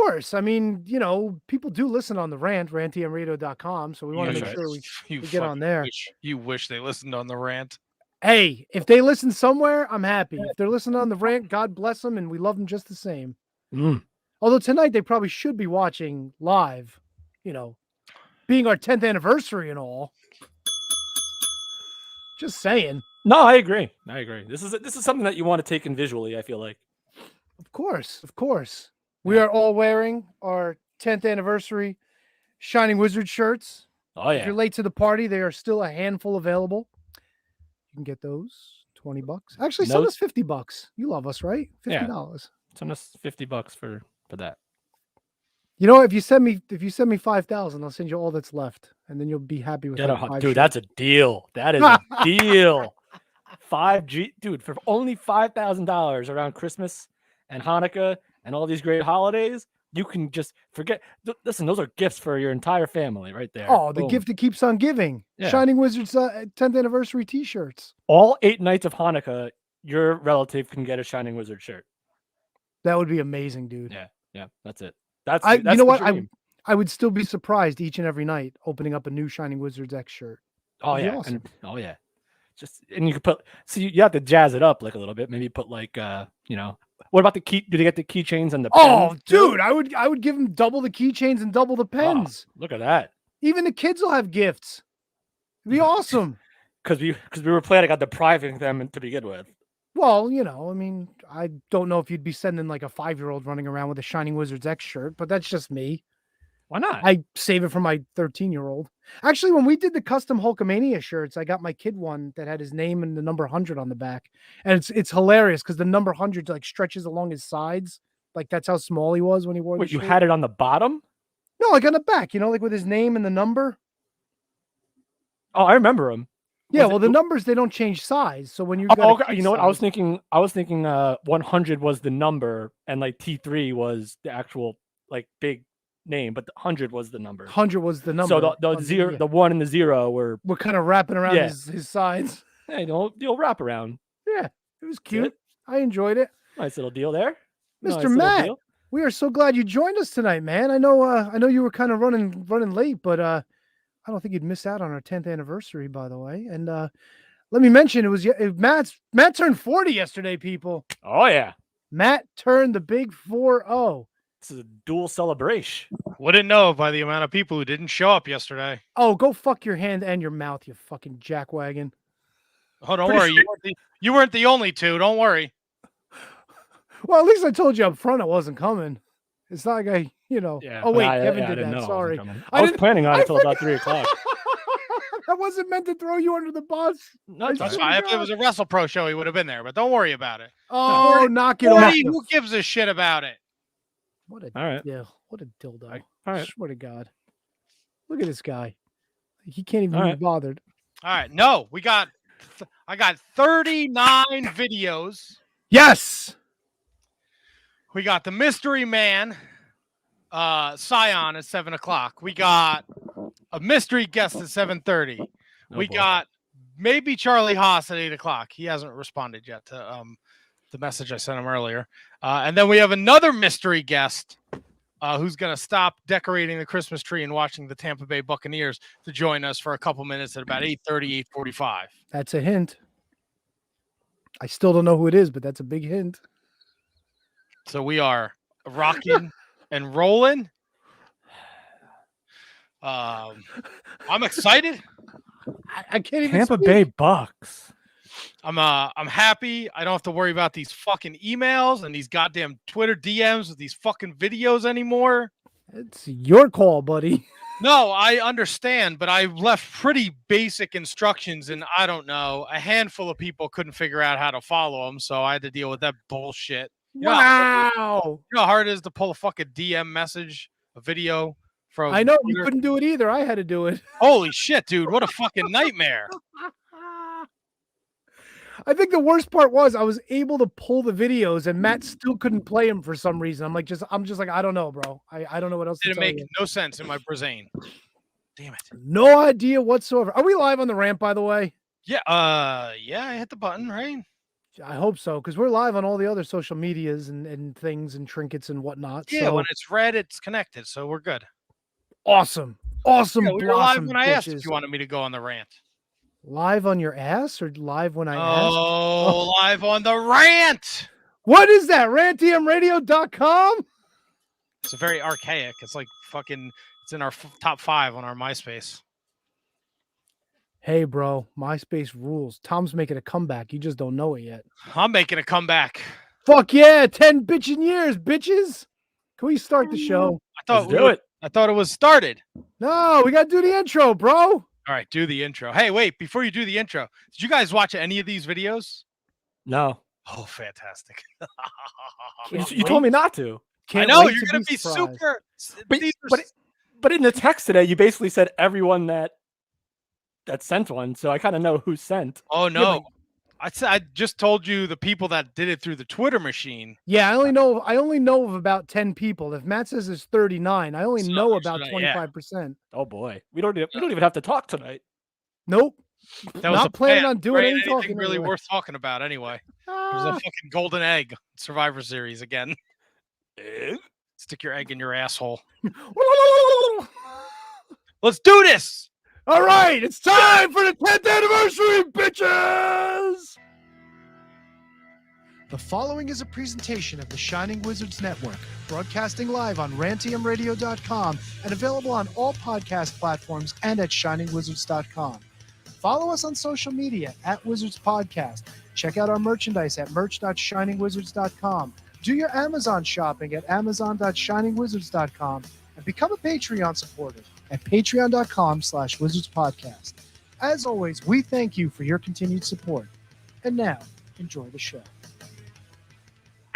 course. I mean, people do listen on the rant, rantmradio.com. So we want to make sure we get on there. You wish they listened on the rant. Hey, if they listen somewhere, I'm happy. If they're listening on the rant, God bless them, and we love them just the same. Although tonight they probably should be watching live, being our 10th anniversary and all. Just saying. No, I agree. This is something that you want to take in visually, I feel like. Of course. We are all wearing our 10th anniversary Shining Wizard shirts. Oh, yeah. If you're late to the party, they are still a handful available. You can get those $20. Actually, send us $50. You love us, right? $50. Yeah. Send us $50 for that. You know, if you send me 5,000, I'll send you all that's left, and then you'll be happy with that. Dude, that's a deal. That is a deal. 5G, dude, for only $5,000 around Christmas and Hanukkah and all these great holidays, you can just forget. Listen, those are gifts for your entire family right there. Oh, the gift that keeps on giving. Yeah. Shining Wizards 10th anniversary T-shirts. All 8 nights of Hanukkah, your relative can get a Shining Wizard shirt. That would be amazing, dude. Yeah, that's it. That's you know what? I would still be surprised each and every night opening up a new Shining Wizards X shirt. Oh yeah, awesome. And you could put. So you have to jazz it up like a little bit. Maybe put like What about the key? Do they get the keychains and the pens? Oh, dude, I would give them double the keychains and double the pens. Oh, look at that. Even the kids will have gifts. It'd be awesome. Because we were planning on depriving them to begin with. Well, I mean, I don't know if you'd be sending like a 5-year-old running around with a Shining Wizards X shirt, but that's just me. Why not? I save it for my 13-year-old. Actually, when we did the custom Hulkamania shirts, I got my kid one that had his name and the number 100 on the back. And it's hilarious because the number 100 like stretches along his sides. Like that's how small he was when he wore the shirt. You had it on the bottom? No, like on the back, like with his name and the number. Oh, I remember him. Yeah, the numbers, they don't change size. So when you okay. You know what? I was thinking 100 was the number and like T3 was the actual like big name, but the 100 was the number. 100 was the number. So the 0, the 1 and the 0 were kind of wrapping around his sides. Hey, you'll wrap around. Yeah, it was cute. I enjoyed it. Nice little deal there. Mr. Matt, we are so glad you joined us tonight, man. I know you were kind of running late, but I don't think you'd miss out on our 10th anniversary, by the way. And let me mention, Matt turned 40 yesterday, people. Oh, yeah. Matt turned the big 4-0. This is a dual celebration. Wouldn't know by the amount of people who didn't show up yesterday. Oh, go fuck your hand and your mouth, you fucking jackwagon. Oh, don't worry. You weren't the only two. Don't worry. Well, at least I told you up front I wasn't coming. It's not like I, Yeah, oh, wait, Kevin did that. Sorry. I was planning on it until about 3 o'clock. I wasn't meant to throw you under the bus. That's fine. If it was a Wrestle Pro show, he would have been there, but don't worry about it. Oh, knock it off. Who gives a shit about it? What a dildo. All right. Swear to God. Look at this guy. He can't even be bothered. All right. No, I got 39 videos. Yes. We got the Mystery Man, Cyon at 7 o'clock. We got a mystery guest at 7:30. We got maybe Charlie Haas at 8 o'clock. He hasn't responded yet to the message I sent him earlier. And then we have another mystery guest who's going to stop decorating the Christmas tree and watching the Tampa Bay Buccaneers to join us for a couple minutes at about 8:30, 8:45. That's a hint. I still don't know who it is, but that's a big hint. So we are rocking and rolling. I'm excited. I can't even. Tampa Bay Bucks. I'm happy. I don't have to worry about these fucking emails and these goddamn Twitter DMs with these fucking videos anymore. It's your call, buddy. No, I understand, but I left pretty basic instructions, and I don't know. A handful of people couldn't figure out how to follow them, so I had to deal with that bullshit. Wow. You know how hard it is to pull a fucking DM message, a video from. I know Twitter? You couldn't do it either. I had to do it. Holy shit, dude! What a fucking nightmare. I think the worst part was I was able to pull the videos, and Matt still couldn't play them for some reason. I'm just like, I don't know, bro. I don't know what else. Didn't make no sense in my brain. Damn it. No idea whatsoever. Are we live on the ramp, by the way? Yeah. Yeah. I hit the button, right? I hope so, because we're live on all the other social medias and things and trinkets and whatnot. Yeah, so when it's red, it's connected, so we're good. awesome Yeah, we were live blossom when I asked if bitches. you wanted me to go on the rant. Live on your ass or live when I asked? Oh, live on the rant. What is that? rantiumradio.com? It's a very archaic. It's like fucking. It's in our top 5 on our MySpace. Hey, bro, MySpace rules. Tom's making a comeback. You just don't know it yet. I'm making a comeback. Fuck yeah, 10 bitchin' years, bitches. Can we start the show? Let's do it. I thought it was started. No, we got to do the intro, bro. All right, do the intro. Hey, wait, before you do the intro, did you guys watch any of these videos? No. Oh, fantastic. You told me not to. Can't I know, wait you're to going to be surprised. super. But in the text today, you basically said everyone that sent one, so I kind of know who sent. Oh, no. I just told you the people that did it through the Twitter machine. Yeah, I only know of about 10 people. If Matt says there's 39, I only know about 25%. Oh boy, we don't even have to talk tonight. Nope. That was Not planning on doing any anything talking really anyway. worth talking about anyway. There's a fucking golden egg Survivor Series again. Stick your egg in your asshole. Let's do this. All right, it's time for the 10th anniversary, bitches! The following is a presentation of the Shining Wizards Network, broadcasting live on rantiumradio.com and available on all podcast platforms and at shiningwizards.com. Follow us on social media at Wizards Podcast. Check out our merchandise at merch.shiningwizards.com. Do your Amazon shopping at amazon.shiningwizards.com and become a Patreon supporter at patreon.com/wizardspodcast. As always, we thank you for your continued support. And now, enjoy the show.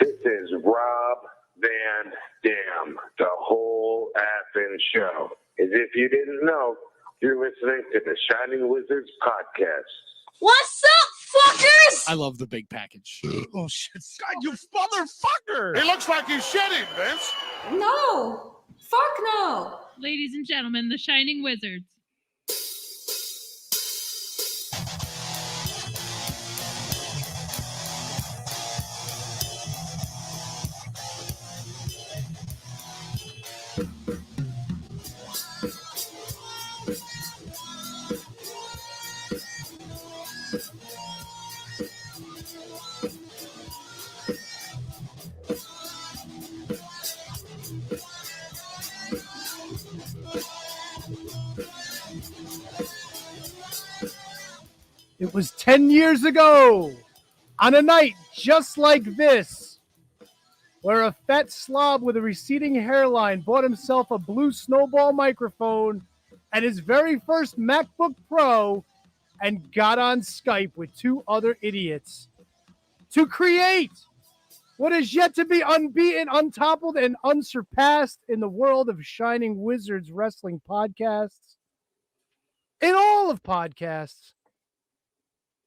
This is Rob Van Dam, the whole effing show. As if you didn't know, you're listening to the Shining Wizards podcast. What's up, fuckers? I love the big package. Oh shit! God, you motherfucker! He looks like he's shedding, Vince. No. Fuck no. Ladies and gentlemen, the Shining Wizards. It was 10 years ago, on a night just like this, where a fat slob with a receding hairline bought himself a blue snowball microphone and his very first MacBook Pro and got on Skype with 2 other idiots to create what is yet to be unbeaten, untoppled, and unsurpassed in the world of Shining Wizards wrestling podcasts. In all of podcasts,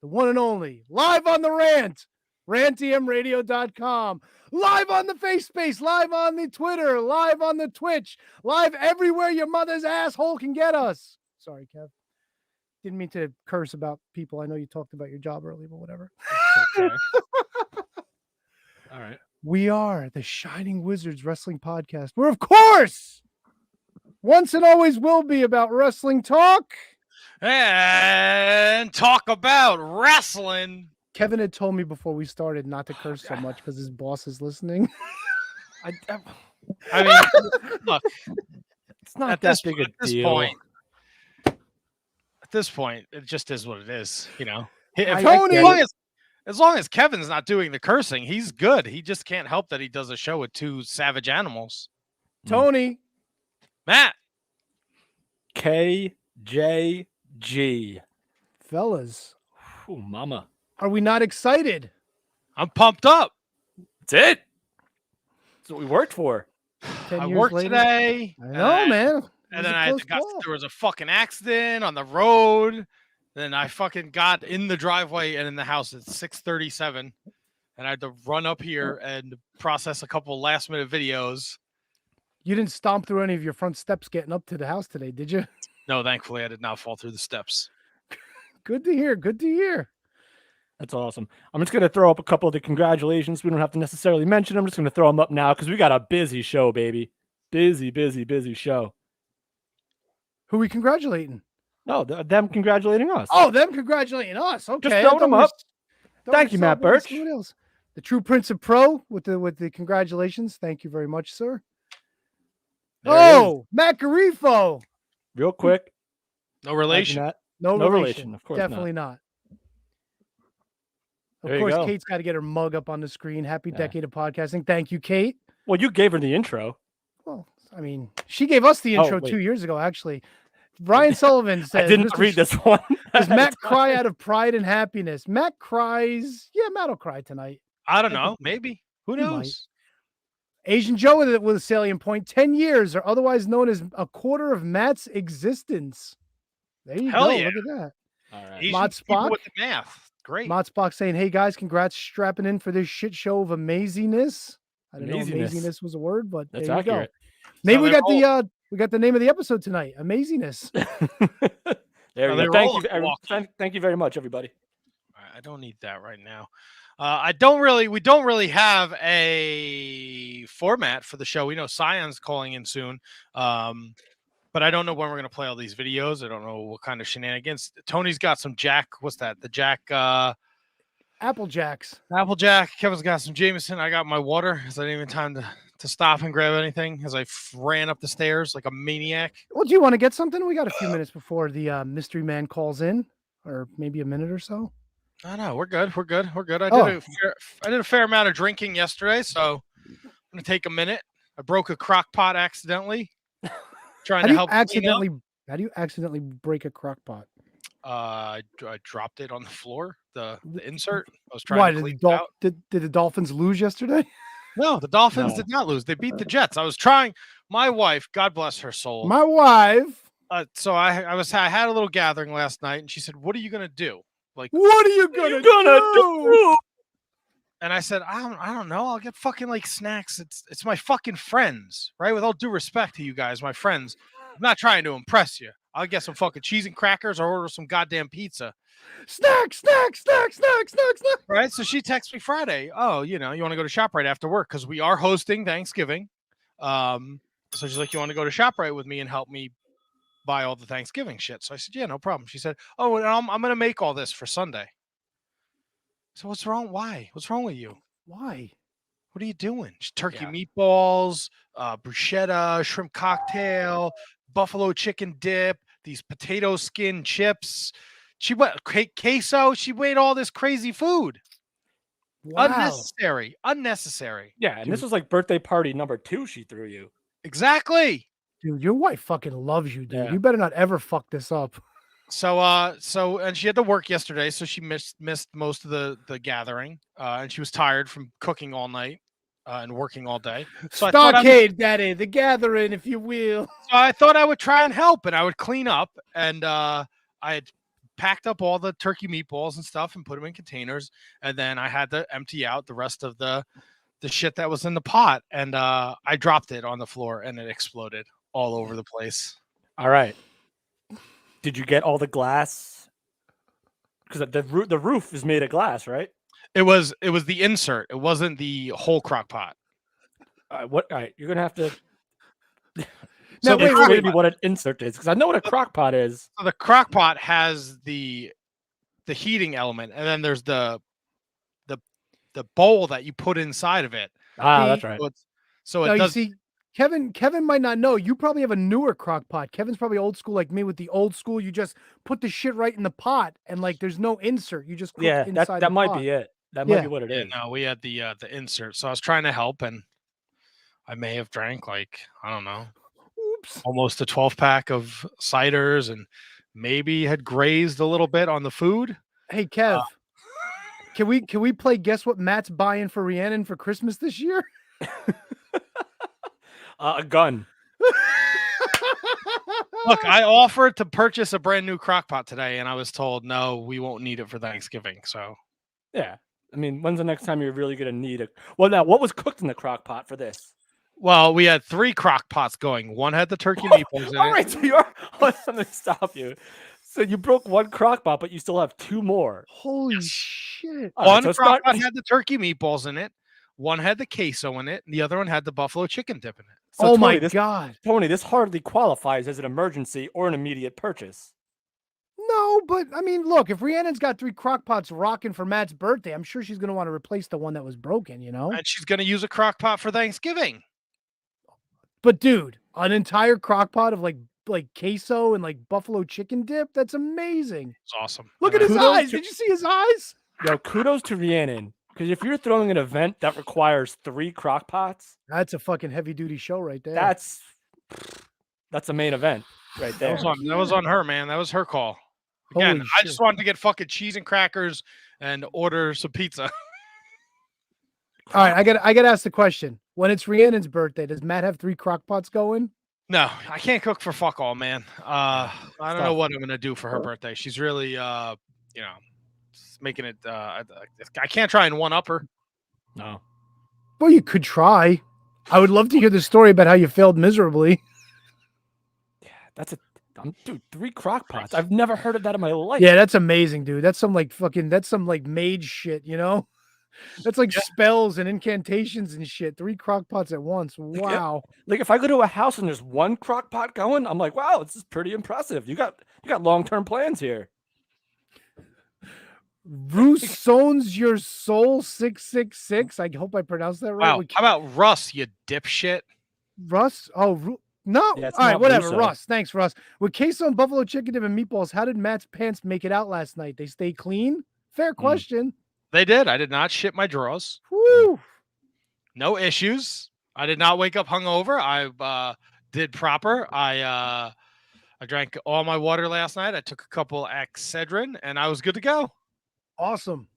the one and only, live on the rant, rantiumradio.com, live on the FaceSpace, live on the Twitter, live on the Twitch, live everywhere your mother's asshole can get us. Sorry, Kev. Didn't mean to curse about people. I know you talked about your job earlier, but whatever. Okay. All right. We are the Shining Wizards Wrestling Podcast, where, of course, once and always will be about wrestling talk. And talk about wrestling. Kevin had told me before we started not to curse so much because his boss is listening. I mean, look, It's not that big a deal. At this point, it just is what it is. You know, as long as Kevin's not doing the cursing, he's good. He just can't help that he does a show with 2 savage animals. Tony. Matt. KJG. Fellas. Oh, mama. Are we not excited? I'm pumped up. That's it. That's what we worked for. 10 I years worked later? today. I know, man. And then there was a fucking accident on the road. Then I fucking got in the driveway and in the house at 6:37. And I had to run up here and process a couple last minute videos. You didn't stomp through any of your front steps getting up to the house today, did you? No, thankfully I did not fall through the steps. Good to hear. Good to hear. That's awesome. I'm just going to throw up a couple of the congratulations. We don't have to necessarily mention them. I'm just going to throw them up now because we got a busy show, baby. Busy show. Who we congratulating? No, them congratulating us. Oh, them congratulating us. Okay. Just throwing them up. Thank you, Matt Birch. The true Prince of Pro with the congratulations. Thank you very much, sir. Matt Garifo. Real quick. No relation. No relation. Of course Definitely not. Of There you course, go. Kate's got to get her mug up on the screen. Happy decade of podcasting. Thank you, Kate. Well, you gave her the intro. Well, I mean, she gave us the intro 2 years ago, actually. Brian Sullivan says, I didn't read this one. Does Matt cry out of pride and happiness? Matt cries. Yeah, Matt will cry tonight. I don't know. Maybe. Who knows? Asian Joe with a salient point. 10 years, or otherwise known as a quarter of Matt's existence. There you go. Yeah. Look at that. All right. Asian Mod people Spock. with the math. Great. Mod Spock saying, hey guys, congrats strapping in for this shit show of amaziness. I don't know if amaziness was a word, but that's there you accurate. Go. Maybe we got the name of the episode tonight. Amaziness. There you go. Thank you very much, everybody. I don't need that right now. We don't really have a format for the show. We know Cyon's calling in soon. But I don't know when we're going to play all these videos. I don't know what kind of shenanigans. Tony's got some Jack. What's that? The Jack. Applejacks. Applejack. Kevin's got some Jameson. I got my water because I didn't even have time to stop and grab anything as I ran up the stairs like a maniac. Well, do you want to get something? We got a few minutes before the mystery man calls in, or maybe a minute or so. No, we're good. I did a fair amount of drinking yesterday, so I'm going to take a minute. I broke a crock pot accidentally. Trying to help. How do you accidentally break a crock pot? I dropped it on the floor. The insert. I was trying to clean it out. Did the Dolphins lose yesterday? No, the Dolphins did not lose. They beat the Jets. I was trying. My wife, God bless her soul. My wife. So I had a little gathering last night, and she said, "What are you gonna do? Like, what are you gonna do?" And I said, I don't know. I'll get fucking like snacks. It's my fucking friends, right? With all due respect to you guys, my friends. I'm not trying to impress you. I'll get some fucking cheese and crackers or order some goddamn pizza. Snacks. Right? So she texts me Friday. Oh, you want to go to ShopRite after work because we are hosting Thanksgiving. So she's like, you want to go to ShopRite with me and help me buy all the Thanksgiving shit? So I said, yeah, no problem. She said, oh, and I'm going to make all this for Sunday. So what's wrong? Why? What's wrong with you? Why? What are you doing? Turkey meatballs, bruschetta, shrimp cocktail, buffalo chicken dip, these potato skin chips. She went queso. She made all this crazy food. Wow. Unnecessary. Yeah, and this was like birthday party number 2 she threw you. Exactly. Dude, your wife fucking loves you, dude. Yeah. You better not ever fuck this up. So and she had to work yesterday, so she missed most of the gathering. And she was tired from cooking all night and working all day. So Stockade, Daddy, the gathering, if you will. So I thought I would try and help, and I would clean up, and I had packed up all the turkey meatballs and stuff and put them in containers, and then I had to empty out the rest of the shit that was in the pot, and I dropped it on the floor, and it exploded all over the place. All right. Did you get all the glass? Because the roof is made of glass, right? It was the insert. It wasn't the whole crock pot. All right, you're gonna have to. Now, wait, what an insert is, because I know what a crock pot is. So the crock pot has the heating element, and then there's the bowl that you put inside of it. That's right. So now, it does. You see, Kevin might not know. You probably have a newer crock pot. Kevin's probably old school like me with the old school. You just put the shit right in the pot, and like there's no insert. You just cook inside that the might pot. be it. That might be what it is. No, we had the insert. So I was trying to help, and I may have drank like, I don't know, almost a 12-pack of ciders, and maybe had grazed a little bit on the food. Hey, Kev, can we play Guess What Matt's buying for Rhiannon for Christmas this year? A gun. Look, I offered to purchase a brand new crock pot today, and I was told, no, we won't need it for Thanksgiving. So, yeah. I mean, when's the next time you're really going to need it? Well, now, what was cooked in the crock pot for this? Well, we had 3 crock pots going. One had the turkey meatballs in All it. right, so you're... Let me stop you. So you broke one crock pot, but you still have 2 more. Holy shit! All right, One so it's crock not- pot had the turkey meatballs in it. One had the queso in it, and the other one had the buffalo chicken dip in it. So Oh Tony, my this, god! Tony, this hardly qualifies as an emergency or an immediate purchase. No, but I mean, look, if Rhiannon's got 3 crock pots rocking for Matt's birthday, I'm sure she's gonna want to replace the one that was broken. You know. And she's going to use a crock pot for Thanksgiving. But dude, an entire crock pot of like queso and like buffalo chicken dip—that's amazing. It's awesome. Look And at his Kudos eyes. to- Did you see his eyes? Yo, kudos to Rhiannon. Because if you're throwing an event that requires 3 crock pots, That's a fucking heavy duty show right there. that's a main event right there. That was on her, man. That was her call. Again, Holy I just shit. wanted to get fucking cheese and crackers and order some pizza. All right, I got to ask the question. When it's Rhiannon's birthday, does Matt have 3 crock pots going? No, I can't cook for fuck all, man. I don't know tough. what I'm gonna do for her birthday. She's really, making it. I can't try and one up her. No. Well, you could try. I would love to hear the story about how you failed miserably. Yeah, that's dude, 3 crock pots. I've never heard of that in my life. Yeah, that's amazing, dude. That's some like mage shit, you know? That's like spells and incantations and shit. 3 crock pots at once. Wow. Like if I go to a house and there's 1 crock pot going, I'm like, wow, this is pretty impressive. You got long-term plans here. Roussones your soul 666. I hope I pronounced that right. Wow. How about Russ, you dipshit? Russ? Oh, no. Yeah, it's all right, not whatever. Russo. Russ. Thanks, Russ. With queso and buffalo chicken dip and meatballs, how did Matt's pants make it out last night? They stay clean? Fair question. They did. I did not shit my drawers. Woo. No issues. I did not wake up hungover. I did proper. I drank all my water last night. I took a couple Excedrin, and I was good to go. Awesome.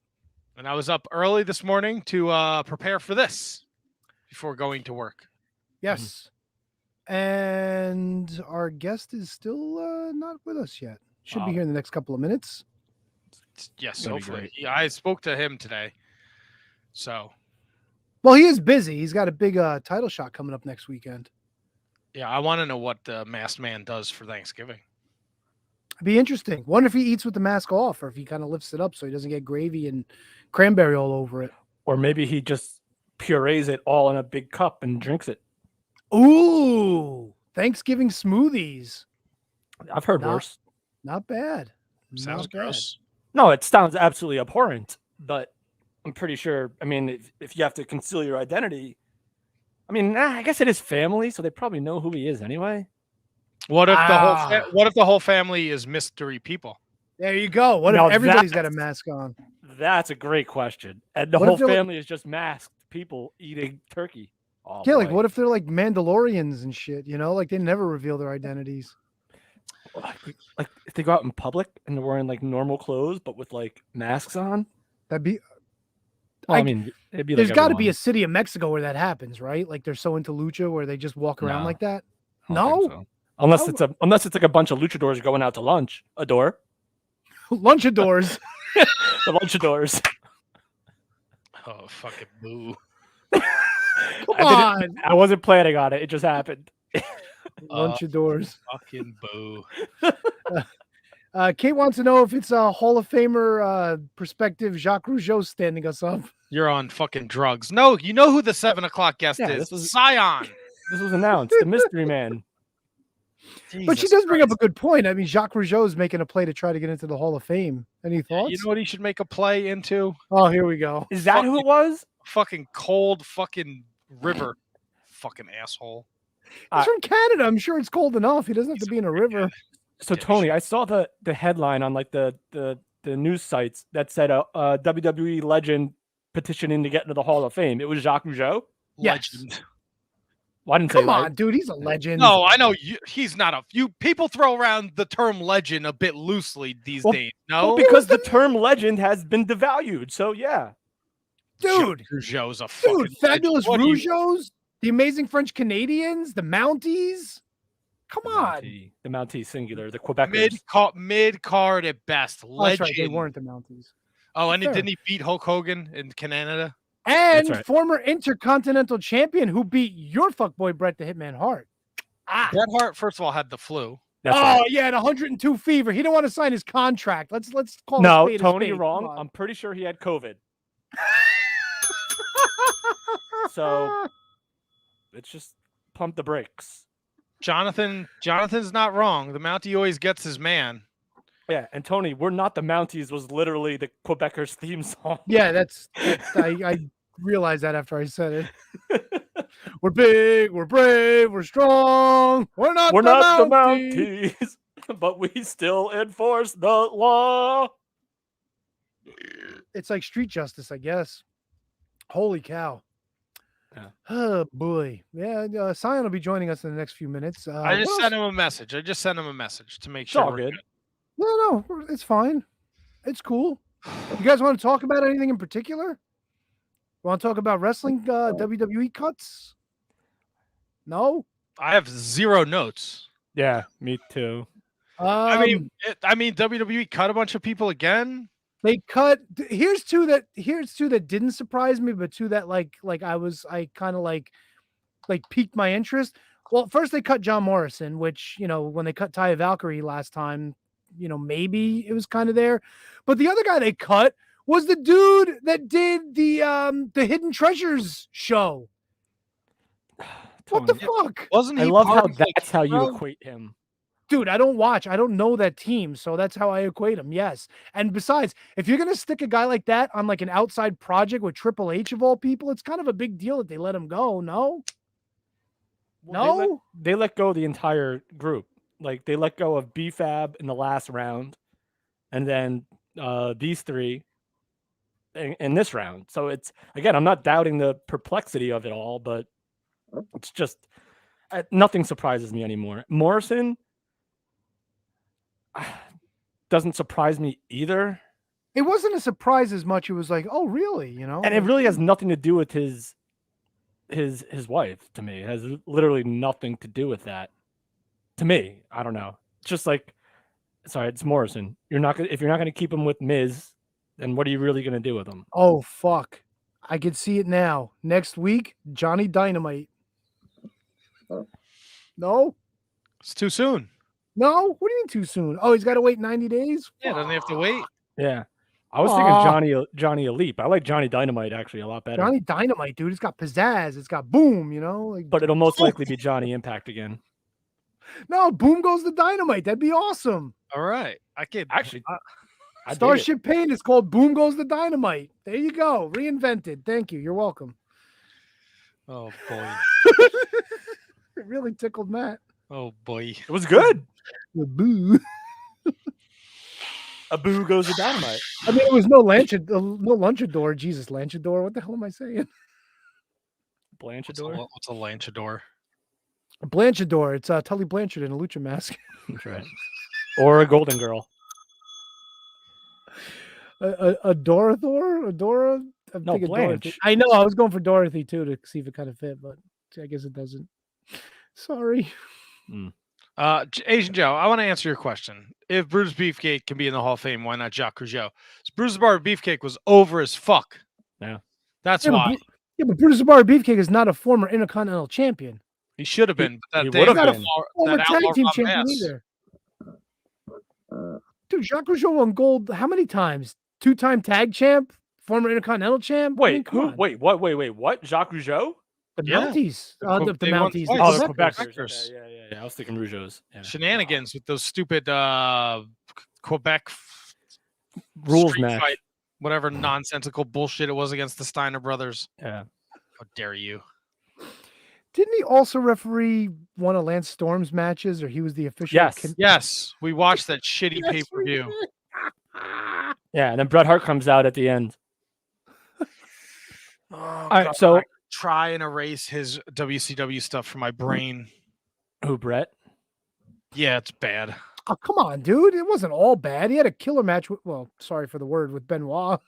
And I was up early this morning to prepare for this before going to work. Yes. And our guest is still not with us yet. Should be here in the next couple of minutes. Yes, That'd be hopefully. great. Yeah, I spoke to him today. So, Well, he is busy. He's got a big title shot coming up next weekend. yeah, I want to know what the masked man does for Thanksgiving. It'd be interesting. Wonder if he eats with the mask off or if he kind of lifts it up so he doesn't get gravy and cranberry all over it. Or maybe he just purees it all in a big cup and drinks it. Ooh, Thanksgiving smoothies. I've heard worse. Not bad. Sounds Not bad. gross. No, it sounds absolutely abhorrent, but I'm pretty sure. I mean, if you have to conceal your identity, I mean, I guess it is family, so they probably know who he is anyway. What if the whole family is mystery people? There you go. What Now if everybody's got a that's- mask on? That's a great question. And the What if whole they're like- family is just masked people eating turkey. Oh, Yeah, like boy. what if they're like Mandalorians and shit, you know? Like they never reveal their identities. Like if they go out in public and they're wearing like normal clothes but with like masks on? That'd be Well, I I- mean, it'd be there's like got to be a everyone. city of Mexico where that happens, right? Like they're so into lucha where they just walk around No. like that. I don't think No? so. Unless Oh. unless it's like a bunch of luchadors going out to lunch. Adore. Lunchadors. The luchadors. Oh, fucking boo. Come on. I wasn't planning on it. It just happened. Lunchadors. Fucking boo. Kate wants to know if it's a Hall of Famer prospective Jacques Rougeau standing us up. You're on fucking drugs. No, you know who the 7 o'clock guest Yeah, is. this was- Scion. This was announced. The mystery man. But she does bring up a good point. I mean, Jacques Rougeau is making a play to try to get into the Hall of Fame. Any thoughts? You know what he should make a play into? Oh, here we go. Is that who it was? Fucking cold fucking river. Fucking asshole. He's from Canada. I'm sure it's cold enough. He doesn't have to be in a river. So Tony, I saw the headline on like the news sites that said a WWE legend petitioning to get into the Hall of Fame. It was Jacques Rougeau. Yes. Legend. Well, I didn't say Come on, like, dude. He's a legend. No, I know he's not a few people throw around the term legend a bit loosely these Well, days. well, No, because the term legend has been devalued. So yeah. dude. Rougeau's a fucking Dude, fabulous legend. What do you- Rougeaus, the amazing French Canadians, the Mounties. Come on. The Mountie singular, the Quebecers. mid card at best. Oh, Legend. that's right. They weren't the Mounties. Oh, and Fair. didn't he beat Hulk Hogan in Canada? And right. former Intercontinental Champion who beat your fuckboy Bret the Hitman Hart. Bret Hart, first of all, had the flu. That's oh right. yeah, the 102 fever. He didn't want to sign his contract. Let's call No, a spade a Tony, spade. you're Come wrong. on. I'm pretty sure he had COVID. So it's just pump the brakes. Jonathan's not wrong. The Mountie always gets his man. Yeah, and Tony, we're not the Mounties was literally the Quebecers theme song. Yeah, that's I realized that after I said it. We're big, we're brave, we're strong. We're not We're the not the Mounties. Mounties, but we still enforce the law. It's like street justice, I guess. Holy cow. Yeah. Oh boy. Yeah, Cyon will be joining us in the next few minutes. I just what sent else? him a message. to make It's sure all we're good. No, it's fine. It's cool. You guys want to talk about anything in particular? Want to talk about wrestling WWE cuts? No? I have 0 notes. Yeah, me too. I mean, WWE cut a bunch of people again. They cut. Here's two that didn't surprise me, but two that I kind of like piqued my interest. Well, first they cut John Morrison, which when they cut Taya Valkyrie last time, maybe it was kind of there. But the other guy they cut was the dude that did the Hidden Treasures show. What the fuck? Wasn't he? I love part how of, like, that's how you Hero? equate him. Dude, I don't know that team, so that's how I equate him. Yes. And besides, if you're going to stick a guy like that on like an outside project with Triple H of all people, it's kind of a big deal that they let him go. No? Well, No? they let go the entire group. Like they let go of BFAB in the last round, and then these three in this round. So it's again, I'm not doubting the perplexity of it all, but it's just nothing surprises me anymore. Morrison doesn't surprise me either. It wasn't a surprise as much. It was like, oh, really? And it really has nothing to do with his wife. To me, it has literally nothing to do with that. To me, I don't know. It's just like, sorry, it's Morrison. If you're not gonna keep him with Miz, then what are you really gonna do with him? Oh fuck! I can see it now. Next week, Johnny Dynamite. No, It's too soon. no. What do you mean too soon? Oh, he's got to wait 90 days. Yeah, doesn't he have to wait? Yeah, I was thinking Johnny Elite. I like Johnny Dynamite actually a lot better. Johnny Dynamite, dude. It's got pizzazz. It's got boom. But it'll most likely be Johnny Impact again. No, boom goes the Dynamite. That'd be awesome. All right, I could Actually, I dig it. Starship Pain is called Boom Goes the Dynamite. There you go. Reinvented. Thank you. You're welcome. Oh boy. It really tickled Matt. Oh boy. It was good. The boo. A boo goes the Dynamite. I mean, it was no Lunchador. Jesus, Lanchador. What the hell am I saying? Blanchador. What's a Lanchador? Blanchador. It's Tully Blanchard in a lucha mask. That's right. Or a Golden Girl. Adorathor? Adora? I'm No, thinking Blanche. Dorothy. I know. I was going for Dorothy too to see if it kind of fit, but I guess it doesn't. Sorry. Asian Joe, I want to answer your question. If Bruce Beefcake can be in the Hall of Fame, why not Jacques Rougeau? Bruce Bar Beefcake was over as fuck. Yeah. That's Yeah, why. But Brutus the Barber Beefcake is not a former Intercontinental Champion. He should have been. He But would have Not a been. former that tag outlaw team Rob champion Bass. either. Dude, Jacques Rougeau won gold how many times? 2-time tag champ? Former Intercontinental champ? I mean, Wait, come who? on. Wait, what? Jacques Rougeau? The Yeah. Mounties. The The they won Mounties. twice. Oh, The the Quebecers. Quebecers. Okay, yeah. I was thinking Rougeau's. Yeah. Shenanigans with those stupid Quebec Rules street match. fight, whatever nonsensical bullshit it was against the Steiner brothers. Yeah. How dare you? Didn't he also referee one of Lance Storm's matches, or he was the official? Yes. Yes, we watched that shitty Yes, pay-per-view. Yeah, and then Bret Hart comes out at the end. Oh, All right, God, so I try and erase his WCW stuff from my brain. who, Bret? Yeah, it's bad. Oh, come on, dude. It wasn't all bad. He had a killer match with, well, sorry for the word, with Benoit.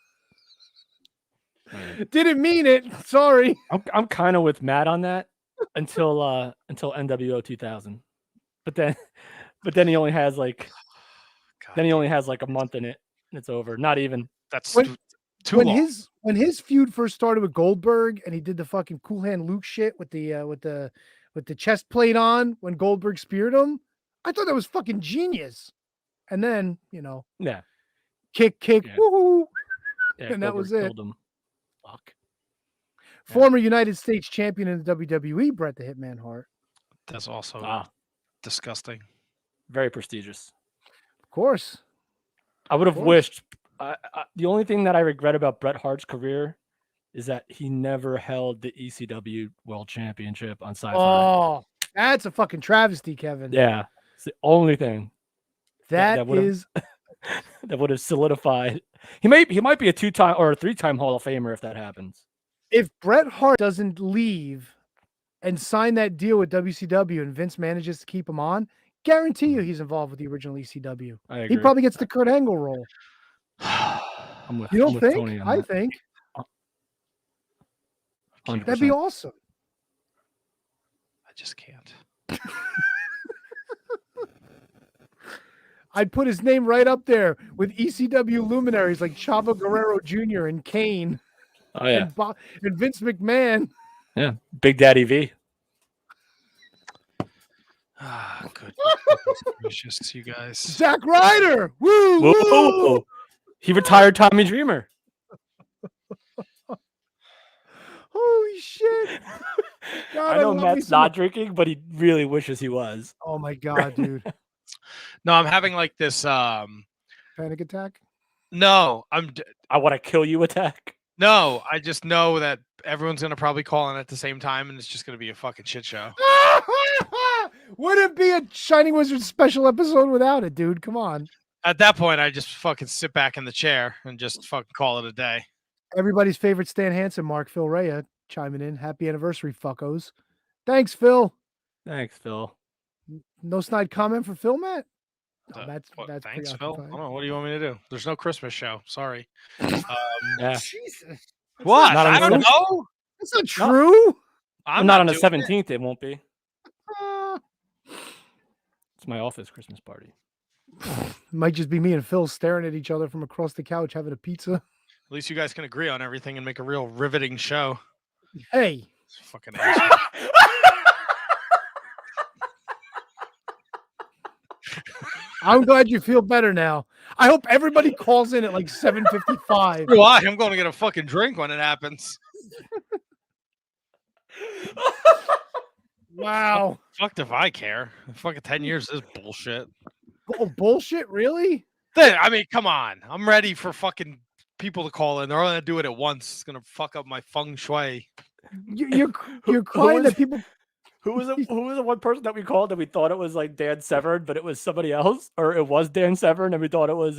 Didn't mean it. Sorry. I'm kind of with Matt on that until NWO 2000, but then he only has like a month in it. And it's over. Not even. That's When- too when long. his feud first started with Goldberg and he did the fucking Cool Hand Luke shit with the chest plate on when Goldberg speared him, I thought that was fucking genius. And then, Yeah. kick, Yeah. woohoo. Yeah, And that was it. killed him. Fuck. Former United States champion in the WWE, Bret the Hitman Hart. That's also disgusting. Very prestigious. Of course. I would have wished. The only thing that I regret about Bret Hart's career is that he never held the ECW World Championship on Sci-Fi. Oh, that's a fucking travesty, Kevin. Yeah, it's the only thing that is that would have solidified. He might be a 2-time or a 3-time Hall of Famer if that happens. If Bret Hart doesn't leave and sign that deal with WCW and Vince manages to keep him on, guarantee you he's involved with the original ECW. I agree. He probably gets the Kurt Angle role. You don't think? Tony on I that. think. 100%. That'd be awesome. I just can't. I'd put his name right up there with ECW luminaries like Chavo Guerrero Jr. and Kane. Oh yeah, and Vince McMahon. Yeah, Big Daddy V. Good gracious, you guys. Zack Ryder. Woo! Whoa. He retired Tommy Dreamer. Holy shit! God, I know Matt's not drinking, but he really wishes he was. Oh my god, dude! No, I'm having like this panic attack. No, I want to kill you attack. No, I just know that everyone's gonna probably call in at the same time, and it's just gonna be a fucking shit show. Would it be a Shining Wizards special episode without it, dude? Come on. At that point, I just fucking sit back in the chair and just fucking call it a day. Everybody's favorite Stan Hansen, Mark Phil Rhea, chiming in. Happy anniversary, fuckos. Thanks, Phil. Thanks, Phil. No snide comment for Phil, Matt? Oh, that's thanks, Phil. I don't know. What do you want me to do? There's no Christmas show. Sorry. Yeah. Jesus. What? I don't know. That's not true. I'm not on the 17th. It won't be. It's my office Christmas party. Might just be me and Phil staring at each other from across the couch having a pizza. At least you guys can agree on everything and make a real riveting show. Hey. Fucking asshole. I'm glad you feel better now. I hope everybody calls in at like 7:55. Why? I'm going to get a fucking drink when it happens. Wow. Fucked if I care. Fucking 10 years is bullshit. Oh, bullshit? Really? I mean, come on. I'm ready for fucking people to call in. They're only going to do it at once. It's going to fuck up my feng shui. You're crying that people... Who was the one person that we called that we thought it was like Dan Severn, but it was somebody else? Or it was Dan Severn and we thought it was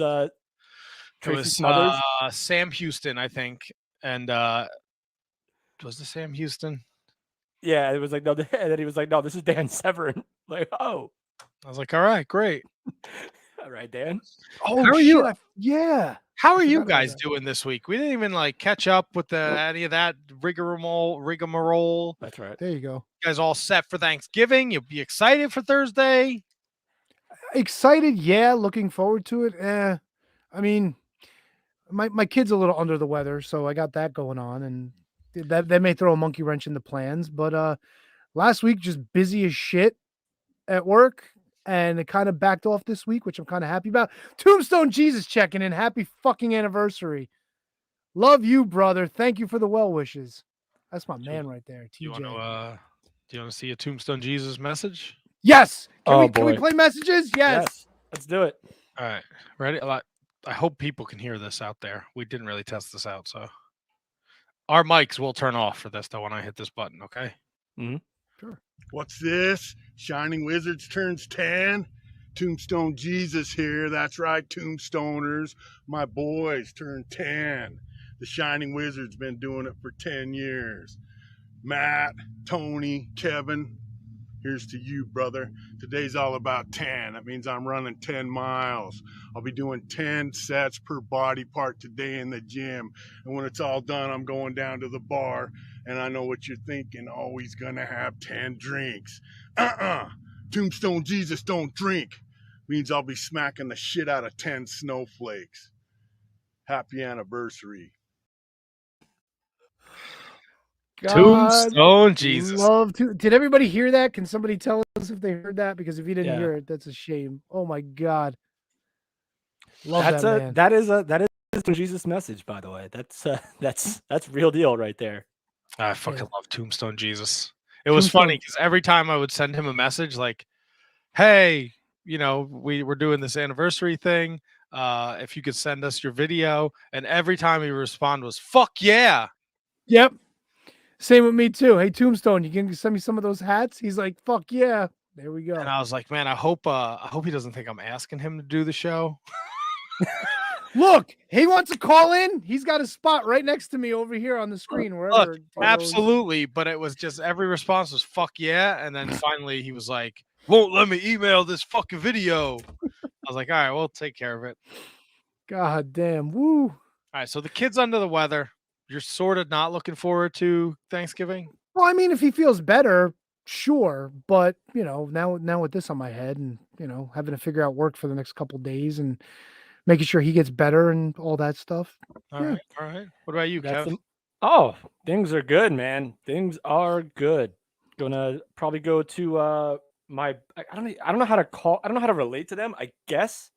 Tracy Smothers? Sam Houston, I think. And was it Sam Houston? Yeah, it was like, no, and then he was like, no, this is Dan Severn. Like, oh. I was like, all right, great. All right, Dan. Oh, how are you? Yeah. How are you guys doing this week? We didn't even like catch up with any of that rigmarole. That's right. There you go. You guys all set for Thanksgiving? You'll be excited for Thursday? Excited, yeah. Looking forward to it. I mean, my kid's a little under the weather, so I got that going on, and that may throw a monkey wrench in the plans. But last week just busy as shit at work. And it kind of backed off this week, which I'm kind of happy about. Tombstone Jesus checking in. Happy fucking anniversary. Love you, brother. Thank you for the well wishes. That's my man right there, TJ. Do you want to see a Tombstone Jesus message? Yes. Can we play messages? Yes. Let's do it. All right. Ready? I hope people can hear this out there. We didn't really test this out, so our mics will turn off for this though when I hit this button. Okay. Mm-hmm. Sure. What's this? Shining Wizards turns 10? Tombstone Jesus here. That's right, Tombstoners. My boys turned 10. The Shining Wizards been doing it for 10 years. Matt, Tony, Kevin, here's to you, brother. Today's all about 10. That means I'm running 10 miles. I'll be doing 10 sets per body part today in the gym. And when it's all done, I'm going down to the bar. And I know what you're thinking. Oh, he's going to have 10 drinks. Tombstone Jesus don't drink. Means I'll be smacking the shit out of 10 snowflakes. Happy anniversary. God. Tombstone Jesus. Love to. Did everybody hear that? Can somebody tell us if they heard that? Because if you didn't hear it, that's a shame. Oh my God. Love that man. That is the Jesus message, by the way. That's real deal right there. I fucking love Tombstone Jesus. It was funny because every time I would send him a message like, hey, we're doing this anniversary thing. If you could send us your video. And every time he responded was, fuck yeah. Yep. Same with me too. Hey, Tombstone, you can send me some of those hats? He's like, fuck yeah. There we go. And I was like, man, I hope he doesn't think I'm asking him to do the show. Look, he wants to call in. He's got a spot right next to me over here on the screen. Wherever. Look, absolutely. But it was just every response was fuck yeah. And then finally he was like, won't let me email this fucking video. I was like, all right, we'll take care of it. God damn. Woo. All right. So the kid's under the weather. You're sort of not looking forward to Thanksgiving? Well, I mean, if he feels better, sure. But, now with this on my head and, having to figure out work for the next couple of days and making sure he gets better and all that stuff. All right. What about you, Kev? Things are good, man. Things are good. Gonna probably go to I don't know how to relate to them. I guess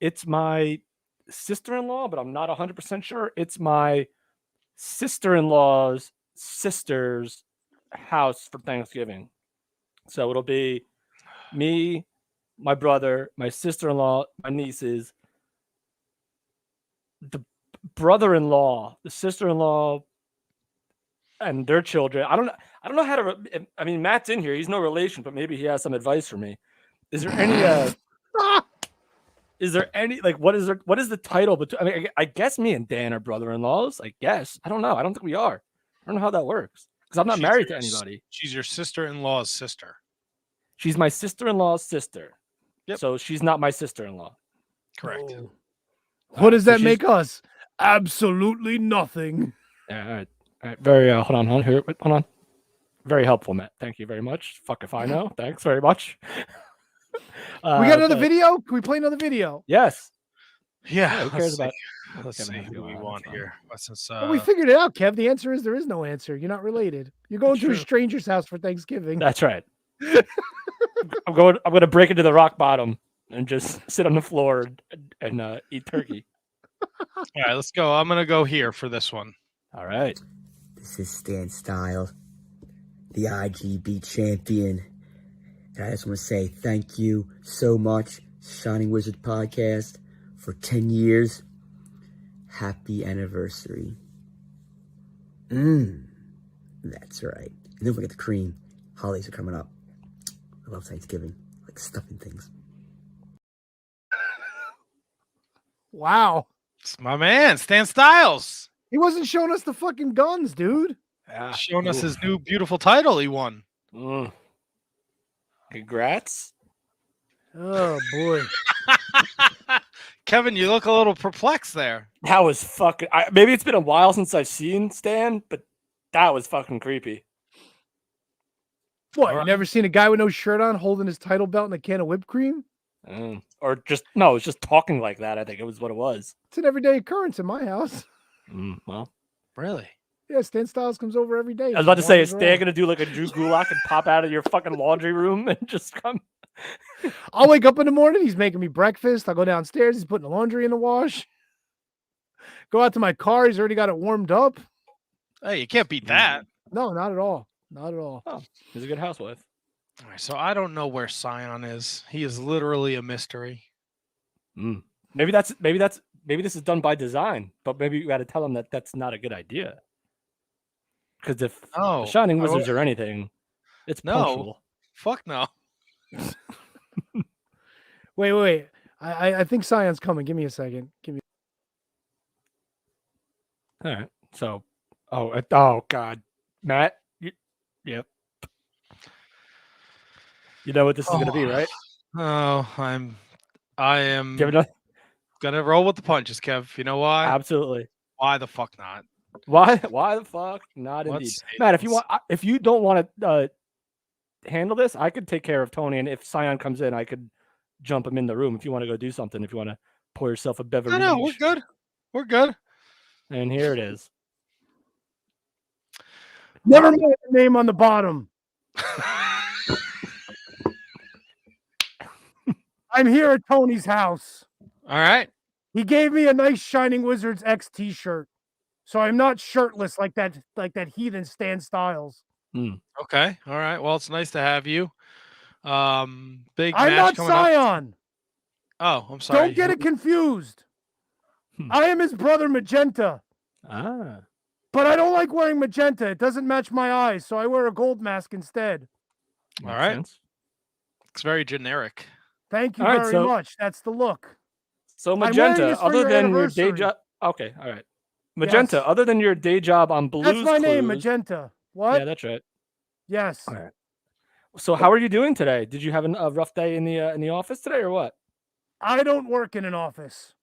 it's my sister-in-law, but I'm not 100% sure. It's my sister-in-law's sister's house for Thanksgiving. So it'll be me, my brother, my sister-in-law, my nieces, the brother-in-law, the sister-in-law, and their children. I don't know how to. I mean, Matt's in here. He's no relation, but maybe he has some advice for me. Is there any? Is there any what is the title? But I mean, I guess me and Dan are brother-in-laws. I guess I don't know. I don't think we are. I don't know how that works because I'm not married to anybody. She's your sister-in-law's sister. She's my sister-in-law's sister. Yep. So she's not my sister-in-law. Correct. Oh. What does that make us? Absolutely nothing. Yeah, all right. Very hold on. Very helpful, Matt. Thank you very much. Fuck if I know. Thanks very much. We got another video? Can we play another video? Yes. Yeah. Who cares about? Let's see who we want here. Well, we figured it out, Kev. The answer is there is no answer. You're not related. You're going to a stranger's house for Thanksgiving. That's right. I'm going to break into the rock bottom and just sit on the floor and eat turkey. All right, let's go. I'm going to go here for this one. All right. This is Stan Style, the IGB champion. And I just want to say thank you so much, Shining Wizard Podcast, for 10 years. Happy anniversary. That's right. And don't forget the cream. Holidays are coming up. I love Thanksgiving. I like stuffing things. Wow. It's my man, Stan Styles. He wasn't showing us the fucking guns, dude. Yeah, showing us his new beautiful title he won. Congrats. Oh, boy. Kevin, you look a little perplexed there. That was fucking... maybe it's been a while since I've seen Stan, but that was fucking creepy. What, you never seen a guy with no shirt on holding his title belt and a can of whipped cream? Or just... No, it was just talking like that, I think it was what it was. It's an everyday occurrence in my house. Well... Really? Yeah, Stan Styles comes over every day. I was about to say, is Stan going to do like a Drew Gulak and pop out of your fucking laundry room and just come? I'll wake up in the morning. He's making me breakfast. I'll go downstairs. He's putting the laundry in the wash. Go out to my car. He's already got it warmed up. Hey, you can't beat that. No, not at all. Not at all. Oh, he's a good housewife. All right, so I don't know where Cyon is. He is literally a mystery. Maybe this is done by design, but maybe you got to tell him that that's not a good idea. Because if the Shining Wizards or anything, it's punctual. Fuck no. Wait. I think Cyon's coming. Give me a second. All right. So, oh God, Matt. Yep. You know what this is going to be, right? Oh, I am gonna roll with the punches, Kev. You know why? Absolutely. Why the fuck not? Why the fuck not? Indeed, Matt. If you don't want to handle this, I could take care of Tony, and if Cyon comes in, I could jump him in the room. If you want to go do something, if you want to pour yourself a beverage. No, we're good. We're good. And here it is. Never mind the name on the bottom. I'm here at Tony's house. All right. He gave me a nice Shining Wizards X t-shirt. So I'm not shirtless like that heathen Stan Styles. Okay. All right. Well, it's nice to have you. Big I'm match not coming up. Cyon. Oh, I'm sorry. Don't get it confused. I am his brother Magenta. Ah. But I don't like wearing magenta. It doesn't match my eyes, so I wear a gold mask instead. All right. It's very generic. Thank you very much. That's the look. So Magenta, other than your day job. Okay, all right. Magenta, Yes. other than your day job on Blues That's my name, Clues- Magenta. What? Yeah, that's right. Yes. All right. So how are you doing today? Did you have a rough day in the office today, or what? I don't work in an office.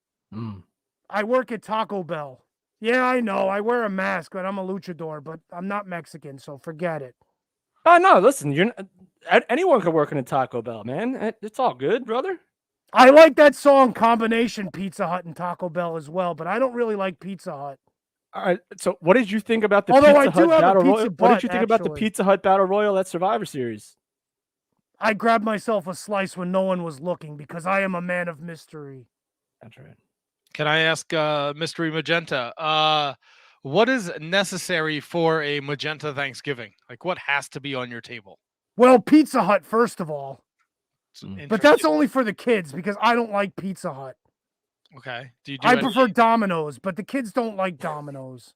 I work at Taco Bell. Yeah, I know. I wear a mask, but I'm a luchador, but I'm not Mexican, so forget it. Oh no, listen, anyone can work in a Taco Bell, man. It's all good, brother. I like that song combination Pizza Hut and Taco Bell as well, but I don't really like Pizza Hut. All right. So what did you think about the Although I Pizza do Hut have a Battle pizza Royal? What butt, did you think about the actually. Pizza Hut Battle Royal at Survivor Series? I grabbed myself a slice when no one was looking because I am a man of mystery. That's right. Can I ask Mystery Magenta? What is necessary for a Magenta Thanksgiving? Like, what has to be on your table? Well, Pizza Hut, first of all. Mm. But that's only for the kids because I don't like Pizza Hut. Okay. Do you do I prefer Domino's, but the kids don't like Domino's.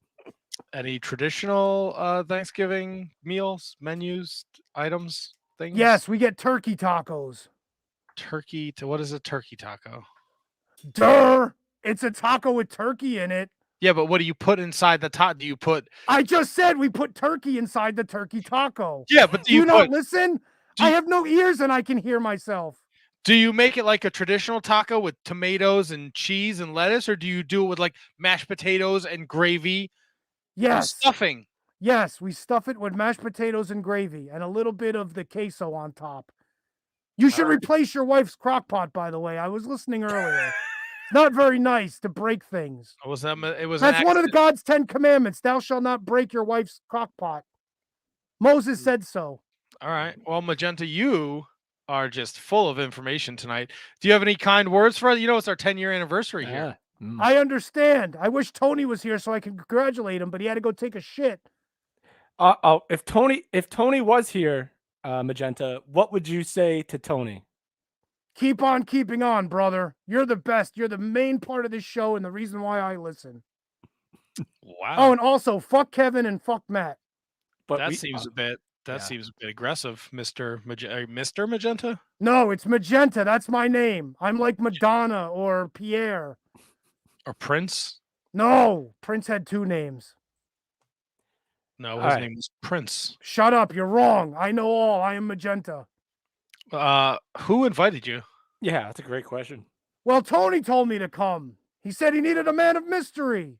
any traditional Thanksgiving meals, menus, items, things? Yes, we get turkey tacos. Turkey to what is a turkey taco? Duh! It's a taco with turkey in it. Yeah, but what do you put inside the taco? Do you put? I just said we put turkey inside the turkey taco. Yeah, but do you not listen? I have no ears and I can hear myself. Do you make it like a traditional taco with tomatoes and cheese and lettuce, or do you do it with like mashed potatoes and gravy? Yes. Stuffing. Yes, we stuff it with mashed potatoes and gravy and a little bit of the queso on top. You should replace your wife's crock pot, by the way. I was listening earlier. Not very nice to break things. It was That's one of the God's 10 commandments. Thou shalt not break your wife's crock pot. Moses said so. All right. Well, Magenta, you are just full of information tonight. Do you have any kind words for us? You know, it's our 10-year anniversary here. I understand. I wish Tony was here so I could congratulate him, but he had to go take a shit. If Tony was here, Magenta, what would you say to Tony? Keep on keeping on, brother. You're the best. You're the main part of this show and the reason why I listen. Wow. Oh, and also, fuck Kevin and fuck Matt. But that seems a bit aggressive, Mr. Magenta. No, it's Magenta. That's my name. I'm like Madonna or Pierre. Or Prince? No, Prince had 2 names. No, his name was Prince. Shut up. You're wrong. I know all. I am Magenta. Who invited you? Yeah, that's a great question. Well, Tony told me to come. He said he needed a man of mystery.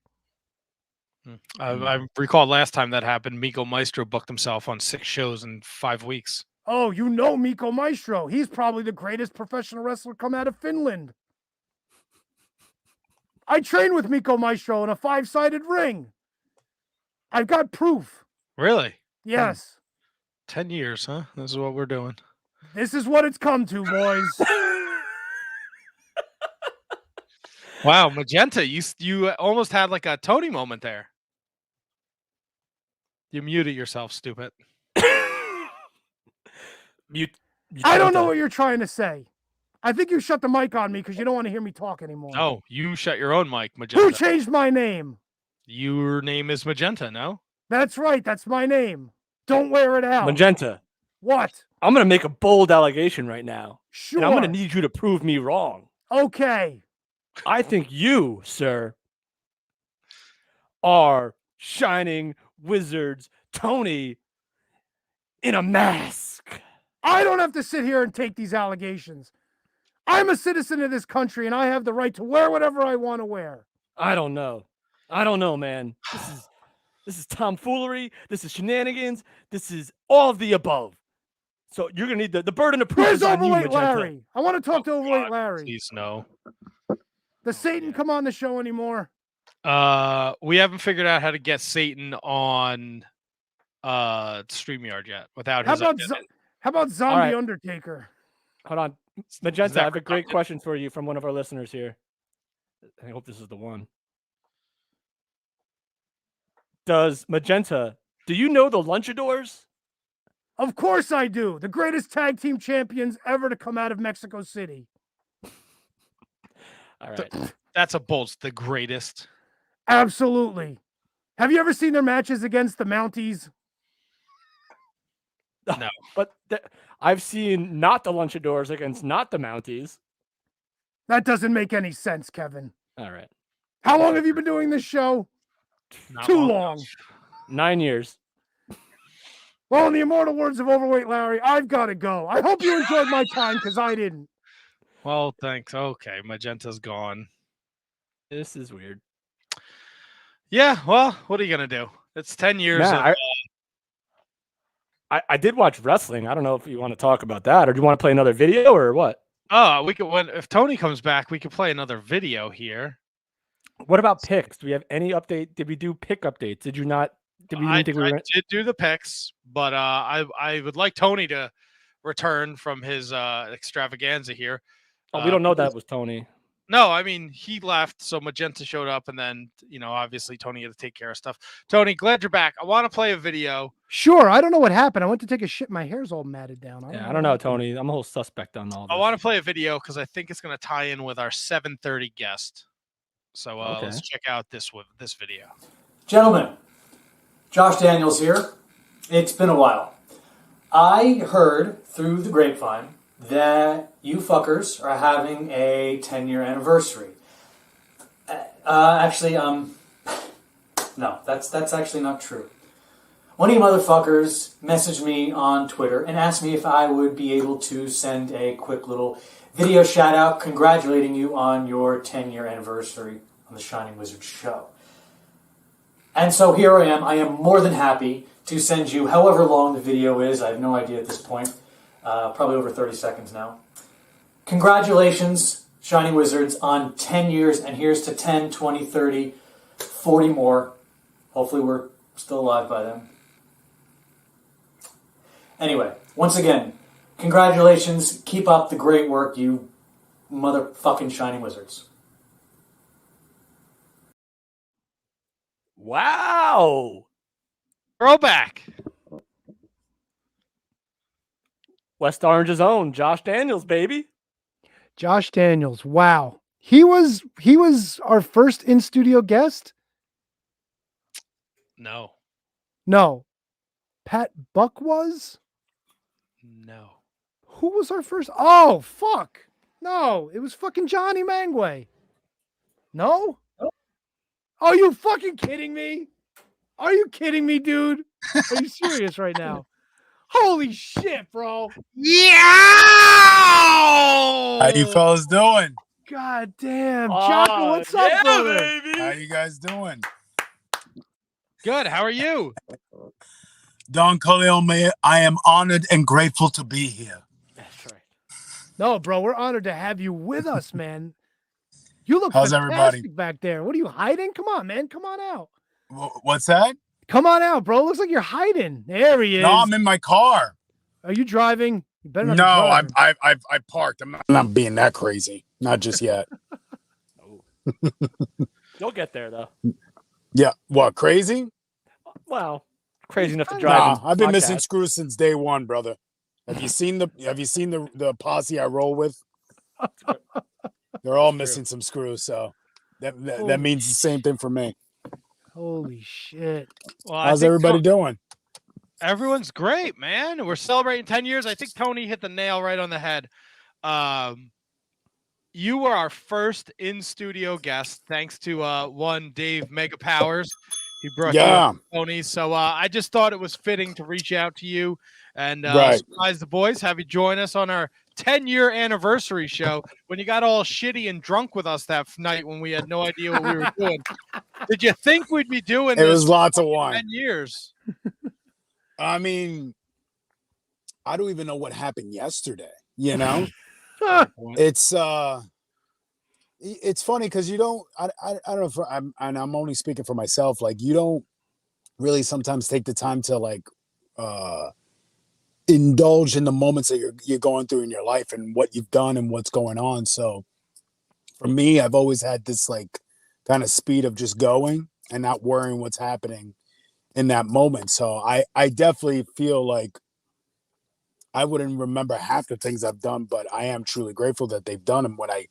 I recall last time that happened, Miko Maestro booked himself on 6 shows in 5 weeks. Oh, you know Miko Maestro. He's probably the greatest professional wrestler come out of Finland. I trained with Miko Maestro in a 5-sided ring. I've got proof. Really? Yes. 10 years, huh? This is what we're doing. This is what it's come to, boys. Wow, Magenta, you almost had like a Tony moment there. You muted yourself, stupid. Mute. I don't know what you're trying to say. I think you shut the mic on me because you don't want to hear me talk anymore. Oh, you shut your own mic, Magenta. Who changed my name? Your name is Magenta, no? That's right. That's my name. Don't wear it out. Magenta. What? I'm going to make a bold allegation right now. Sure. And I'm going to need you to prove me wrong. Okay. I think you, sir, are Shining Wizards Tony in a mask. I don't have to sit here and take these allegations. I'm a citizen of this country and I have the right to wear whatever I want to wear. I don't know. I don't know, man. This is tomfoolery. This is shenanigans. This is all of the above. So you're gonna need the burden of proof. Where's is on you, Overweight Magenta. Larry? I want to talk to Overweight God, Larry. Please no. Does Satan come on the show anymore? We haven't figured out how to get Satan on StreamYard yet without How his about identity. how about Zombie right. Undertaker? Hold on. Is Magenta, that I have a great redundant? question for you from one of our listeners here. I hope this is the one. Magenta, do you know the Lunchadors? Of course I do. The greatest tag team champions ever to come out of Mexico City. All right. That's a bold. The greatest. Absolutely. Have you ever seen their matches against the Mounties? No. But I've seen not the Lunchadors against not the Mounties. That doesn't make any sense, Kevin. All right. How long have you been doing this show? Not Too long. long. 9 years. Well, in the immortal words of Overweight Larry, I've got to go. I hope you enjoyed my time because I didn't. Well, thanks. Okay, Magenta's gone. This is weird. Yeah, well, what are you gonna do? It's 10 years. Nah, I did watch wrestling. I don't know if you want to talk about that, or do you want to play another video, or what? We could. If Tony comes back, we could play another video here. What about picks? Do we have any update? Did we do pick updates? Did you not? Did we even think we were? I did do the picks, but I would like Tony to return from his extravaganza here. Oh, we don't know that was Tony. No, I mean, he left, so Magenta showed up, and then, obviously Tony had to take care of stuff. Tony, glad you're back. I want to play a video. Sure. I don't know what happened. I went to take a shit. My hair's all matted down. I don't know, Tony. I'm a whole suspect on all this. I want to play a video because I think it's going to tie in with our 7:30 guest. So let's check out this video. Gentlemen, Josh Daniels here. It's been a while. I heard through the grapevine that you fuckers are having a 10-year anniversary. No, that's actually not true. One of you motherfuckers messaged me on Twitter and asked me if I would be able to send a quick little video shout out congratulating you on your 10-year anniversary on the Shining Wizard show. And so here I am. I am more than happy to send you however long the video is. I have no idea at this point. Probably over 30 seconds now. Congratulations, Shining Wizards, on 10 years, and here's to 10, 20, 30, 40 more. Hopefully we're still alive by then. Anyway, once again, congratulations. Keep up the great work, you motherfucking Shining Wizards. Wow. Throwback. West Orange's own Josh Daniels, baby. Josh Daniels. Wow. He was our first in-studio guest? No. No. Pat Buck was? No. Who was our first? Oh, fuck. No, it was fucking Johnny Mangway. No? Are you fucking kidding me? Are you kidding me, dude? Are you serious right now? Holy shit, bro. Yeah! How you fellas doing? God damn. Jocko, what's up, brother? Baby. How you guys doing? Good. How are you? Don Corleone, I am honored and grateful to be here. That's right. No, bro, we're honored to have you with us, man. You look How's fantastic everybody? back there. What are you hiding? Come on, man. Come on out. What's that? Come on out, bro. Looks like you're hiding. There he is. No, I'm in my car. Are you driving? You better not be No, driving. I parked. I'm not being that crazy. Not just yet. You'll get there though. Yeah. What, crazy? Well, crazy enough to drive. Nah, I've been missing screws since day one, brother. Have you seen the posse I roll with? They're all missing some screws, so that means the same thing for me. Holy shit. Well, How's everybody doing? Everyone's great, man. We're celebrating 10 years. I think Tony hit the nail right on the head. You were our first in-studio guest, thanks to one Dave Mega Powers. He brought you up, Tony. So I just thought it was fitting to reach out to you and surprise the boys, have you join us on our 10-year anniversary show when you got all shitty and drunk with us that night when we had no idea what we were doing. Did you think we'd be doing this? It was lots of wine. 10 years. I mean, I don't even know what happened yesterday, you know? It's funny because you don't I don't know if I'm only speaking for myself, like you don't really sometimes take the time to like indulge in the moments that you're going through in your life and what you've done and what's going on. So for me, I've always had this like kind of speed of just going and not worrying what's happening in that moment. So I definitely feel like I wouldn't remember half the things I've done, but I am truly grateful that they've done them. When I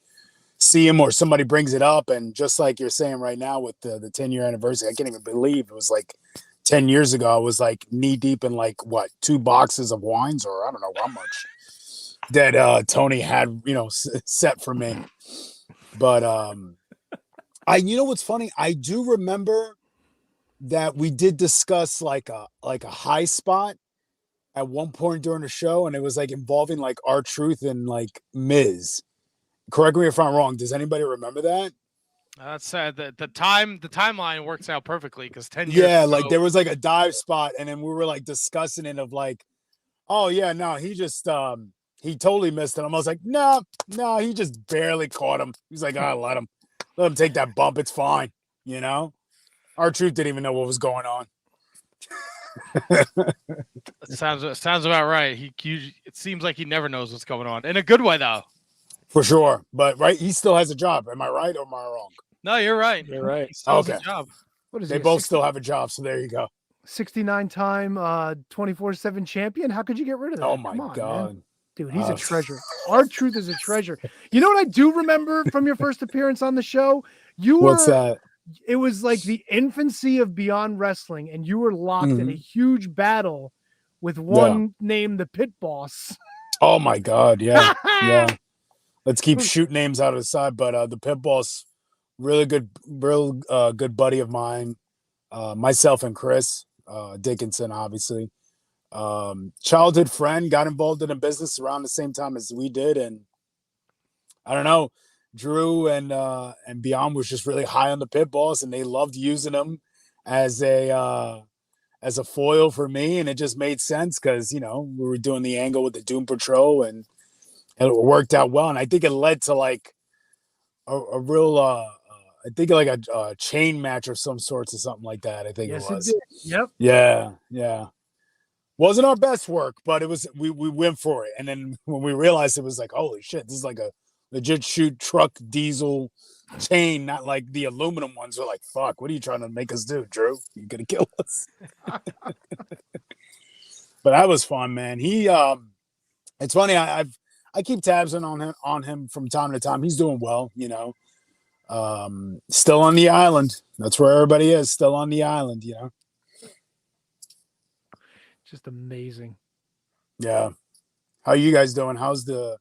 see them or somebody brings it up, and just like you're saying right now with the 10-year anniversary, I can't even believe it was like 10 years ago. I was like knee deep in like what, 2 boxes of wines, or I don't know how much that Tony had, set for me. But you know what's funny? I do remember that we did discuss like a high spot at one point during the show, and it was like involving like R-Truth and like Miz. Correct me if I'm wrong. Does anybody remember that? That's the timeline works out perfectly because 10 years. Yeah, ago, like there was like a dive spot, and then we were like discussing it of like, oh yeah, no, he just he totally missed it. I was like, no, he just barely caught him. He's like, oh, let him take that bump. It's fine, R-Truth didn't even know what was going on. Sounds about right. It seems like he never knows what's going on in a good way though. For sure, but right, he still has a job. Am I right or am I wrong? No, you're right. You're right. He still Okay. has a job. What is they he, both still have a job, so there you go. 69-time 24/7 champion. How could you get rid of that? Oh my Come on, God, man. Dude, he's a treasure. R-Truth is a treasure. You know what I do remember from your first appearance on the show? What's that? It was like the infancy of Beyond Wrestling, and you were locked in a huge battle with one named the Pit Boss. Oh my God, yeah, yeah. Let's keep shooting names out of the side, but the Pit Boss, real good buddy of mine, myself and Chris Dickinson, obviously, childhood friend, got involved in a business around the same time as we did, and I don't know. Drew and Beyond was just really high on the Pit Boss, and they loved using him as a foil for me, and it just made sense because we were doing the angle with the Doom Patrol, and it worked out well. And I think it led to like a real, I think like a chain match of some sorts or something like that. I think it was. It did. Yep. Yeah. Wasn't our best work, but it was. We went for it, and then when we realized it was like, holy shit, this is like a legit shoot truck diesel chain, not like the aluminum ones. We're like, fuck, what are you trying to make us do, Drew? You're gonna kill us. But that was fun, man. He it's funny, I keep tabs on him from time to time. He's doing well, still on the island. That's where everybody is, still on the island, Just amazing. Yeah. How are you guys doing? How's the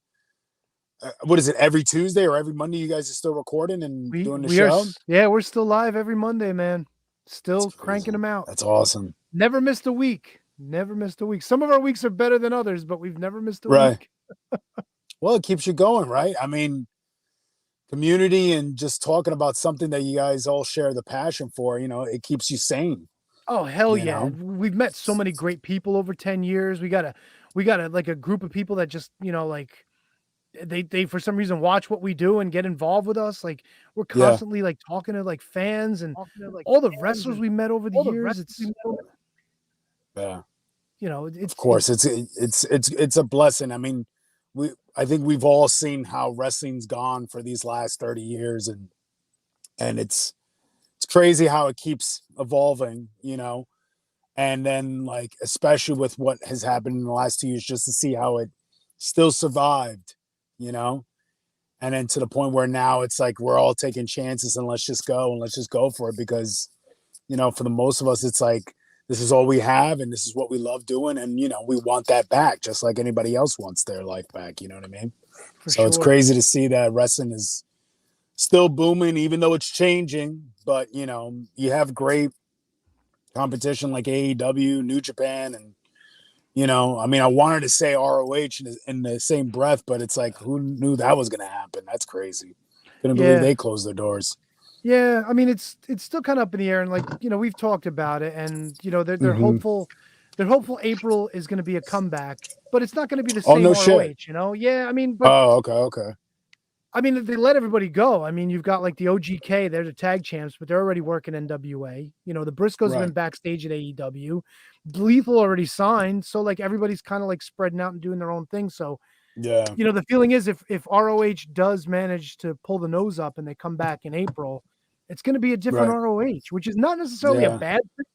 what is it, every Tuesday or every Monday you guys are still recording and doing the show? We're still live every Monday, man. Still cranking them out. That's awesome. Never missed a week. Some of our weeks are better than others, but we've never missed a week. Well, it keeps you going, right? I mean, community and just talking about something that you guys all share the passion for, it keeps you sane. Oh, hell yeah. We've met so many great people over 10 years. We got a like a group of people that just, like they for some reason watch what we do and get involved with us. Like we're constantly like talking to like fans and all the wrestlers we met over the years. Of course, it's a blessing. I mean, I think we've all seen how wrestling's gone for these last 30 years, and it's crazy how it keeps evolving, and then like especially with what has happened in the last 2 years, just to see how it still survived, and then to the point where now it's like we're all taking chances and let's just go for it, because for the most of us it's like this is all we have and this is what we love doing, and we want that back just like anybody else wants their life back, you know what I mean? It's crazy to see that wrestling is still booming, even though it's changing, but you have great competition like AEW, New Japan, and I mean, I wanted to say ROH in the same breath, but it's like, who knew that was going to happen? That's crazy. Couldn't believe they closed their doors. Yeah, I mean, it's still kind of up in the air, and like we've talked about it, and they're hopeful. They're hopeful April is going to be a comeback, but it's not going to be the same ROH. Shit. Yeah, I mean, but okay. I mean, they let everybody go. I mean, you've got like the OGK, they're the tag champs, but they're already working NWA. You know, the Briscoes have been backstage at AEW. Lethal already signed. So like everybody's kind of like spreading out and doing their own thing. So, Yeah. you know, the feeling is if ROH does manage to pull the nose up and they come back in April, it's going to be a different ROH, which is not necessarily a bad thing.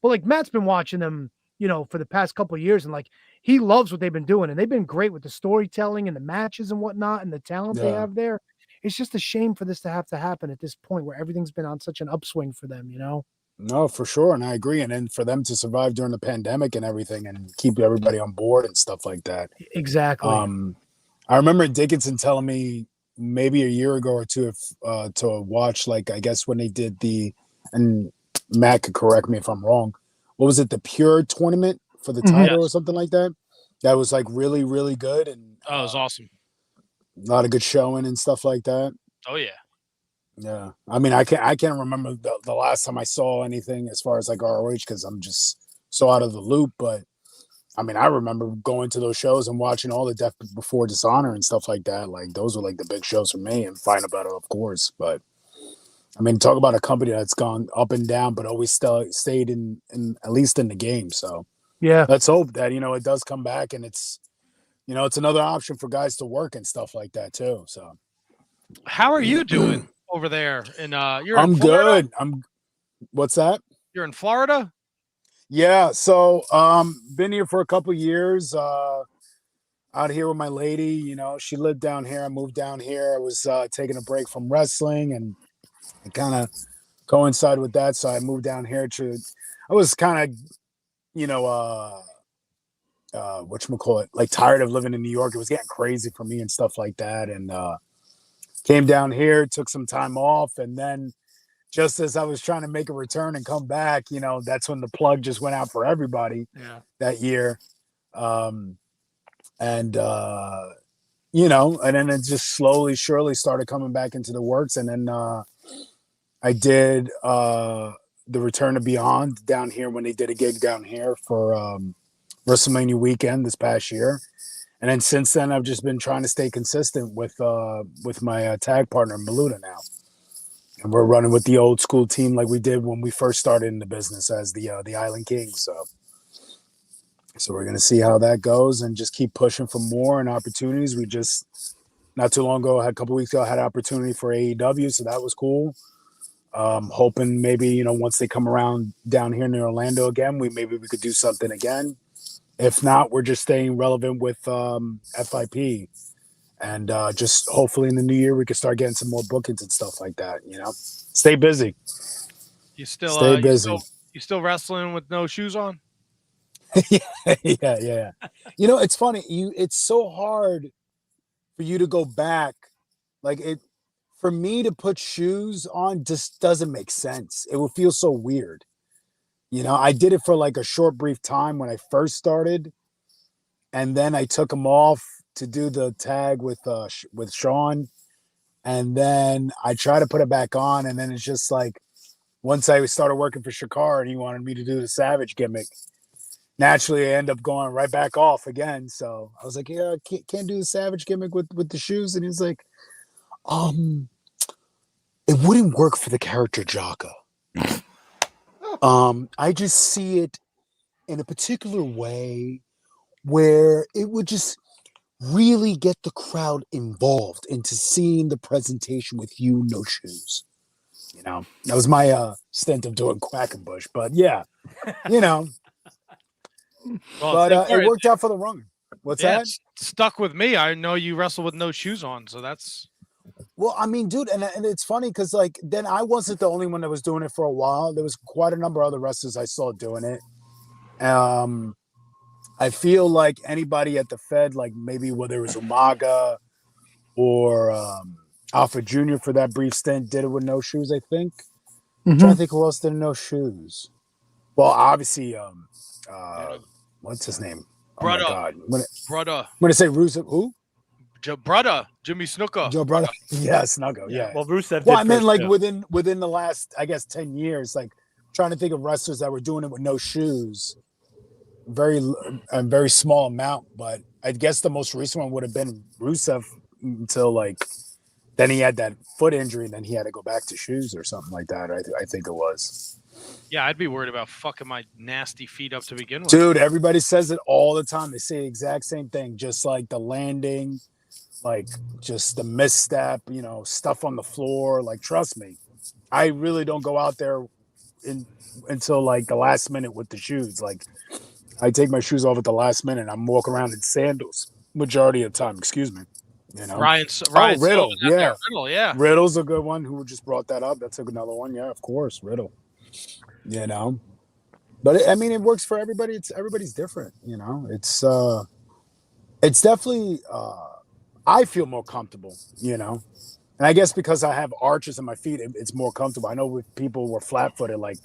But like Matt's been watching them, you know, for the past couple of years, and like he loves what they've been doing, and they've been great with the storytelling and the matches and whatnot, and the talent they have there. It's just a shame for this to have to happen at this point where everything's been on such an upswing for them, you know? No, for sure, and I agree. And then for them to survive during the pandemic and everything, and keep everybody on board and stuff like that. Exactly. I remember Dickinson telling me maybe a year ago or two if to watch, like, I guess when they did and Matt could correct me if I'm wrong. What was it? The Pure tournament for the title or something like that? That was like really, really good. And it was awesome. A lot of good showing and stuff like that. Oh yeah. Yeah. I mean, I can't remember the last time I saw anything as far as like ROH because I'm just so out of the loop. But I mean, I remember going to those shows and watching all the Death Before Dishonor and stuff like that. Like those were like the big shows for me, and Final Battle, of course. But I mean, talk about a company that's gone up and down, but always still stayed in at least in the game. So yeah, let's hope that, you know, it does come back and it's, you know, it's another option for guys to work and stuff like that too. So how are you doing over there? And I'm good. What's that? You're in Florida? Yeah. So been here for a couple years. Out here with my lady, you know, she lived down here. I moved down here. I was taking a break from wrestling and it kind of coincided with that. So I moved down here I was kind of, you know, whatchamacallit, like tired of living in New York. It was getting crazy for me and stuff like that. And came down here, took some time off. And then just as I was trying to make a return and come back, you know, that's when the plug just went out for everybody that year. You know, and then it just slowly, surely started coming back into the works. And then I did the Return to Beyond down here when they did a gig down here for WrestleMania weekend this past year. And then since then, I've just been trying to stay consistent with my tag partner, Maluda now. And we're running with the old school team like we did when we first started in the business as the Island Kings. So we're going to see how that goes and just keep pushing for more and opportunities. We just, not too long ago, a couple weeks ago, had an opportunity for AEW. So that was cool. Hoping maybe, you know, once they come around down here near Orlando again, maybe we could do something again. If not, we're just staying relevant with FIP. And just hopefully in the new year, we can start getting some more bookings and stuff like that, you know? Stay busy. You still stay busy. You still wrestling with no shoes on? Yeah. You know, it's funny. It's so hard for you to go back. Like for me to put shoes on just doesn't make sense. It would feel so weird. You know, I did it for like a short, brief time when I first started, and then I took them off to do the tag with Sean, and then I try to put it back on, and then it's just like once I started working for Shakar and he wanted me to do the Savage gimmick. Naturally, I end up going right back off again. So I was like, yeah, I can't do the Savage gimmick with the shoes. And he's like, it wouldn't work for the character Jaka. I just see it in a particular way where it would just really get the crowd involved into seeing the presentation with you, no shoes. You know, that was my stint of doing Quackenbush. But yeah, you know. Well, but it worked out for the runner. What's that? Stuck with me. I know you wrestle with no shoes on, so that's. Well, I mean, dude, and it's funny because like then I wasn't the only one that was doing it for a while. There was quite a number of other wrestlers I saw doing it. I feel like anybody at the Fed, like maybe whether it was Umaga or Alpha Jr. for that brief stint, did it with no shoes. I think. I'm trying to think who else did no shoes. Well, obviously, what's his name? Brother. Oh my God. Brother. I'm going to say Rusev. Who? Brother. Jimmy Snuka. Joe Brother. Yeah, Snuggo. Yeah. Well, Rusev. Well, I meant like within the last, I guess, 10 years, like trying to think of wrestlers that were doing it with no shoes. Very small amount, but I guess the most recent one would have been Rusev until like Then he had that foot injury, and then he had to go back to shoes or something like that. I think it was. Yeah, I'd be worried about fucking my nasty feet up to begin with. Dude, everybody says it all the time. They say the exact same thing, just like the landing, like just the misstep, stuff on the floor. Like, trust me, I really don't go out there until like the last minute with the shoes. Like, I take my shoes off at the last minute. I'm walking around in sandals majority of the time. Excuse me. Ryan Riddle, yeah. Riddle, yeah. Riddle's a good one. Who just brought that up? That's another one. Yeah, of course, Riddle. But it works for everybody. Everybody's different. It's definitely. I feel more comfortable. And I guess because I have arches in my feet, it's more comfortable. I know with people who are flat-footed, like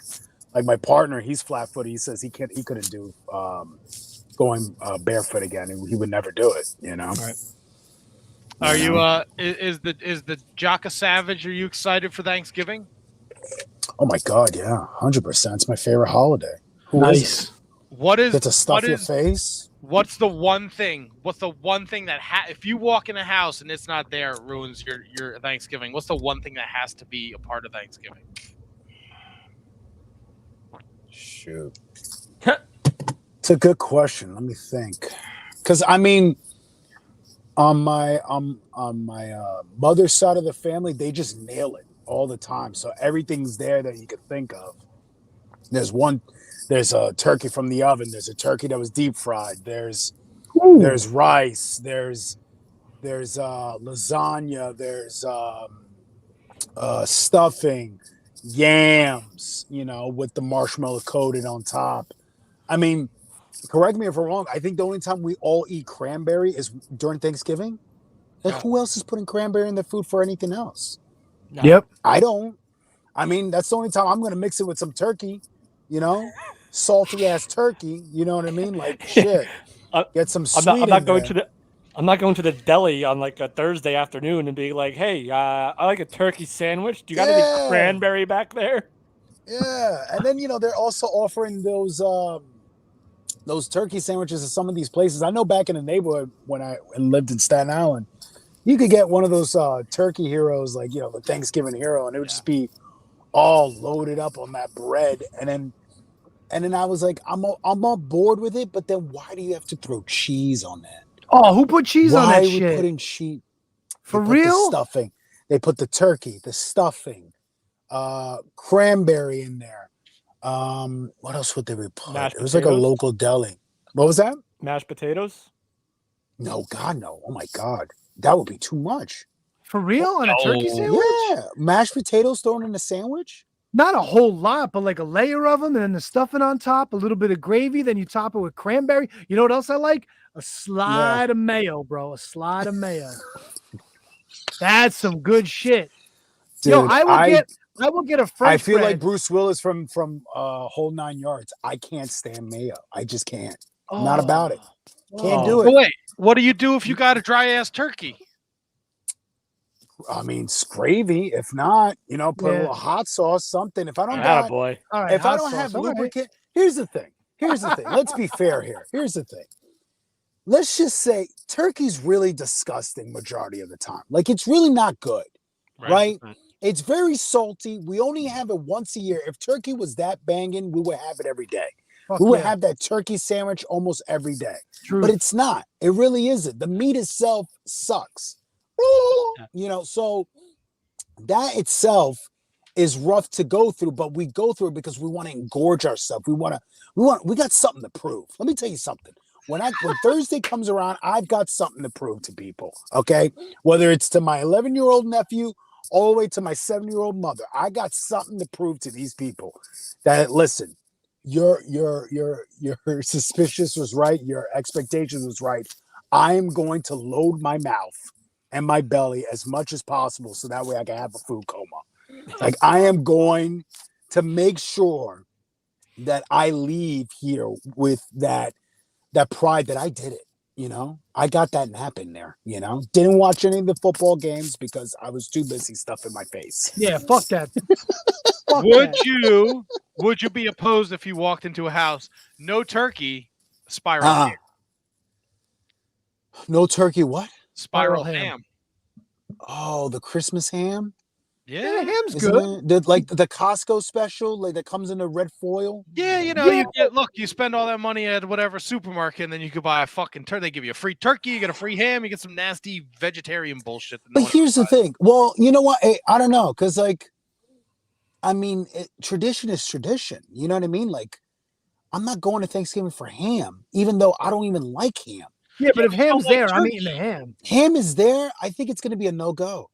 my partner, he's flat-footed. He says he couldn't do going barefoot again. He would never do it. Right. Are you is the Jocka Savage? Are you excited for Thanksgiving? Oh my God, yeah, 100%. It's my favorite holiday. Nice. Get to stuff your face. What's the one thing? What's the one thing that if you walk in a house and it's not there, it ruins your Thanksgiving? What's the one thing that has to be a part of Thanksgiving? Shoot, it's a good question. Let me think. Because on my mother's side of the family, they just nail it all the time. So everything's there that you could think of. There's a turkey from the oven. There's a turkey that was deep fried. There's rice. There's lasagna. There's stuffing, yams, with the marshmallow coated on top. Correct me if I'm wrong. I think the only time we all eat cranberry is during Thanksgiving. Like, who else is putting cranberry in their food for anything else? No. Yep. I don't. That's the only time I'm going to mix it with some turkey, salty ass turkey. You know what I mean? Like, shit. Get some sweet. I'm not going to the deli on like a Thursday afternoon and be like, hey, I like a turkey sandwich. Do you got any cranberry back there? Yeah. And then, they're also offering those turkey sandwiches at some of these places. I know back in the neighborhood when I lived in Staten Island, you could get one of those turkey heroes, like, the Thanksgiving hero, and it would just be all loaded up on that bread. And then I was like, I'm on board with it, but then why do you have to throw cheese on that? Oh, who put cheese on that shit? Why are we putting cheese? For real? The stuffing. They put the turkey, the stuffing, cranberry in there. What else would they put? It was like a local deli. What was that? Mashed potatoes? No, God, no. Oh my God. That would be too much. For real? On a turkey sandwich? Yeah. Mashed potatoes thrown in a sandwich? Not a whole lot, but like a layer of them and then the stuffing on top, a little bit of gravy, then you top it with cranberry. You know what else I like? A slide of mayo, bro. A slide of mayo. That's some good shit. Dude, Yo, I will get a French I feel bread. like Bruce Willis from Whole 9 Yards. I can't stand mayo. I just can't. Not about it. Can't do it. But wait, what do you do if you got a dry ass turkey? It's gravy. If not, put a little hot sauce, something. If I don't if I don't have lubricant, here's the thing. Let's be fair here. Here's the thing. Let's just say turkey's really disgusting majority of the time. Like, it's really not good, right? It's very salty. We only have it once a year. If turkey was that banging, we would have it every day. We would have that turkey sandwich almost every day. True. But it's not. It really isn't. The meat itself sucks. So that itself is rough to go through, but we go through it because we want to engorge ourselves. We got something to prove. Let me tell you something. When Thursday comes around, I've got something to prove to people. Okay. Whether it's to my 11-year-old nephew all the way to my 7-year-old mother, I got something to prove to these people that, listen, your suspicious was right. Your expectations was right. I'm going to load my mouth and my belly as much as possible so that way I can have a food coma. Like, I am going to make sure that I leave here with that pride that I did it. I got that nap in there. Didn't watch any of the football games because I was too busy stuffing my face. Yeah, fuck that. Would you be opposed if you walked into a house, no turkey, spiral ham? No turkey what? Spiral ham. the Christmas ham. Yeah, ham's Isn't good. it? Like the Costco special, like that comes in a red foil. Yeah, you know, you spend all that money at whatever supermarket, and then you could buy a fucking turkey. They give you a free turkey, you get a free ham, you get some nasty vegetarian bullshit. But here's the thing. Well, you know what? I don't know, because like, I mean, tradition is tradition. You know what I mean? Like, I'm not going to Thanksgiving for ham, even though I don't even like ham. Yeah, but if ham's there, I'm eating the ham. Ham is there. I think it's going to be a no-go.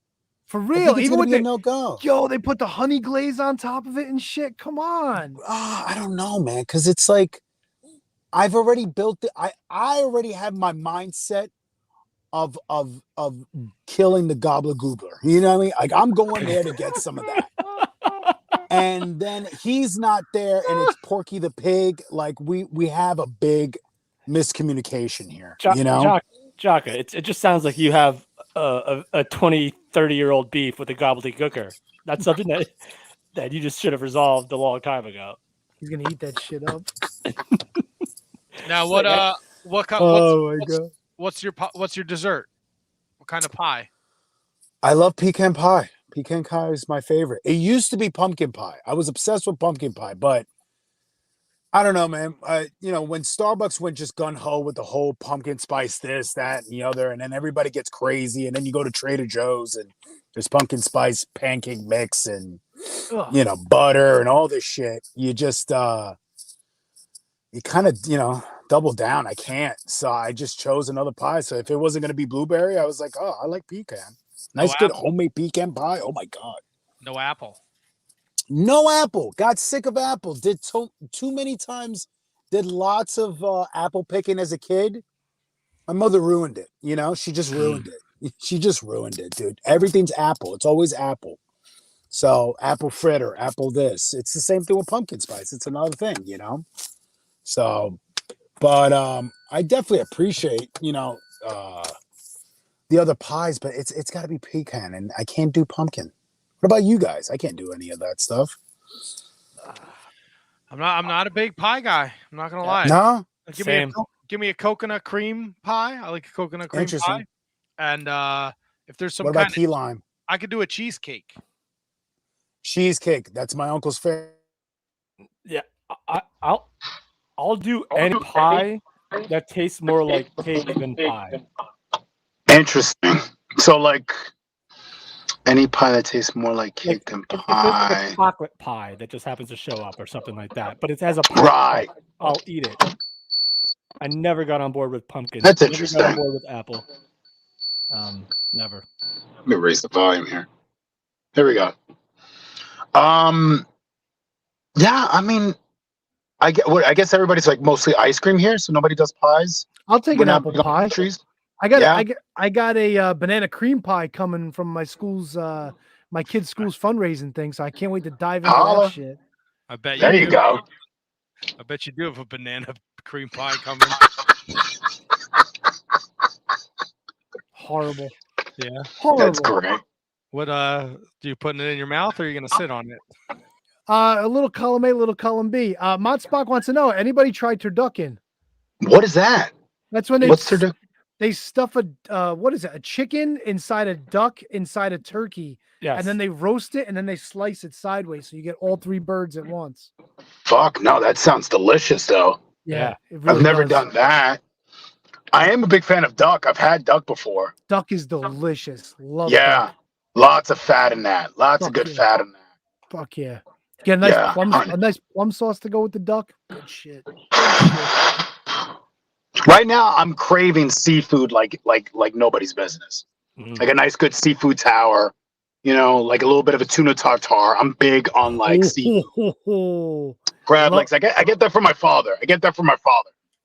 For real, even with the no-go. Yo, they put the honey glaze on top of it and shit. Come on. I don't know, man, because it's like I've already built it. I already have my mindset of killing the gobbler goobler. You know what I mean? Like I'm going there to get some of that. And then he's not there, and it's Porky the Pig. Like we have a big miscommunication here. You know, Jaka, it just sounds like you have a 20, 30-year-old beef with a gobbledygooker. That's something that you just should have resolved a long time ago. He's gonna eat that shit up. Now, what's your dessert? What kind of pie? I love pecan pie. Pecan pie is my favorite. It used to be pumpkin pie. I was obsessed with pumpkin pie, but I don't know, man. You know, when Starbucks went just gun-ho with the whole pumpkin spice this, that, and the other, and then everybody gets crazy, and then you go to Trader Joe's and there's pumpkin spice pancake mix and, you know, butter and all this shit. You just, you kind of, you know, double down. I can't. So I just chose another pie. So if it wasn't going to be blueberry, I was like, oh, I like pecan. Nice, good homemade pecan pie. Oh, my God. No apple. No apple. Got sick of apple. Did too many times. Did lots of apple picking as a kid. My mother ruined it. You know, she just ruined it. She just ruined it, dude. Everything's apple. It's always apple. So apple fritter, apple this. It's the same thing with pumpkin spice. It's another thing, you know. So, but I definitely appreciate, you know, the other pies, but it's got to be pecan, and I can't do pumpkin. What about you guys? I can't do any of that stuff. I'm not a big pie guy. I'm not gonna lie. No, give me a coconut cream pie. I like a coconut cream pie. And if there's some what about key lime? I could do a cheesecake. Cheesecake. That's my uncle's favorite. Yeah, I'll do any pie that tastes more like cake than pie. Interesting. So like. Any pie that tastes more like cake than pie. Like a chocolate pie that just happens to show up or something like that. But it has a pie. Right. I'll eat it. I never got on board with pumpkin. That's interesting. Never got on board with apple. Never. Let me raise the volume here. Here we go. Yeah, I mean, I guess everybody's like mostly ice cream here, so nobody does pies. I'll take an apple pie. Trees. I got a banana cream pie coming from my school's my kid's school's fundraising thing, so I can't wait to dive into that shit. I bet there you go. I bet you do have a banana cream pie coming. Horrible. Yeah. Horrible. That's great. What do you putting it in your mouth, or are you gonna sit on it? A little column A, little column B. Mod Spock wants to know: anybody tried turducken? What is that? That's when What's turducken? They stuff what is it? A chicken inside a duck inside a turkey. Yes. And then they roast it and then they slice it sideways, so you get all three birds at once. Fuck no, that sounds delicious though. Yeah. Really I've never done that. I am a big fan of duck. I've had duck before. Duck is delicious. Love duck. Lots of fat in that. Lots of good fat in that. Fuck yeah. Get a nice plum sauce to go with the duck. Good shit. Right now, I'm craving seafood like nobody's business. Mm-hmm. Like a nice, good seafood tower, you know, like a little bit of a tuna tartare. I'm big on like seafood. Crab legs. I get that from my father.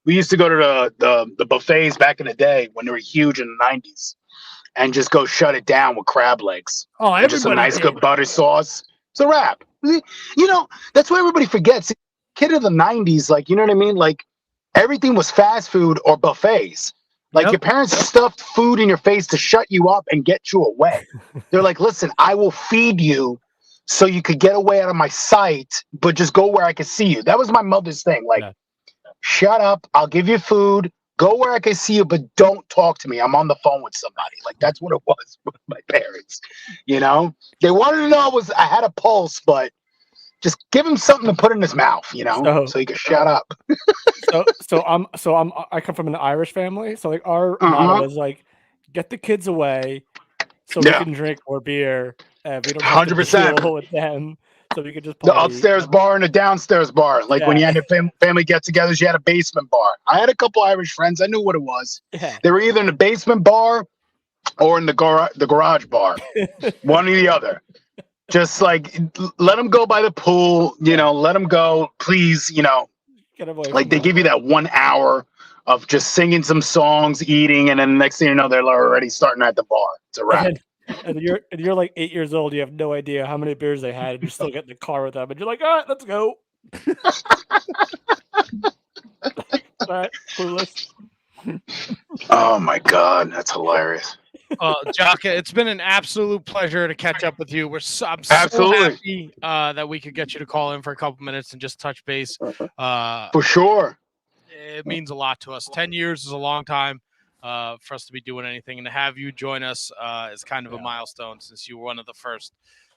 We used to go to the buffets back in the day when they were huge in the 90s, and just go shut it down with crab legs. Oh, everybody just a nice, good butter sauce. It's a wrap. You know, that's what everybody forgets. Kid of the 90s, like, you know what I mean? Like, everything was fast food or buffets. Like your parents stuffed food in your face to shut you up and get you away. They're like, listen, I will feed you so you could get away out of my sight, but just go where I can see you. That was my mother's thing. Like, shut up. I'll give you food, Go where I can see you, but don't talk to me. I'm on the phone with somebody. Like that's what it was with my parents. You know, they wanted to know I had a pulse, but just give him something to put in his mouth. You know, so he could shut up. I come from an Irish family, so like our motto is like, get the kids away, so we can drink more beer, and we don't have to 100%. deal with them, so we could just The party. upstairs bar and the downstairs bar. Like when you had family get-togethers, you had a basement bar. I had a couple Irish friends. I knew what it was. Yeah. They were either in the basement bar or in the garage bar. One or the other. Just like let them go by the pool. You know, let them go, please. You know, like they give you that 1 hour of just singing some songs, eating, and then the next thing you know, they're already starting at the bar. It's a wrap. And you're like 8 years old. You have no idea how many beers they had, and you still get in the car with them, and you're like, all right, let's go. Clueless. Oh my God, that's hilarious. Jaka, it's been an absolute pleasure to catch up with you. I'm so happy that we could get you to call in for a couple minutes and just touch base. For sure. It means a lot to us. 10 years is a long time for us to be doing anything, and to have you join us is kind of a milestone, since you were one of the first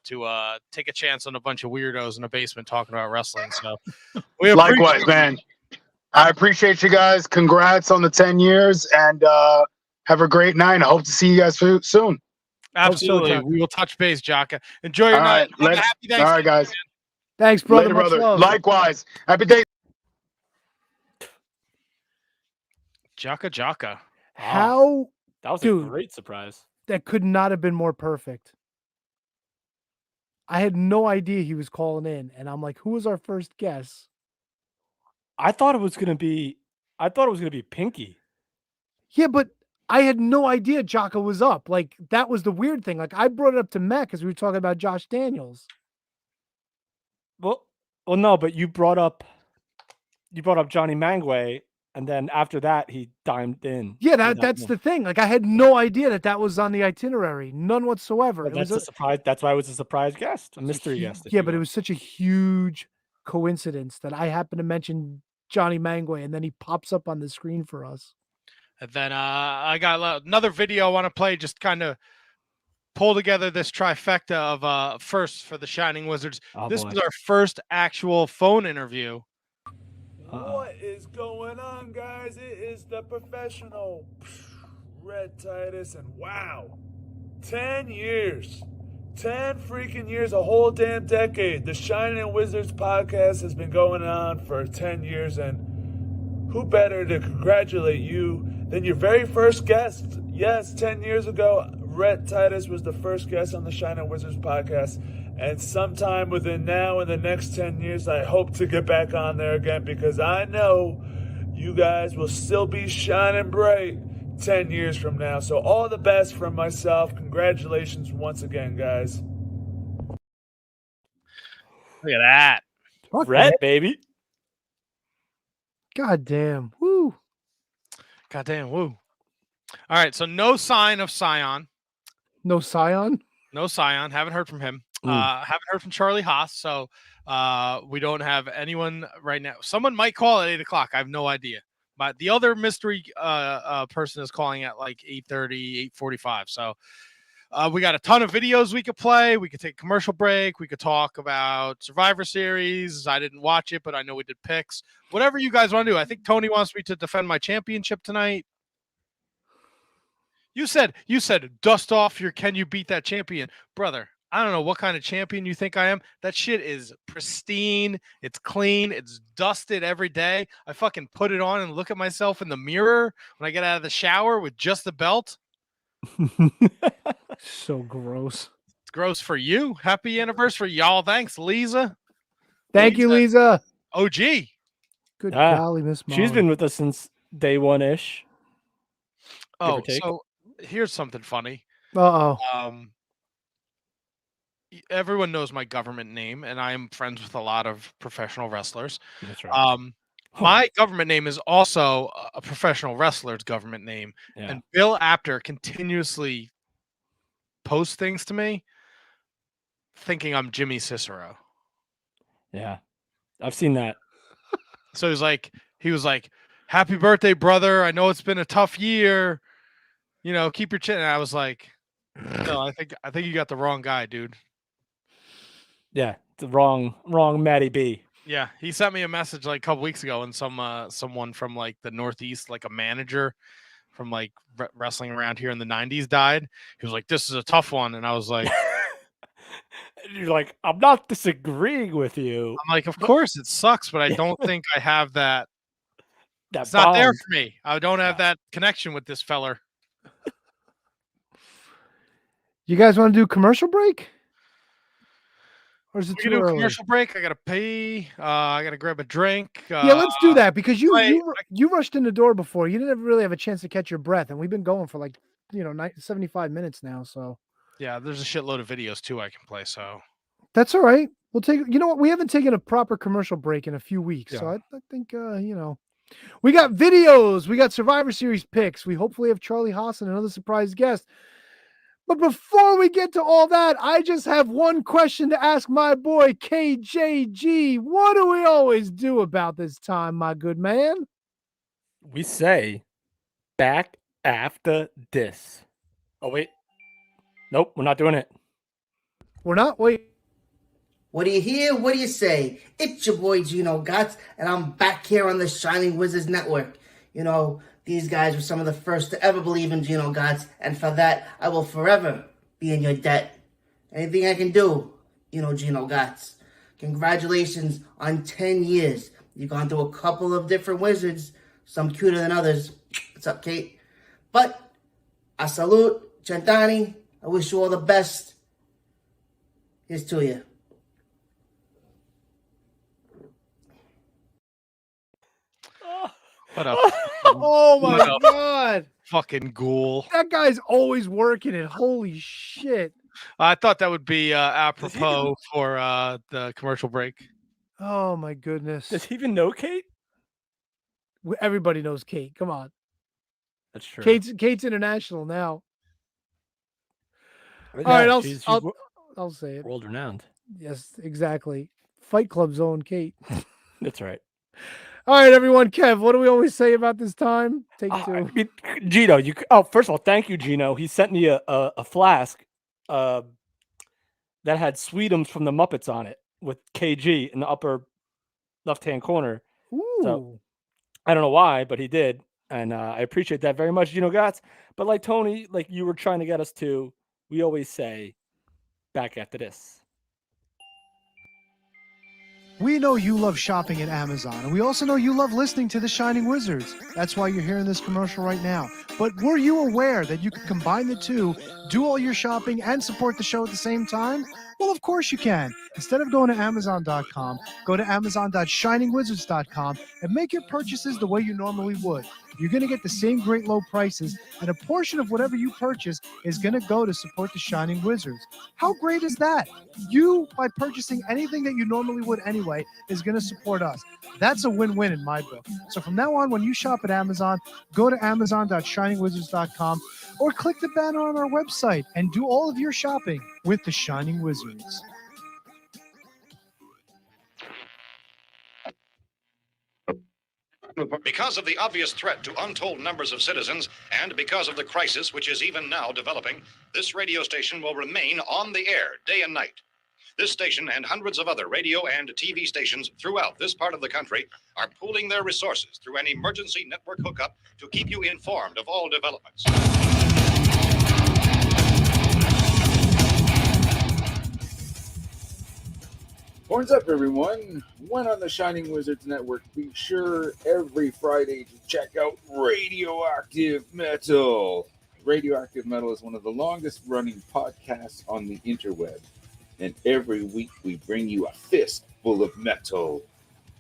to take a chance on a bunch of weirdos in a basement talking about wrestling. So likewise, man. I appreciate you guys. Congrats on the 10 years, and have a great night. I hope to see you guys soon. Absolutely. We will touch base, Jaka. Enjoy your night. Have a happy Thanksgiving. All right, guys. Man. Thanks, brother. Later, Much brother. love. Likewise. Happy day. Jaka. How? That was a great surprise. That could not have been more perfect. I had no idea he was calling in, and I'm like, who was our first guest? I thought it was gonna be Pinky. Yeah, but I had no idea Jaka was up. Like, that was the weird thing. Like, I brought it up to Matt because we were talking about Josh Daniels. Well, no, but you brought up Johnny Mangway, and then after that he dimed in. Yeah, that's the thing. Like, I had no idea that was on the itinerary, none whatsoever. Well, that's a surprise. That's why it was a surprise guest, a mystery guest. Yeah, but it was such a huge coincidence that I happened to mention Johnny Mangway, and then he pops up on the screen for us. And then I got another video I want to play, just kind of pull together this trifecta of firsts for the Shining Wizards. This was our first actual phone interview. What is going on, guys? It is the professional Red Titus, and wow, 10 years. 10 freaking years, a whole damn decade. The Shining Wizards podcast has been going on for 10 years, and who better to congratulate you than your very first guest? Yes, 10 years ago, Red Titus was the first guest on the Shining Wizards podcast, and sometime within now and the next 10 years, I hope to get back on there again, because I know you guys will still be shining bright 10 years from now. So all the best from myself. Congratulations once again, guys. Look at that. Red, baby. God damn. Woo. Goddamn, woo. All right, so no sign of Cyon. No Cyon? No Cyon. Haven't heard from him. Haven't heard from Charlie Haas, so we don't have anyone right now. Someone might call at 8 o'clock. I have no idea. But the other mystery person is calling at like 8:30, 8:45. So we got a ton of videos we could play. We could take a commercial break. We could talk about Survivor Series. I didn't watch it, but I know we did picks. Whatever you guys want to do. I think Tony wants me to defend my championship tonight. You said dust off your can you beat that champion, brother. I don't know what kind of champion you think I am. That shit is pristine. It's clean. It's dusted every day. I fucking put it on and look at myself in the mirror when I get out of the shower with just the belt. So gross. It's gross for you. Happy anniversary, y'all. Thanks, Lisa. Thank you, Lisa. OG. Good golly, Miss Molly. She's been with us since day one-ish. Oh, so here's something funny. Uh-oh. Everyone knows my government name, and I am friends with a lot of professional wrestlers. That's right. My government name is also a professional wrestler's government name. Yeah. And Bill Apter continuously posts things to me thinking I'm Jimmy Cicero. Yeah. I've seen that. So he was like, happy birthday, brother. I know it's been a tough year. You know, keep your chin. And I was like, no, I think you got the wrong guy, dude. Yeah, the wrong Matty B. Yeah, he sent me a message like a couple weeks ago, and someone from like the Northeast, like a manager from like wrestling around here in the 90s died. He was like, this is a tough one. And I was like, you're like, I'm not disagreeing with you. I'm like, of course it sucks, but I don't think I have that. That it's not there bond. for me. I don't have that connection with this feller. You guys want to do commercial break? Or is it We too can do a early? commercial break. I gotta pee. I gotta grab a drink. Yeah, let's do that because you rushed in the door before. You didn't really have a chance to catch your breath, and we've been going for like 75 minutes now. So yeah, there's a shitload of videos too I can play. So that's all right. We'll take. You know what? We haven't taken a proper commercial break in a few weeks, so Yeah. I think we got videos. We got Survivor Series picks. We hopefully have Charlie Haas and another surprise guest. But before we get to all that, I just have one question to ask my boy KJG. What do we always do about this time, my good man? We say back after this. Oh, wait. Nope, we're not doing it. We're not? Wait. What do you hear? What do you say? It's your boy Gino Gotts, and I'm back here on the Shining Wizards Network. You know, these guys were some of the first to ever believe in Gino Gotts, and for that, I will forever be in your debt. Anything I can do, Gino Gotts. Congratulations on 10 years. You've gone through a couple of different wizards, some cuter than others. What's up, Kate? But, a salute, Centani. I wish you all the best. Here's to you. what up? Oh my God. Fucking ghoul. That guy's always working it. Holy shit. I thought that would be apropos for the commercial break. Oh my goodness. Does he even know Kate? Everybody knows Kate. Come on. That's true. Kate's international now. Yeah, All right, she's I'll say it. world renowned. Yes, exactly. Fight Club Zone Kate. That's right. All right, everyone. Kev, what do we always say about this time? Take two. I mean, Gino, first of all, thank you, Gino. He sent me a flask that had Sweetums from the Muppets on it with KG in the upper left-hand corner. Ooh. So I don't know why, but he did. And I appreciate that very much, Gino Gotts. But like Tony, like you were trying to get us to, we always say back after this. We know you love shopping at Amazon, and we also know you love listening to The Shining Wizards. That's why you're hearing this commercial right now. But were you aware that you could combine the two, do all your shopping, and support the show at the same time? Well, of course you can. Instead of going to Amazon.com, go to Amazon.shiningwizards.com and make your purchases the way you normally would. You're going to get the same great low prices, and a portion of whatever you purchase is going to go to support the Shining Wizards. How great is that? You, by purchasing anything that you normally would anyway, is going to support us. That's a win-win in my book. So from now on, when you shop at Amazon, go to Amazon.shiningwizards.com or click the banner on our website and do all of your shopping with the Shining Wizards. Because of the obvious threat to untold numbers of citizens and because of the crisis which is even now developing, this radio station will remain on the air day and night. This station and hundreds of other radio and TV stations throughout this part of the country are pooling their resources through an emergency network hookup to keep you informed of all developments. Horns up, everyone. When on the Shining Wizards Network, be sure every Friday to check out Radioactive Metal. Radioactive Metal is one of the longest running podcasts on the interweb. And every week we bring you a fistful of metal,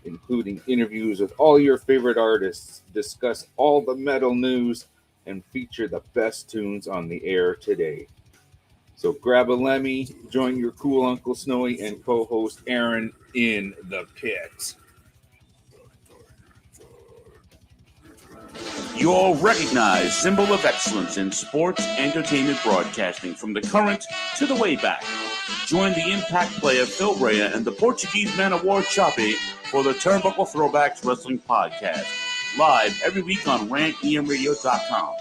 including interviews with all your favorite artists, discuss all the metal news, and feature the best tunes on the air today. So grab a Lemmy, join your cool Uncle Snowy, and co-host Aaron in the pit. Your recognized symbol of excellence in sports entertainment broadcasting from the current to the way back. Join the impact player Phil Rea and the Portuguese man of war Choppy for the Turnbuckle Throwbacks Wrestling Podcast. live every week on rantemradio.com.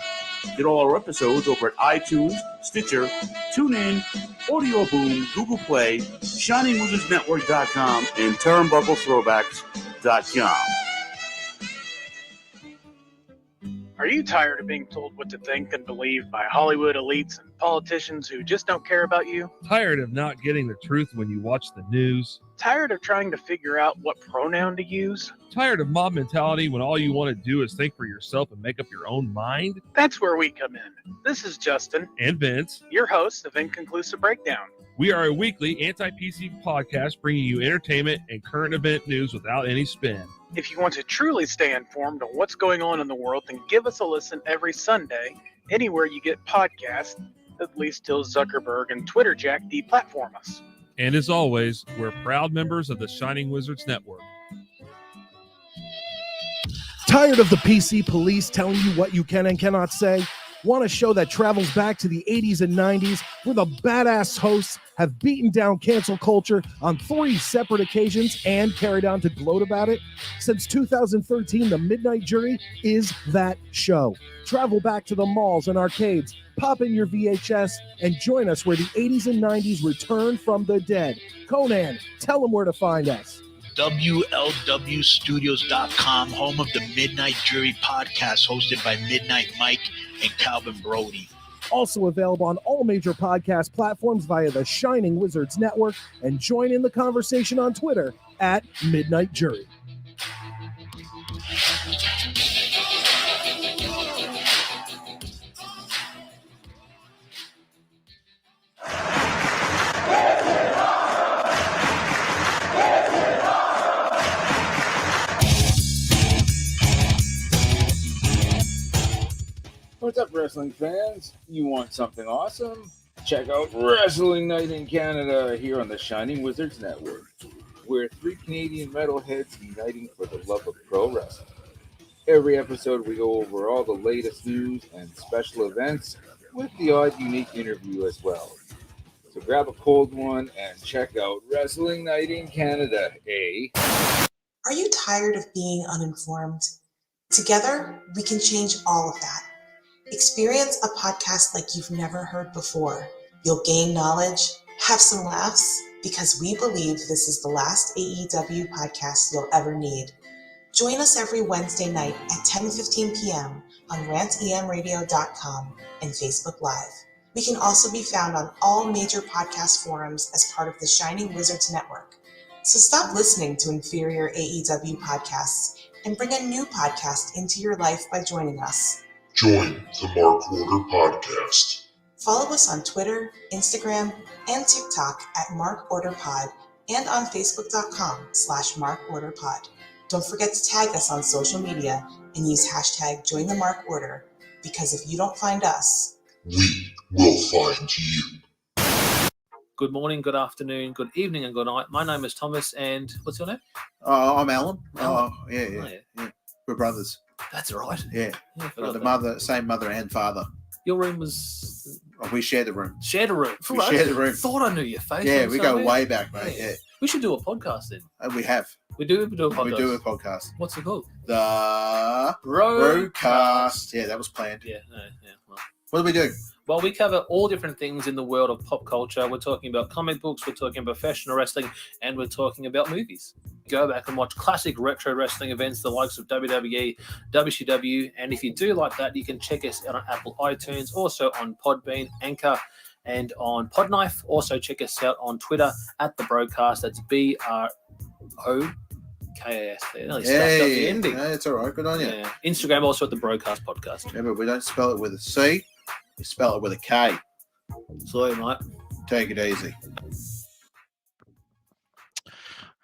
Get all our episodes over at iTunes, Stitcher, TuneIn, Audio Boom, Google Play, ShiningWizardsNetwork.com, and TurnbuckleThrowbacks.com. Are you tired of being told what to think and believe by Hollywood elites and politicians who just don't care about you? Tired of not getting the truth when you watch the news? Tired of trying to figure out what pronoun to use? Tired of mob mentality when all you want to do is think for yourself and make up your own mind? That's where we come in. This is Justin. And Vince. Your hosts of Inconclusive Breakdown. We are a weekly anti-PC podcast bringing you entertainment and current event news without any spin. If you want to truly stay informed on what's going on in the world, then give us a listen every Sunday, anywhere you get podcasts, at least till Zuckerberg and Twitter Jack deplatform us. And as always, we're proud members of the Shining Wizards Network. Tired of the PC police telling you what you can and cannot say? Want a show that travels back to the 80s and 90s where the badass hosts have beaten down cancel culture on 3 separate occasions and carried on to gloat about it? Since 2013, The Midnight Jury is that show. Travel back to the malls and arcades, pop in your VHS, and join us where the 80s and 90s return from the dead. Conan, tell them where to find us. WLWstudios.com, home of the Midnight Jury podcast hosted by Midnight Mike and Calvin Brody. Also available on all major podcast platforms via the Shining Wizards Network, and join in the conversation on Twitter at Midnight Jury. What's up, wrestling fans? You want something awesome? Check out Wrestling Night in Canada here on the Shining Wizards Network. We're 3 Canadian metalheads uniting for the love of pro wrestling. Every episode, we go over all the latest news and special events with the odd unique interview as well. So grab a cold one and check out Wrestling Night in Canada, eh? Are you tired of being uninformed? Together, we can change all of that. Experience a podcast like you've never heard before. You'll gain knowledge, have some laughs, because we believe this is the last AEW podcast you'll ever need. Join us every Wednesday night at 10:15 p.m. on rantemradio.com and Facebook Live. We can also be found on all major podcast forums as part of the Shining Wizards Network. So stop listening to inferior AEW podcasts and bring a new podcast into your life by joining us. Join the Mark Order Podcast. Follow us on Twitter, Instagram, and TikTok at MarkOrderPod and on Facebook.com/MarkOrderPod. Don't forget to tag us on social media and use hashtag JoinTheMarkOrder, because if you don't find us, we will find you. Good morning, good afternoon, good evening, and good night. My name is Thomas, and what's your name? I'm Alan. Alan. Yeah. We're brothers. That's right. Yeah. Same mother and father. Your room was... We shared the room. Shared a room. We shared the room. Thought I knew your face. Yeah, we go way back, mate. Yeah. We should do a podcast then. We have. We do a podcast. We do a podcast. What's it called? The Broadcast. Yeah, that was planned. Yeah. Well, what do we do? Well, we cover all different things in the world of pop culture. We're talking about comic books, we're talking about professional wrestling, and we're talking about movies. Go back and watch classic retro wrestling events, the likes of WWE, WCW, and if you do like that, you can check us out on Apple iTunes, also on Podbean, Anchor, and on Podknife. Also check us out on Twitter at The Broadcast. That's BROKAS. Hey, it's all right. Good on you. Yeah. Instagram also at The Broadcast Podcast. Remember, we don't spell it with a C. We spell it with a K. Sorry, mate. Take it easy.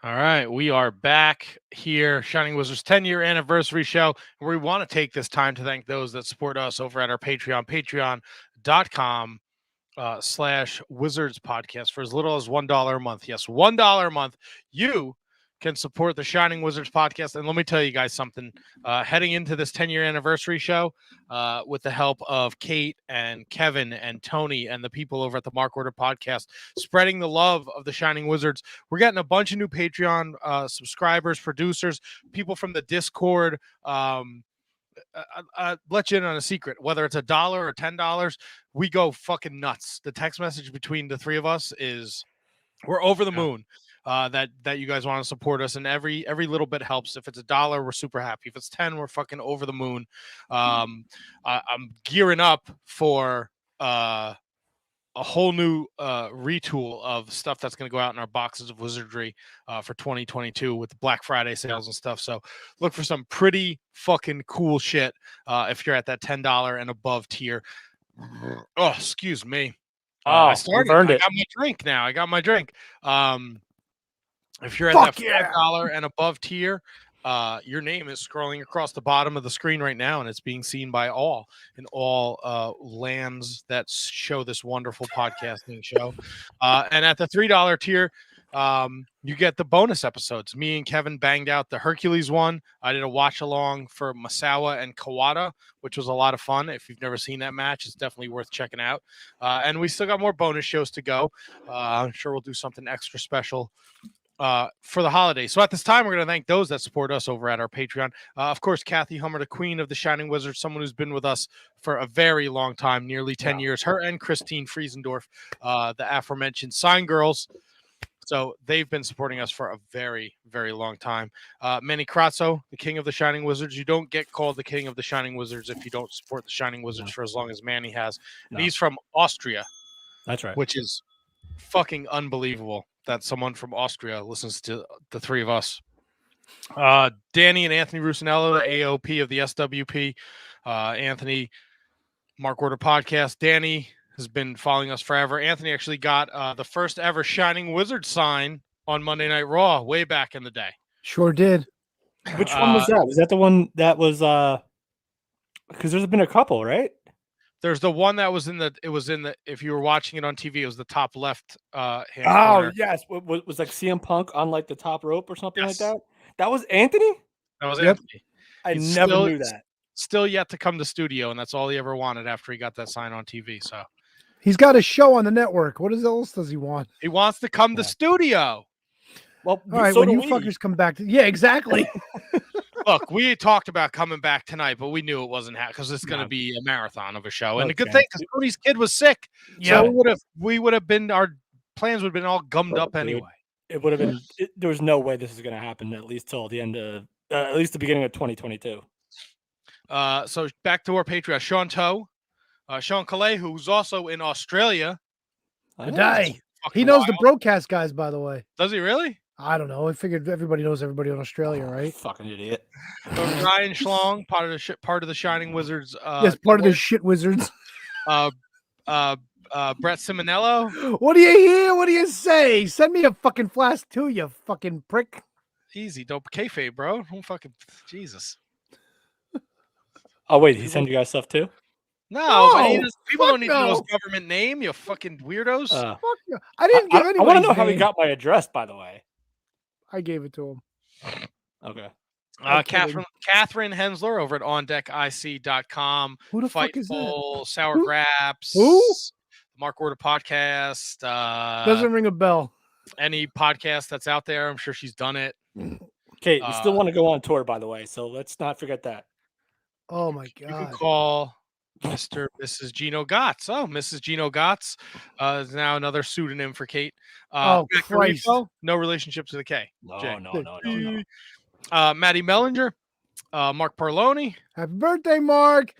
All right, we are back here, Shining Wizards 10-year anniversary show, where we want to take this time to thank those that support us over at our Patreon, patreon.com/Wizards Podcast for as little as $1 a month. Yes, $1 a month. You can support the Shining Wizards podcast. And let me tell you guys something. Heading into this 10-year anniversary show, with the help of Kate and Kevin and Tony and the people over at the Mark Order podcast, spreading the love of the Shining Wizards, we're getting a bunch of new Patreon subscribers, producers, people from the Discord. Let you in on a secret. Whether it's $1 or $10, we go fucking nuts. The text message between the three of us is we're over the moon. That you guys want to support us, and every little bit helps. If it's $1, we're super happy. If it's 10, we're fucking over the moon. I'm gearing up for a whole new retool of stuff that's going to go out in our boxes of wizardry for 2022 with the Black Friday sales and stuff. So look for some pretty fucking cool shit if you're at that $10 and above tier. Oh, excuse me. I started. I got my drink now. I got my drink. If you're at that $5 and above tier, your name is scrolling across the bottom of the screen right now, and it's being seen by all in all lands that show this wonderful podcasting show. And at the $3 tier, you get the bonus episodes. Me and Kevin banged out the Hercules one. I did a watch along for Masawa and Kawada, which was a lot of fun. If you've never seen that match, it's definitely worth checking out. And we still got more bonus shows to go. I'm sure we'll do something extra special for the holidays. So at this time, we're going to thank those that support us over at our Patreon. Of course, Kathy Hummer, the queen of the Shining Wizards, someone who's been with us for a very long time, nearly 10 years. Her and Christine Friesendorf, the aforementioned Sign Girls. So they've been supporting us for a very, very long time. Manny Kratzo, the king of the Shining Wizards. You don't get called the king of the Shining Wizards if you don't support the Shining Wizards for as long as Manny has. And he's from Austria. That's right. Which is fucking unbelievable that someone from Austria listens to the three of us. Danny and Anthony Rusinello, the AOP of the SWP. Anthony, Mark Order Podcast. Danny has been following us forever. Anthony actually got the first ever Shining Wizard sign on Monday Night Raw way back in the day. Sure did. Which one was that? Was that the one that was because there's been a couple, right? There's the one that was if you were watching it on TV, it was the top left hand corner. Yes. Was like CM Punk on like the top rope or something like that? That was Anthony? That was Anthony. I never knew that. Still yet to come to studio, and that's all he ever wanted after he got that sign on TV. So he's got a show on the network. What else does he want? He wants to come to studio. Well, all right, when you fuckers come back exactly. Look, we talked about coming back tonight, but we knew it wasn't because it's going to be a marathon of a show. And a good thing, because Cody's kid was sick. Yeah. So we would have been, our plans would have been all gummed up anyway. It would have been, there was no way this is going to happen at least till the end of, at least the beginning of 2022. So back to our Patreon. Sean Toe, Sean Calais, who's also in Australia. Good day. He knows the broadcast guys, by the way. Does he really? I don't know. I figured everybody knows everybody in Australia, right? Fucking idiot. Ryan Schlong, part of the Shining Wizards. Yes, part of the shit wizards. Brett Simonello. What do you hear? What do you say? Send me a fucking flask too, you fucking prick. Easy, dope kayfabe, bro. Don't fucking Jesus. Oh wait, he sent you guys stuff too? No, but people don't need to know his government name. You fucking weirdos. Fuck you. I didn't give anybody. I want to know how he got my address, by the way. I gave it to him. Okay. Catherine Hensler over at OnDeckIC.com. Who the fuck is Fightful, Sour Graps. Who? Mark Order Podcast. Doesn't ring a bell. Any podcast that's out there, I'm sure she's done it. Kate, we still want to go on tour, by the way, so let's not forget that. Oh my god! You can call Mrs. Gino Gotts. Oh, Mrs. Gino Gotts is now another pseudonym for Kate. Christ. Carrico, no relationship to the K. No. Maddie Mellinger, Mark Parloni. Happy birthday, Mark.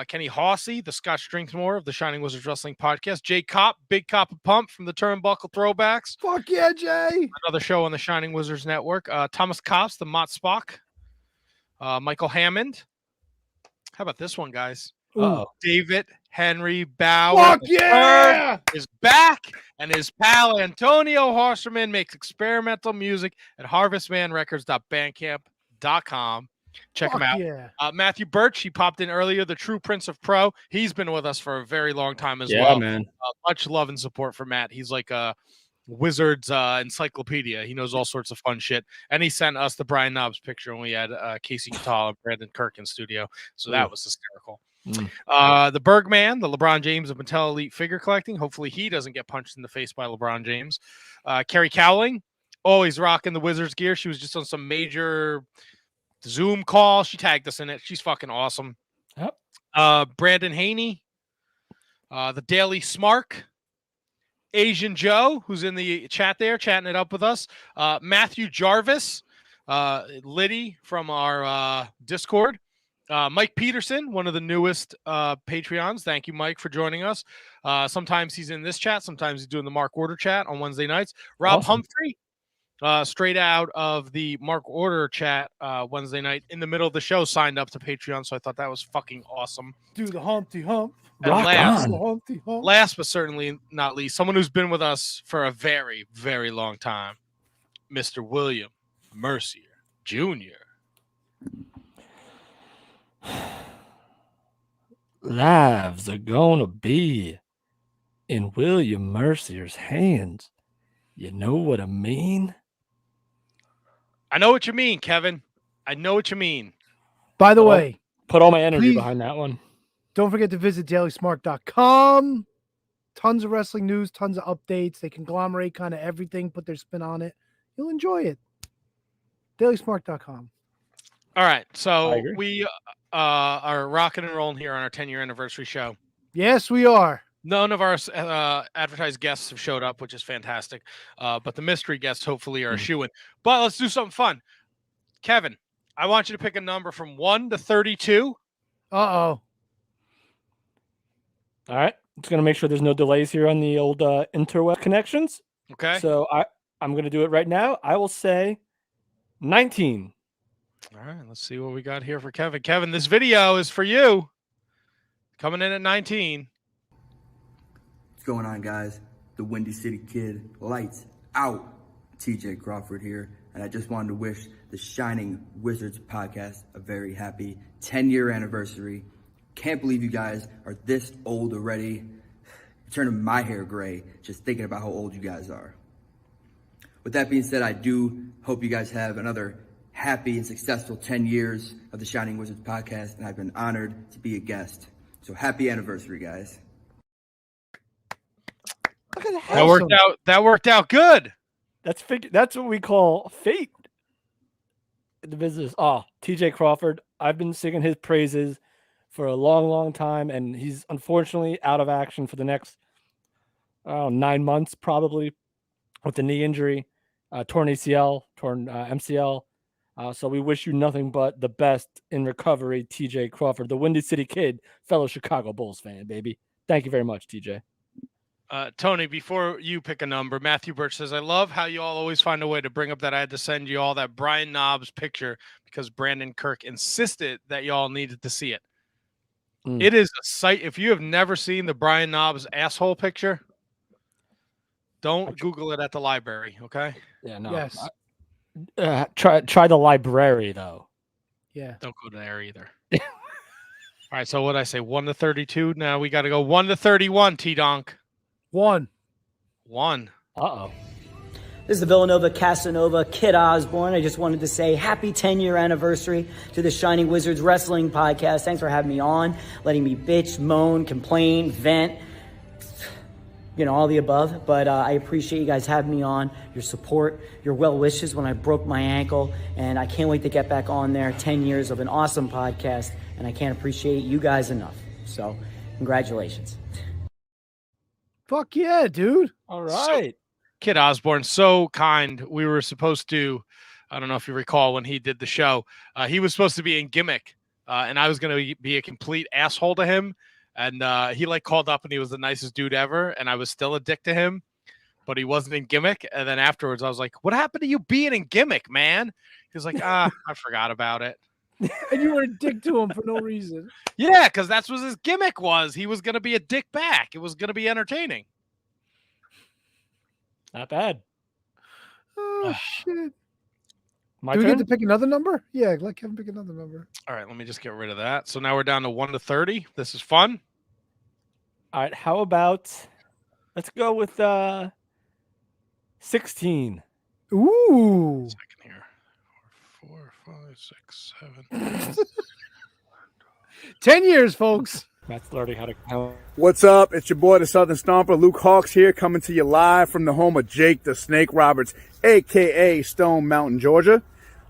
Kenny Hossey, the Scotch Drinks More of the Shining Wizards Wrestling Podcast. Jay Kopp, Big Cop of Pump from the Turnbuckle Throwbacks. Fuck yeah, Jay. Another show on the Shining Wizards Network. Thomas Kops, the Mott Spock. Michael Hammond. How about this one, guys? David Henry Bauer. Fuck yeah! Is back, and his pal Antonio Horserman makes experimental music at harvestmanrecords.bandcamp.com. Check him out. Yeah. Matthew Birch, he popped in earlier, the True Prince of Pro. He's been with us for a very long time as yeah, well. Man. Much love and support for Matt. He's like Wizards encyclopedia. He knows all sorts of fun shit. And he sent us the Brian Knobs picture when we had Casey Cattell and Brandon Kirk in studio. So that was hysterical. The Bergman, the LeBron James of Mattel Elite figure collecting. Hopefully he doesn't get punched in the face by LeBron James. Carrie Cowling, always rocking the Wizards gear. She was just on some major Zoom call. She tagged us in it. She's fucking awesome. Yep. Brandon Haney, the Daily Smark, Asian Joe, who's in the chat there, chatting it up with us. Matthew Jarvis, Liddy from our Discord. Mike Peterson, one of the newest Patreons. Thank you, Mike, for joining us. Sometimes he's in this chat. Sometimes he's doing the Mark Order chat on Wednesday nights. Rob Humphrey, straight out of the Mark Order chat Wednesday night in the middle of the show, signed up to Patreon. So I thought that was fucking awesome. Do the Humpty Hump. And Humpty Hump. last but certainly not least, someone who's been with us for a very, very long time, Mr. William Mercier Jr. Lives are gonna be in William Mercier's hands. You know what I mean? I know what you mean, Kevin. I know what you mean. By the way, put all my energy please behind that one. don't forget to visit dailysmart.com. Tons of wrestling news, tons of updates. They conglomerate kind of everything, put their spin on it. You'll enjoy it. dailysmart.com. All right, so we are rocking and rolling here on our 10-year anniversary show. Yes, we are. None of our advertised guests have showed up, which is fantastic. But the mystery guests hopefully are a shoo-in. But let's do something fun. Kevin, I want you to pick a number from 1 to 32. Uh-oh. All right. Just going to make sure there's no delays here on the old interweb connections. Okay. So I'm going to do it right now. I will say 19. All right. Let's see what we got here for Kevin. Kevin, this video is for you. Coming in at 19. What's going on, guys? The Windy City Kid, lights out. TJ Crawford here, and I just wanted to wish the Shining Wizards podcast a very happy 10-year anniversary. Can't believe you guys are this old already. You're turning my hair gray just thinking about how old you guys are. With that being said, I do hope you guys have another happy and successful 10 years of the Shining Wizards podcast, and I've been honored to be a guest. So happy anniversary, guys. Look at That worked out good. That's what we call fate in the business. Oh, TJ Crawford. I've been singing his praises for a long, long time, and he's unfortunately out of action for the next 9 months, probably, with the knee injury, torn ACL, torn MCL. So we wish you nothing but the best in recovery, TJ Crawford, the Windy City Kid, fellow Chicago Bulls fan, baby. Thank you very much, TJ. Tony, before you pick a number, Matthew Birch says, I love how you all always find a way to bring up that I had to send you all that Brian Knobs picture because Brandon Kirk insisted that y'all needed to see it. It is a sight. If you have never seen the Brian Knobs asshole picture, don't Google it at the library, okay? Yeah, no. Yes. Try the library, though. Yeah. Don't go there either. All right, so what did I say? 1 to 32? Now we got to go 1 to 31, T-Donk. 1. Uh-oh. This is the Villanova Casanova Kid Osborne. I just wanted to say happy 10-year anniversary to the Shining Wizards Wrestling Podcast. Thanks for having me on, letting me bitch, moan, complain, vent, all the above. But I appreciate you guys having me on, your support, your well wishes when I broke my ankle. And I can't wait to get back on there. 10 years of an awesome podcast. And I can't appreciate you guys enough. So congratulations. Fuck yeah, dude. All right. Kid Osborne, so kind. We were supposed to, I don't know if you recall when he did the show, he was supposed to be in gimmick, and I was going to be a complete asshole to him. And he called up and he was the nicest dude ever. And I was still a dick to him, but he wasn't in gimmick. And then afterwards I was like, what happened to you being in gimmick, man? He was like, I forgot about it. And you were a dick to him for no reason. Yeah, because that's what his gimmick was. He was going to be a dick back. It was going to be entertaining. Not bad. Oh, shit. My Do we turn? get to pick another number? Yeah, let Kevin pick another number. All right, let me just get rid of that. So now we're down to 1 to 30. This is fun. All right, how about let's go with 16. Ooh. Second here. 4, 5, 6, 7. 10 years, folks. Matt's learning how to count. What's up? It's your boy, the Southern Stomper, Luke Hawks here, coming to you live from the home of Jake the Snake Roberts, a.k.a. Stone Mountain, Georgia.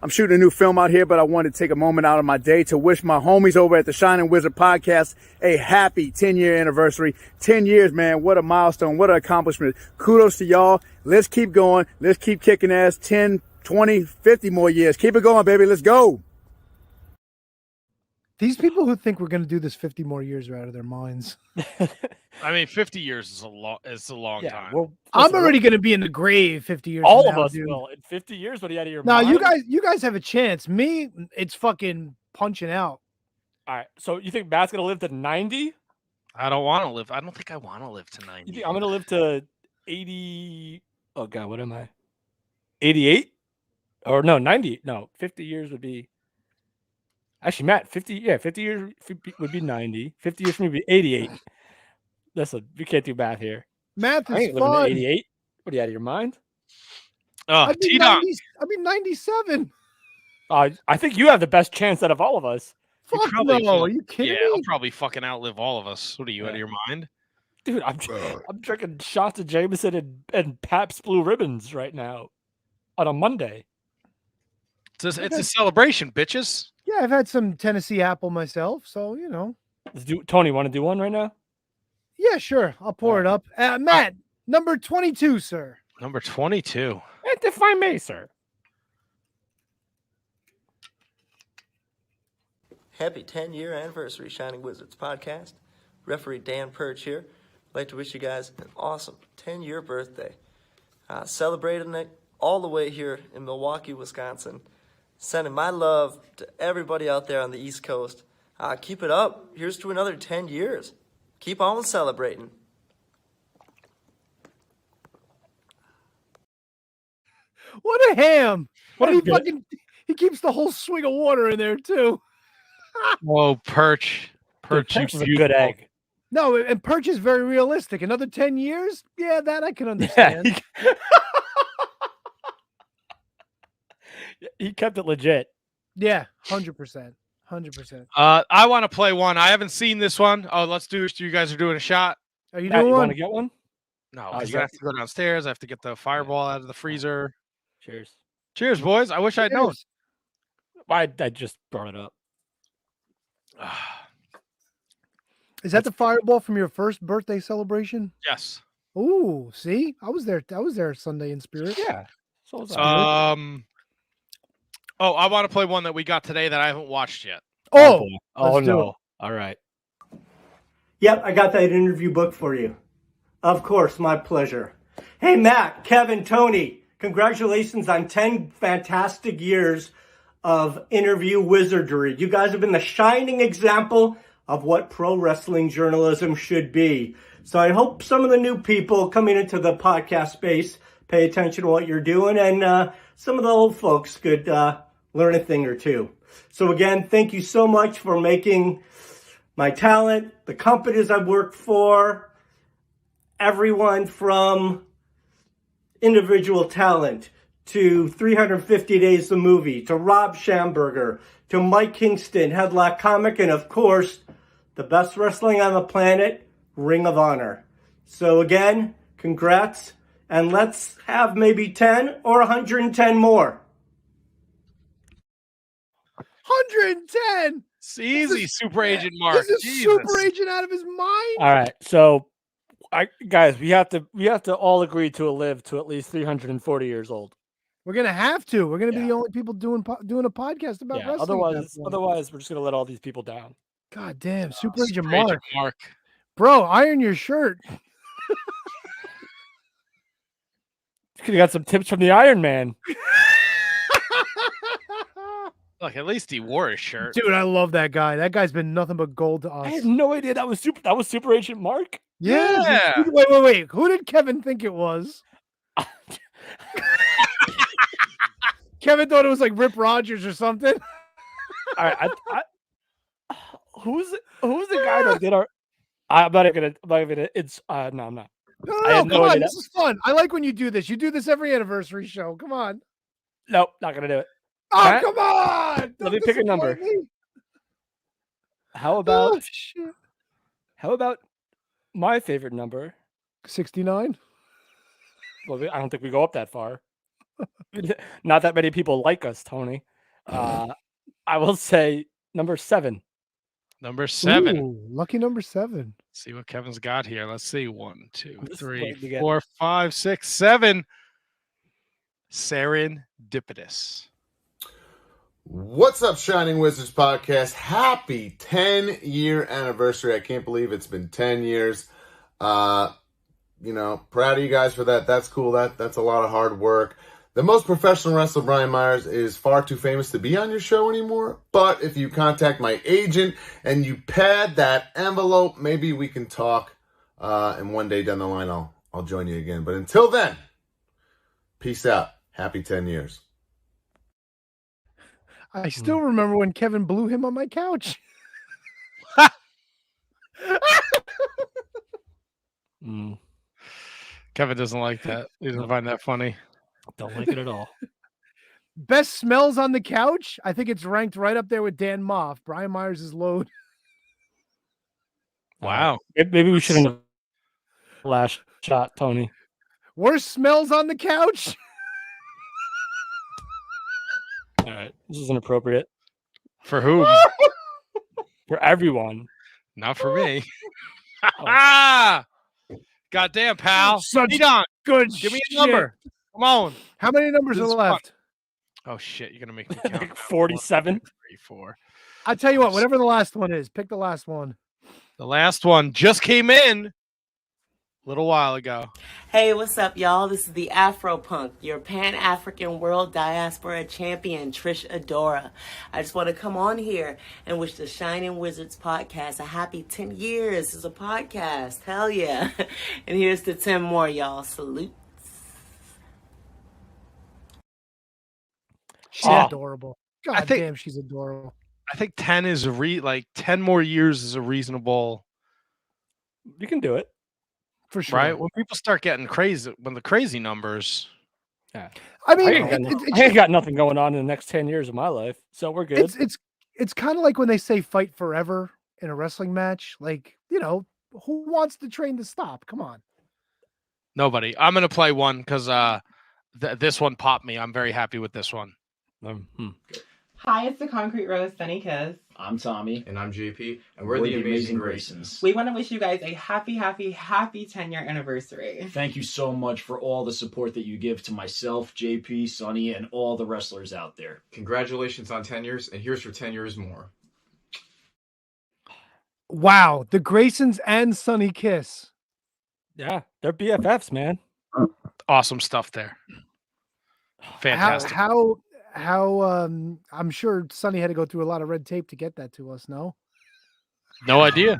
I'm shooting a new film out here, but I wanted to take a moment out of my day to wish my homies over at the Shining Wizard podcast a happy 10-year anniversary. 10 years, man. What a milestone. What an accomplishment. Kudos to y'all. Let's keep going. Let's keep kicking ass. 10, 20, 50 more years. Keep it going, baby. Let's go. These people who think we're going to do this 50 more years are out of their minds. I mean, 50 years is a long time. Well, I'm already going to be in the grave 50 years all from of now, us dude. will. In 50 years, what are you out of your No, mind? you guys have a chance. Me, it's fucking punching out. All right. So you think Matt's going to live to 90? I don't want to live. I don't think I want to live to 90. You think I'm going to live to 80? Oh, God, what am I? 88? Or no, 90. No, 50 years would be. Actually, Matt, 50 years would be 90. 50 years from me would be 88. Listen, we can't do math here. Math I is ain't living fun. to 88. What are you out of your mind? I'd be 97. I think you have the best chance out of all of us. Fuck probably no. will. Are you kidding Yeah, me? I'll probably fucking outlive all of us. What are you, out of your mind? Dude, I'm drinking shots of Jameson and Pabst Blue Ribbons right now on a Monday. It's a celebration, bitches. Yeah, I've had some Tennessee apple myself, so, you know. Let's do. Tony, want to do one right now? Yeah, sure. I'll pour it up. Matt, number 22, sir. Number 22. If I may, sir. Happy 10-year anniversary, Shining Wizards podcast. Referee Dan Perch here. I'd like to wish you guys an awesome 10-year birthday. Celebrating it all the way here in Milwaukee, Wisconsin. Sending my love to everybody out there on the East Coast. Keep it up. Here's to another 10 years. Keep on celebrating. What a ham. What And a good- he keeps the whole swig of water in there, too. Whoa, Perch. Perch, Perch you is a beautiful. good egg. No, and Perch is very realistic. Another 10 years? Yeah, that I can understand. He kept it legit. Yeah, 100%. 100%. I want to play one. I haven't seen this one. Oh, let's do it. You guys are doing a shot. Are you Matt, doing you one? want to get one? No, Oh, because you I got- have to go downstairs. I have to get the fireball out of the freezer. Cheers. Cheers, boys. I wish I'd known. I just brought it up. Is that the fireball from your first birthday celebration? Yes. Ooh, see? I was there Sunday in spirit. Yeah. So was I. Oh, I want to play one that we got today that I haven't watched yet. Oh, boy. Oh let's do no. it. All right. Yep, I got that interview booked for you. Of course, my pleasure. Hey, Matt, Kevin, Tony, congratulations on 10 fantastic years of interview wizardry. You guys have been the shining example of what pro wrestling journalism should be. So I hope some of the new people coming into the podcast space pay attention to what you're doing, and some of the old folks could learn a thing or two. So again, thank you so much for making my talent, the companies I've worked for, everyone from individual talent to 350 Days the Movie, to Rob Schamberger, to Mike Kingston, Headlock Comic, and of course, the best wrestling on the planet, Ring of Honor. So again, congrats, and let's have maybe 10 or 110 more. 110. It's easy, Super Agent Mark. This is Jesus. super agent out of his mind. All right. So, guys, we have to all agree to live to at least 340 years old. We're gonna have to. We're gonna be the only people doing a podcast about Yeah. wrestling. at that point. Otherwise, we're just gonna let all these people down. God damn, Super Agent Super Agent Mark. Mark. Bro, iron your shirt. Could have got some tips from the Iron Man. Look, at least he wore his shirt. Dude, I love that guy. That guy's been nothing but gold to us. I had no idea that was Super Agent Mark. Yeah. Wait. Who did Kevin think it was? Kevin thought it was like Rip Rogers or something. All right, who's the guy that did our? I'm not gonna. It's no, I'm not. No, come on. This is fun. I like when you do this. You do this every anniversary show. Come on. Nope, not gonna do it. Oh, Matt, come on. let me pick a number. Me. How about shit. How about my favorite number? 69. Well, I don't think we go up that far. Not that many people like us, Tony. I will say number 7. Number 7. Ooh, lucky number 7. See what Kevin's got here. Let's see. 1, 2, just 3, waiting to get- 4, 5, 6, 7. Serendipitous. What's up, Shining Wizards podcast? Happy 10-year anniversary. I can't believe it's been 10 years. Proud of you guys for that. That's cool. That's a lot of hard work. The most professional wrestler, Brian Myers, is far too famous to be on your show anymore. But if you contact my agent and you pad that envelope, maybe we can talk. And one day down the line, I'll join you again. But until then, peace out. Happy 10 years. I still remember when Kevin blew him on my couch. Kevin doesn't like that. He doesn't find that funny. Don't like it at all. Best smells on the couch. I think it's ranked right up there with Dan Moff. Brian Myers' is load. Wow. Maybe we shouldn't have last shot, Tony. Worst smells on the couch. All right, this is inappropriate. For whom? For everyone. Not for me. Ah! Goddamn, pal. Such on. good Give me a shit. number. Come on. How many numbers This are is left? Oh, shit. You're going to make me count. 47. 1, 2, 3, 4. I'll tell you what, whatever the last one is, pick the last one. The last one just came in a little while ago. Hey, what's up, y'all? This is the Afro Punk, your Pan-African World Diaspora Champion, Trish Adora. I just want to come on here and wish the Shining Wizards podcast a happy 10 years as a podcast. Hell yeah. And here's to 10 more, y'all. Salute. She's adorable. God damn, she's adorable. I think 10 is 10 more years is a reasonable. You can do it. For sure. Right? When people start getting crazy, when the crazy numbers. Yeah. I mean, I ain't got nothing going on in the next 10 years of my life, so we're good. It's kind of like when they say fight forever in a wrestling match. Like, who wants the train to stop? Come on. Nobody. I'm going to play one because this one popped me. I'm very happy with this one. Hi, it's the Concrete Rose Sunny Kiss. I'm Tommy. And I'm JP. And we're the Amazing Graysons. We want to wish you guys a happy 10-year anniversary. Thank you so much for all the support that you give to myself, JP, Sonny, and all the wrestlers out there. Congratulations on 10 years, and here's for 10 years more. Wow, the Graysons and Sunny Kiss. Yeah, they're BFFs, man. Awesome stuff there. Fantastic. How I'm sure Sonny had to go through a lot of red tape to get that to us, no? No idea.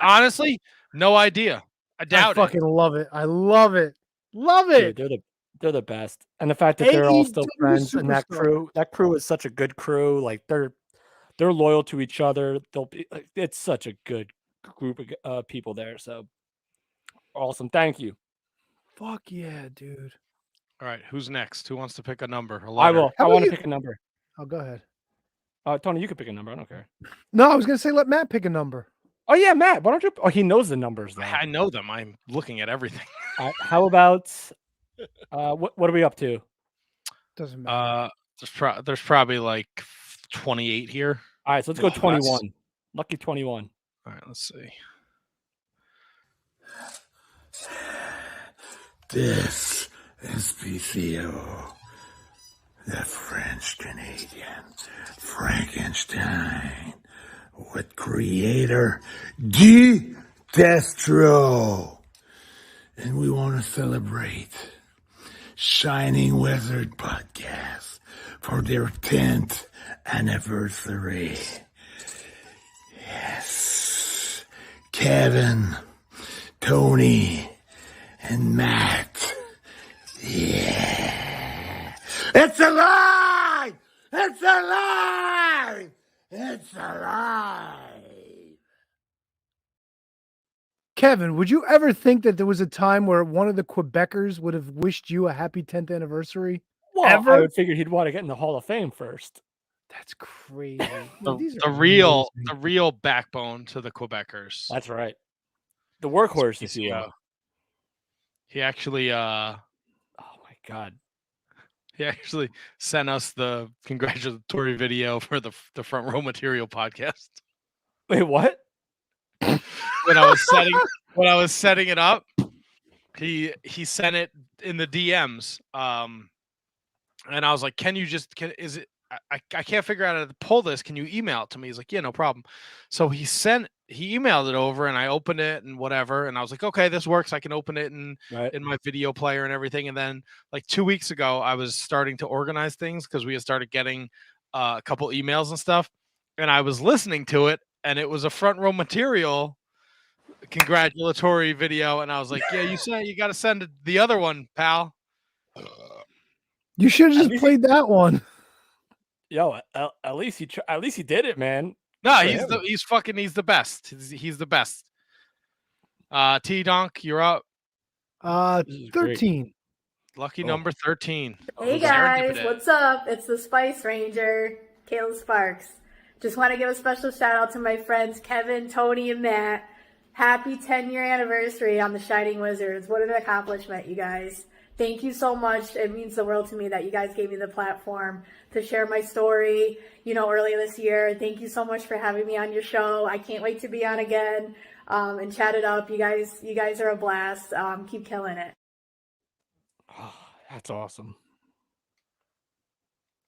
Honestly, no idea. I doubt I fucking love it. I love it. Love it. Dude, they're the best. And the fact that they're all still friends and that crew is such a good crew. Like they're loyal to each other. It's such a good group of people there. So awesome. Thank you. Fuck yeah, dude. All right, who's next? Who wants to pick a number? I will. I want to pick a number. Oh, go ahead. Tony, you can pick a number. I don't care. No, I was gonna say let Matt pick a number. Oh yeah, Matt. Why don't you? Oh, he knows the numbers. Though. I know them. I'm looking at everything. How about? What are we up to? Doesn't matter. There's probably like 28 here. All right, so let's go 21. Lucky 21. All right, let's see. This is PCO, the French-Canadian Frankenstein with creator Guy Destro. And we want to celebrate Shining Wizard Podcast for their 10th anniversary. Yes. Kevin, Tony, and Matt. Yeah. It's alive! It's alive! It's alive! Kevin, would you ever think that there was a time where one of the Quebecers would have wished you a happy 10th anniversary? Well, Ever? I would figure he'd want to get in the Hall of Fame first. That's crazy. The real backbone to the Quebecers. That's right. The workhorse, if you will. He actually oh my God. He actually sent us the congratulatory video for the Front Row Material podcast. Wait, what? When I was setting it up, he sent it in the DMs. And I was like, I can't figure out how to pull this. Can you email it to me? He's like, yeah, no problem. So he emailed it over and I opened it and whatever. And I was like, okay, this works. I can open it in my video player and everything. And then like 2 weeks ago, I was starting to organize things because we had started getting a couple emails and stuff. And I was listening to it and it was a Front Row Material congratulatory video. And I was like, yeah, you got to send the other one, pal. You should have just played that one. Yo, at least he did it, man. No, he's the best. He's the best. T Donk, you're up. 13. Lucky number 13. Hey guys, what's up? It's the Spice Ranger, Caleb Sparks. Just want to give a special shout out to my friends Kevin, Tony, and Matt. Happy 10-year anniversary on the Shining Wizards. What an accomplishment, you guys. Thank you so much. It means the world to me that you guys gave me the platform to share my story, earlier this year. Thank you so much for having me on your show. I can't wait to be on again and chat it up. You guys are a blast. Keep killing it. Oh, that's awesome.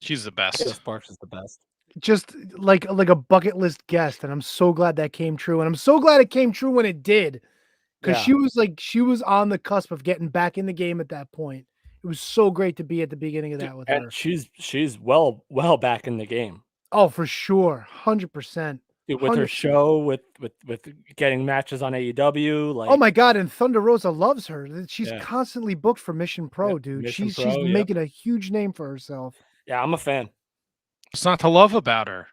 She's the best. Sparks is the best. Just like a bucket list guest, and I'm so glad that came true. And I'm so glad it came true when it did. Because she was on the cusp of getting back in the game at that point. It was so great to be at the beginning of that with her. She's well back in the game. Oh, for sure, 100%. With her show, with getting matches on AEW, like oh my God, and Thunder Rosa loves her. She's constantly booked for Mission Pro, dude. Mission She's Pro, making a huge name for herself. Yeah, I'm a fan. What's not to love about her?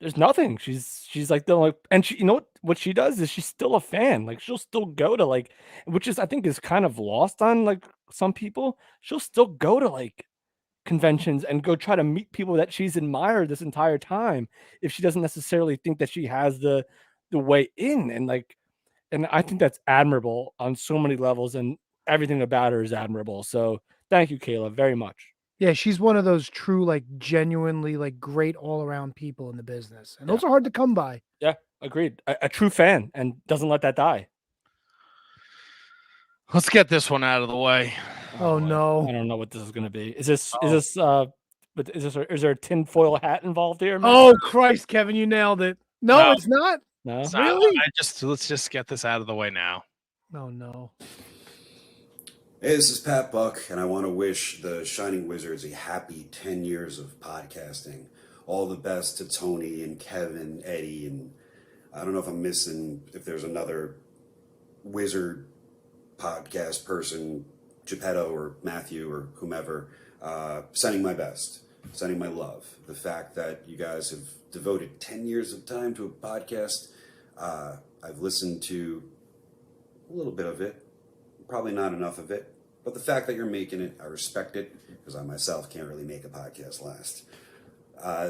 There's nothing. She's like and she, what she does is she's still a fan. Like she'll still go to which is I think is kind of lost on like some people. She'll still go to like conventions and go try to meet people that she's admired this entire time if she doesn't necessarily think that she has the way in. And I think that's admirable on so many levels, and everything about her is admirable. So thank you, Kayla, very much. Yeah, she's one of those true, like genuinely like great all around people in the business. And those are hard to come by. Yeah, agreed. A true fan and doesn't let that die. Let's get this one out of the way. Oh no. I don't know what this is going to be. Is there a tinfoil hat involved here? Oh Christ, Kevin, you nailed it. No, it's not. No. Really? Let's just get this out of the way now. Oh no. Hey, this is Pat Buck, and I want to wish the Shining Wizards a happy 10 years of podcasting. All the best to Tony and Kevin, Eddie, and I don't know if there's another Wizard podcast person, Geppetto or Matthew or whomever, sending my best, sending my love. The fact that you guys have devoted 10 years of time to a podcast, I've listened to a little bit of it, probably not enough of it, but the fact that you're making it, I respect it, because I myself can't really make a podcast last.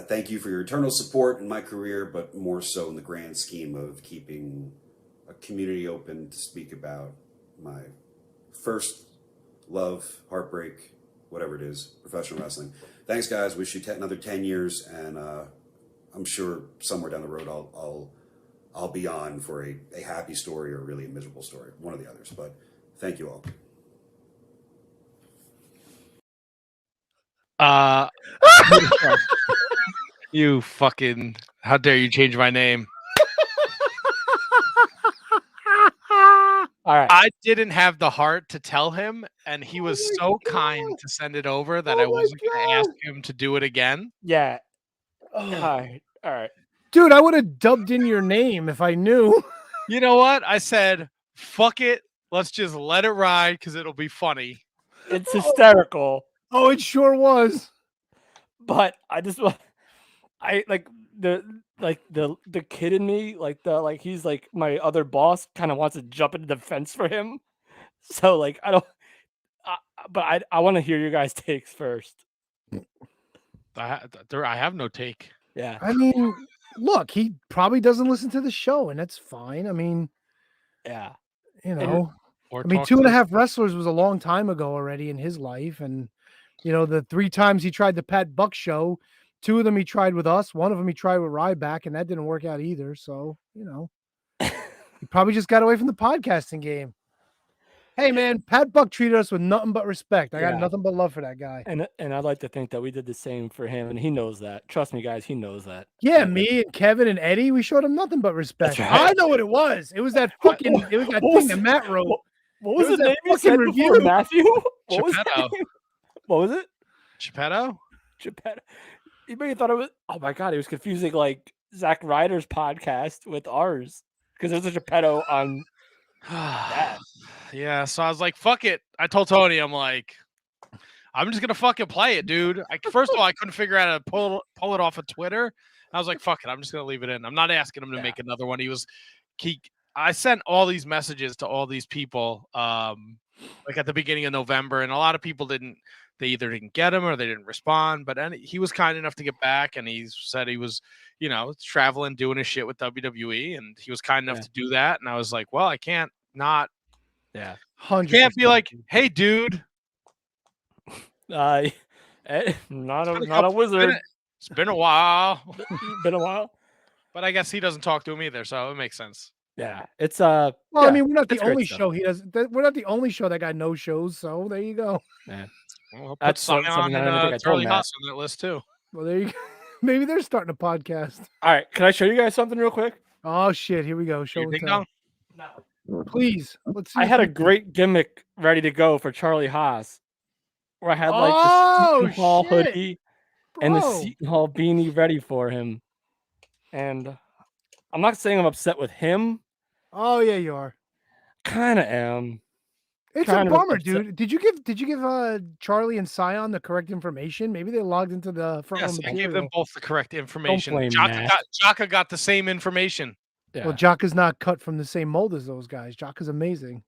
Thank you for your eternal support in my career, but more so in the grand scheme of keeping a community open to speak about my first love, heartbreak, whatever it is, professional wrestling. Thanks, guys. Wish you another 10 years, and I'm sure somewhere down the road I'll be on for a happy story or really a miserable story, one of the others. But thank you all. You fucking, how dare you change my name? All right. I didn't have the heart to tell him, and he was so kind to send it over that I wasn't going to ask him to do it again. Yeah. All right. Dude, I would have dubbed in your name if I knew. You know what? I said, fuck it. Let's just let it ride because it'll be funny. It's hysterical. Oh, it sure was. But the kid in me, he's like my other boss, kind of wants to jump into the fence for him. So like I want to hear your guys' takes first. I have no take. Yeah. I mean, look, he probably doesn't listen to the show, and that's fine. I mean, yeah, you know, Or I mean, talk 2.5 Wrestlers was a long time ago already in his life, and the 3 times he tried the Pat Buck show, 2 of them he tried with us, 1 of them he tried with Ryback, and that didn't work out either. So he probably just got away from the podcasting game. Hey man, Pat Buck treated us with nothing but respect. I got nothing but love for that guy. And I'd like to think that we did the same for him, and he knows that. Trust me, guys, he knows that. Yeah, me and Kevin and Eddie, we showed him nothing but respect. Right. I know what it was. It was that fucking. It was that thing that Matt wrote. What was the that name you said before, Matthew? What was Geppetto. What was it? Geppetto? Geppetto. You maybe thought it was. Oh my god, he was confusing like Zack Ryder's podcast with ours because there's a Geppetto on. that. Yeah, so I was like, fuck it. I told Tony, I'm like, I'm just gonna fucking play it, dude. First of all, I couldn't figure out how to pull it off of Twitter. I was like, fuck it, I'm just gonna leave it in. I'm not asking him to make another one. I sent all these messages to all these people, like at the beginning of November, and a lot of people they either didn't get him or they didn't respond. But he was kind enough to get back, and he said he was, traveling, doing his shit with WWE, and he was kind enough to do that. And I was like, well, I can't not. Yeah, 100%. Can't be like, hey, dude. Not a wizard. It's been a while. Been a while. But I guess he doesn't talk to him either, so it makes sense. Yeah, it's Well, yeah, I mean, we're not the it's great only stuff. show he does. We're not the only show that got no shows. So there you go. Yeah, Well, I'll put that's Cyon something and I don't think I told Charlie Matt. Haas on that list too. Well, there you go. Maybe they're starting a podcast. All right, can I show you guys something real quick? Oh shit! Here we go. Show and ding tell. Please. Let's see. I if had a we- great gimmick ready to go for Charlie Haas, where I had like Oh, the Seton Hall shit, hoodie and the bro. Seton Hall beanie ready for him. And I'm not saying I'm upset with him. Oh yeah, you are. Kind of am. It's Kind a of bummer, upset. dude. Did you give Charlie and Cyon the correct information? Maybe they logged into the front Yes, row I material. gave them both the correct information. blame Matt. Jaka got the same information. Yeah. Well, Jock is not cut from the same mold as those guys. Jock is amazing.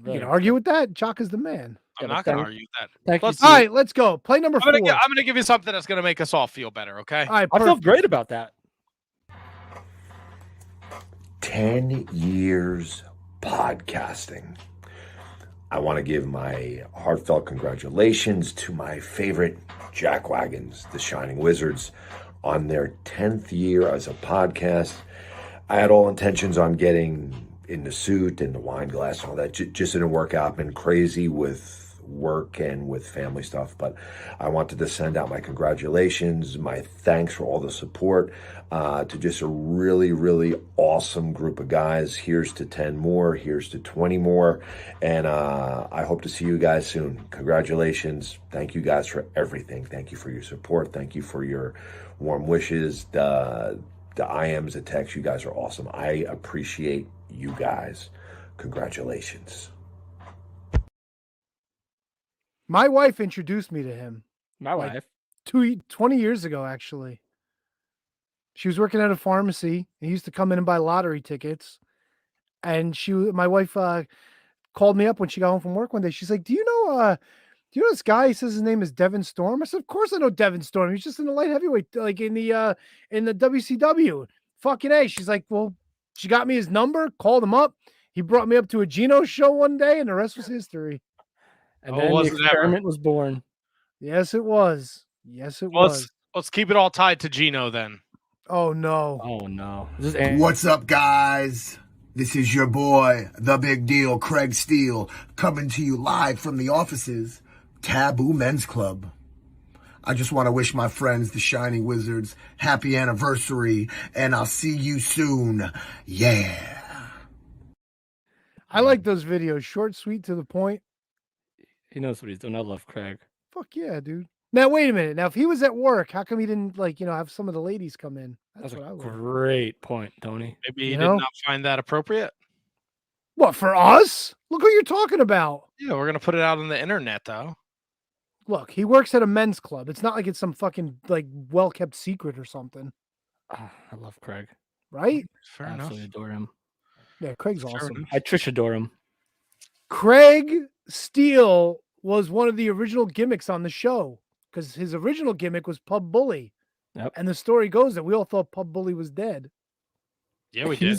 You can argue with that. Jock is the man. I'm not going to argue that. Thank you. Let's- All right, let's go. Play number 4. I'm gonna give you something that's gonna make us all feel better. Okay. All right, I feel perfect. great about that. 10 years podcasting. I want to give my heartfelt congratulations to my favorite jackwagons, the Shining Wizards, on their 10th year as a podcast. I had all intentions on getting in the suit and the wine glass and all that. Just didn't work out. Been crazy with work and with family stuff, but I wanted to send out my congratulations, my thanks for all the support to just a really, really awesome group of guys. Here's to 10 more, here's to 20 more, and I hope to see you guys soon. Congratulations. Thank you guys for everything. Thank you for your support. Thank you for your warm wishes, the IMs, the texts. You guys are awesome. I appreciate you guys. Congratulations. My wife introduced me to him. My Like, wife. 20 years ago, actually. She was working at a pharmacy and he used to come in and buy lottery tickets. And my wife called me up when she got home from work one day. She's like, do you know this guy? He says his name is Devin Storm. I said, of course I know Devin Storm. He's just in the light heavyweight, like in the WCW. Fucking A. She's like, well, she got me his number, called him up. He brought me up to a Gino show one day, and the rest was history. And then the experiment was born. Yes, it was. Yes, it Well, was. let's keep it all tied to Gino then. Oh no. Oh no. What's up, guys? This is your boy, the big deal, Craig Steele, coming to you live from the offices, Taboo Men's Club. I just want to wish my friends, the Shining Wizards, happy anniversary, and I'll see you soon. Yeah. I like those videos, short, sweet, to the point. He knows what he's doing. I love Craig. Fuck yeah, dude. Now wait a minute. Now if he was at work, how come he didn't have some of the ladies come in? That's what I would. Great point, Tony. Maybe he You did know? not find that appropriate. What, for us? Look what you're talking about. Yeah, we're gonna put it out on the internet though. Look, he works at a men's club. It's not like it's some fucking like well-kept secret or something. I love Craig. Right? Fair Absolutely enough. adore him. Yeah, Craig's awesome. I Trish adore him. Craig Steele was one of the original gimmicks on the show because his original gimmick was Pub Bully. Yep. And the story goes that we all thought Pub Bully was dead. Yeah, we did.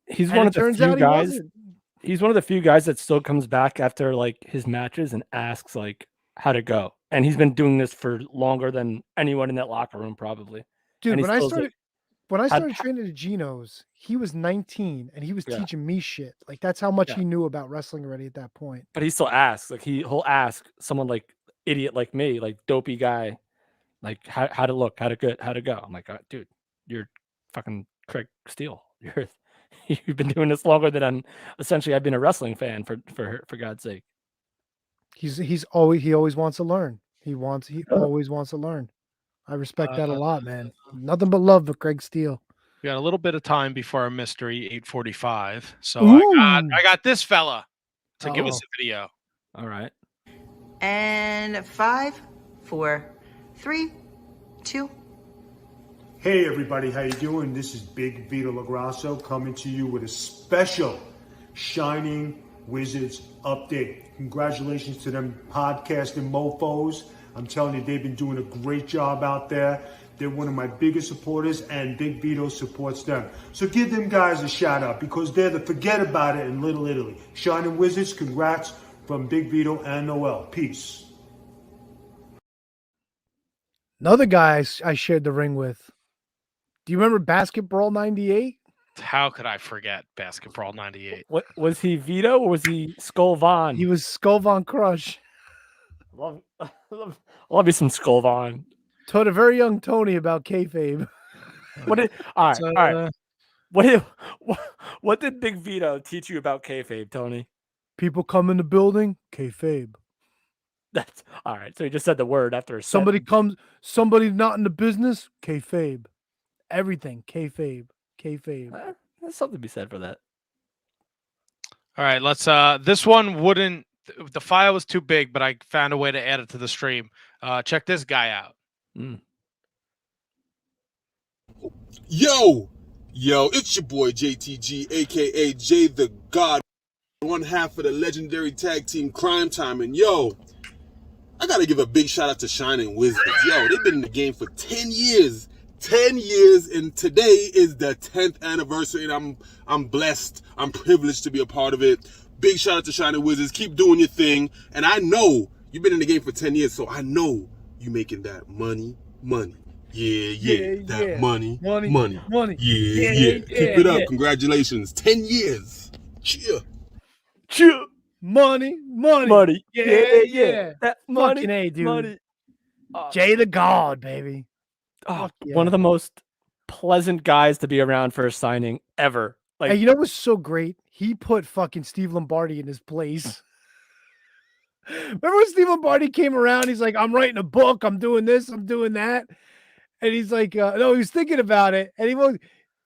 He's And one it of the turns few out he guys. wasn't. He's one of the few guys that still comes back after like his matches and asks like how to go. And he's been doing this for longer than anyone in that locker room, probably. Dude, And he when I still's started like, training at Geno's, he was 19 and he was Yeah. teaching me shit. Like that's how much Yeah. he knew about wrestling already at that point. but he still asks. Like he'll ask someone like idiot like me, like dopey guy, like how to look, how to go. I'm like, dude, you're fucking Craig Steele. You've been doing this longer than I've been a wrestling fan for God's sake. He always wants to learn. He always wants to learn. I respect that a lot, man. Nothing but love for Craig Steele. We got a little bit of time before our mystery 8:45. So Ooh. I got this fella to give us a video. All right. And 5, 4, 3, 2. Hey everybody, how you doing? This is Big Vito LaGrasso coming to you with a special Shining Wizards update. Congratulations to them podcasting mofos. I'm telling you, they've been doing a great job out there. They're one of my biggest supporters, and Big Vito supports them. So give them guys a shout out because they're the forget about it in Little Italy. Shining Wizards, congrats from Big Vito and Noel. Peace. Another guy I shared the ring with. Do you remember Basketball 98? How could I forget Basketball 98? What was he, Vito, or was he Skull Von? He was Skull Von Crush. Love you some Skull Von. Taught a very young Tony about kayfabe. All right. What did Big Vito teach you about kayfabe, Tony? People come in the building, kayfabe. That's all right. So he just said the word after a Somebody sentence. comes, somebody not in the business, kayfabe. Everything, kayfabe. There's something to be said for that. All right, let's this one wouldn't, the file was too big, but I found a way to add it to the stream. Check this guy out. Yo, it's your boy JTG, aka Jay the God, one half of the legendary tag team Crime Time. And yo, I gotta give a big shout out to Shining Wizards. Yo, they've been in the game for 10 years. 10 years, and today is the 10th anniversary, and I'm blessed. I'm privileged to be a part of it. Big shout out to Shining Wizards. Keep doing your thing. And I know you've been in the game for 10 years, so I know you making that money. Yeah, that money. Yeah. Keep it up. Congratulations. 10 years. Cheer. Money. Yeah. That Fucking A, dude. money. Jay the God, baby. Oh, yeah. One of the most pleasant guys to be around for a signing ever. Like, Hey, you know what's so great? He put fucking Steve Lombardi in his place. Remember when Steve Lombardi came around? He's like, I'm writing a book. I'm doing this. I'm doing that. And he's like, no, he was thinking about it. And he goes,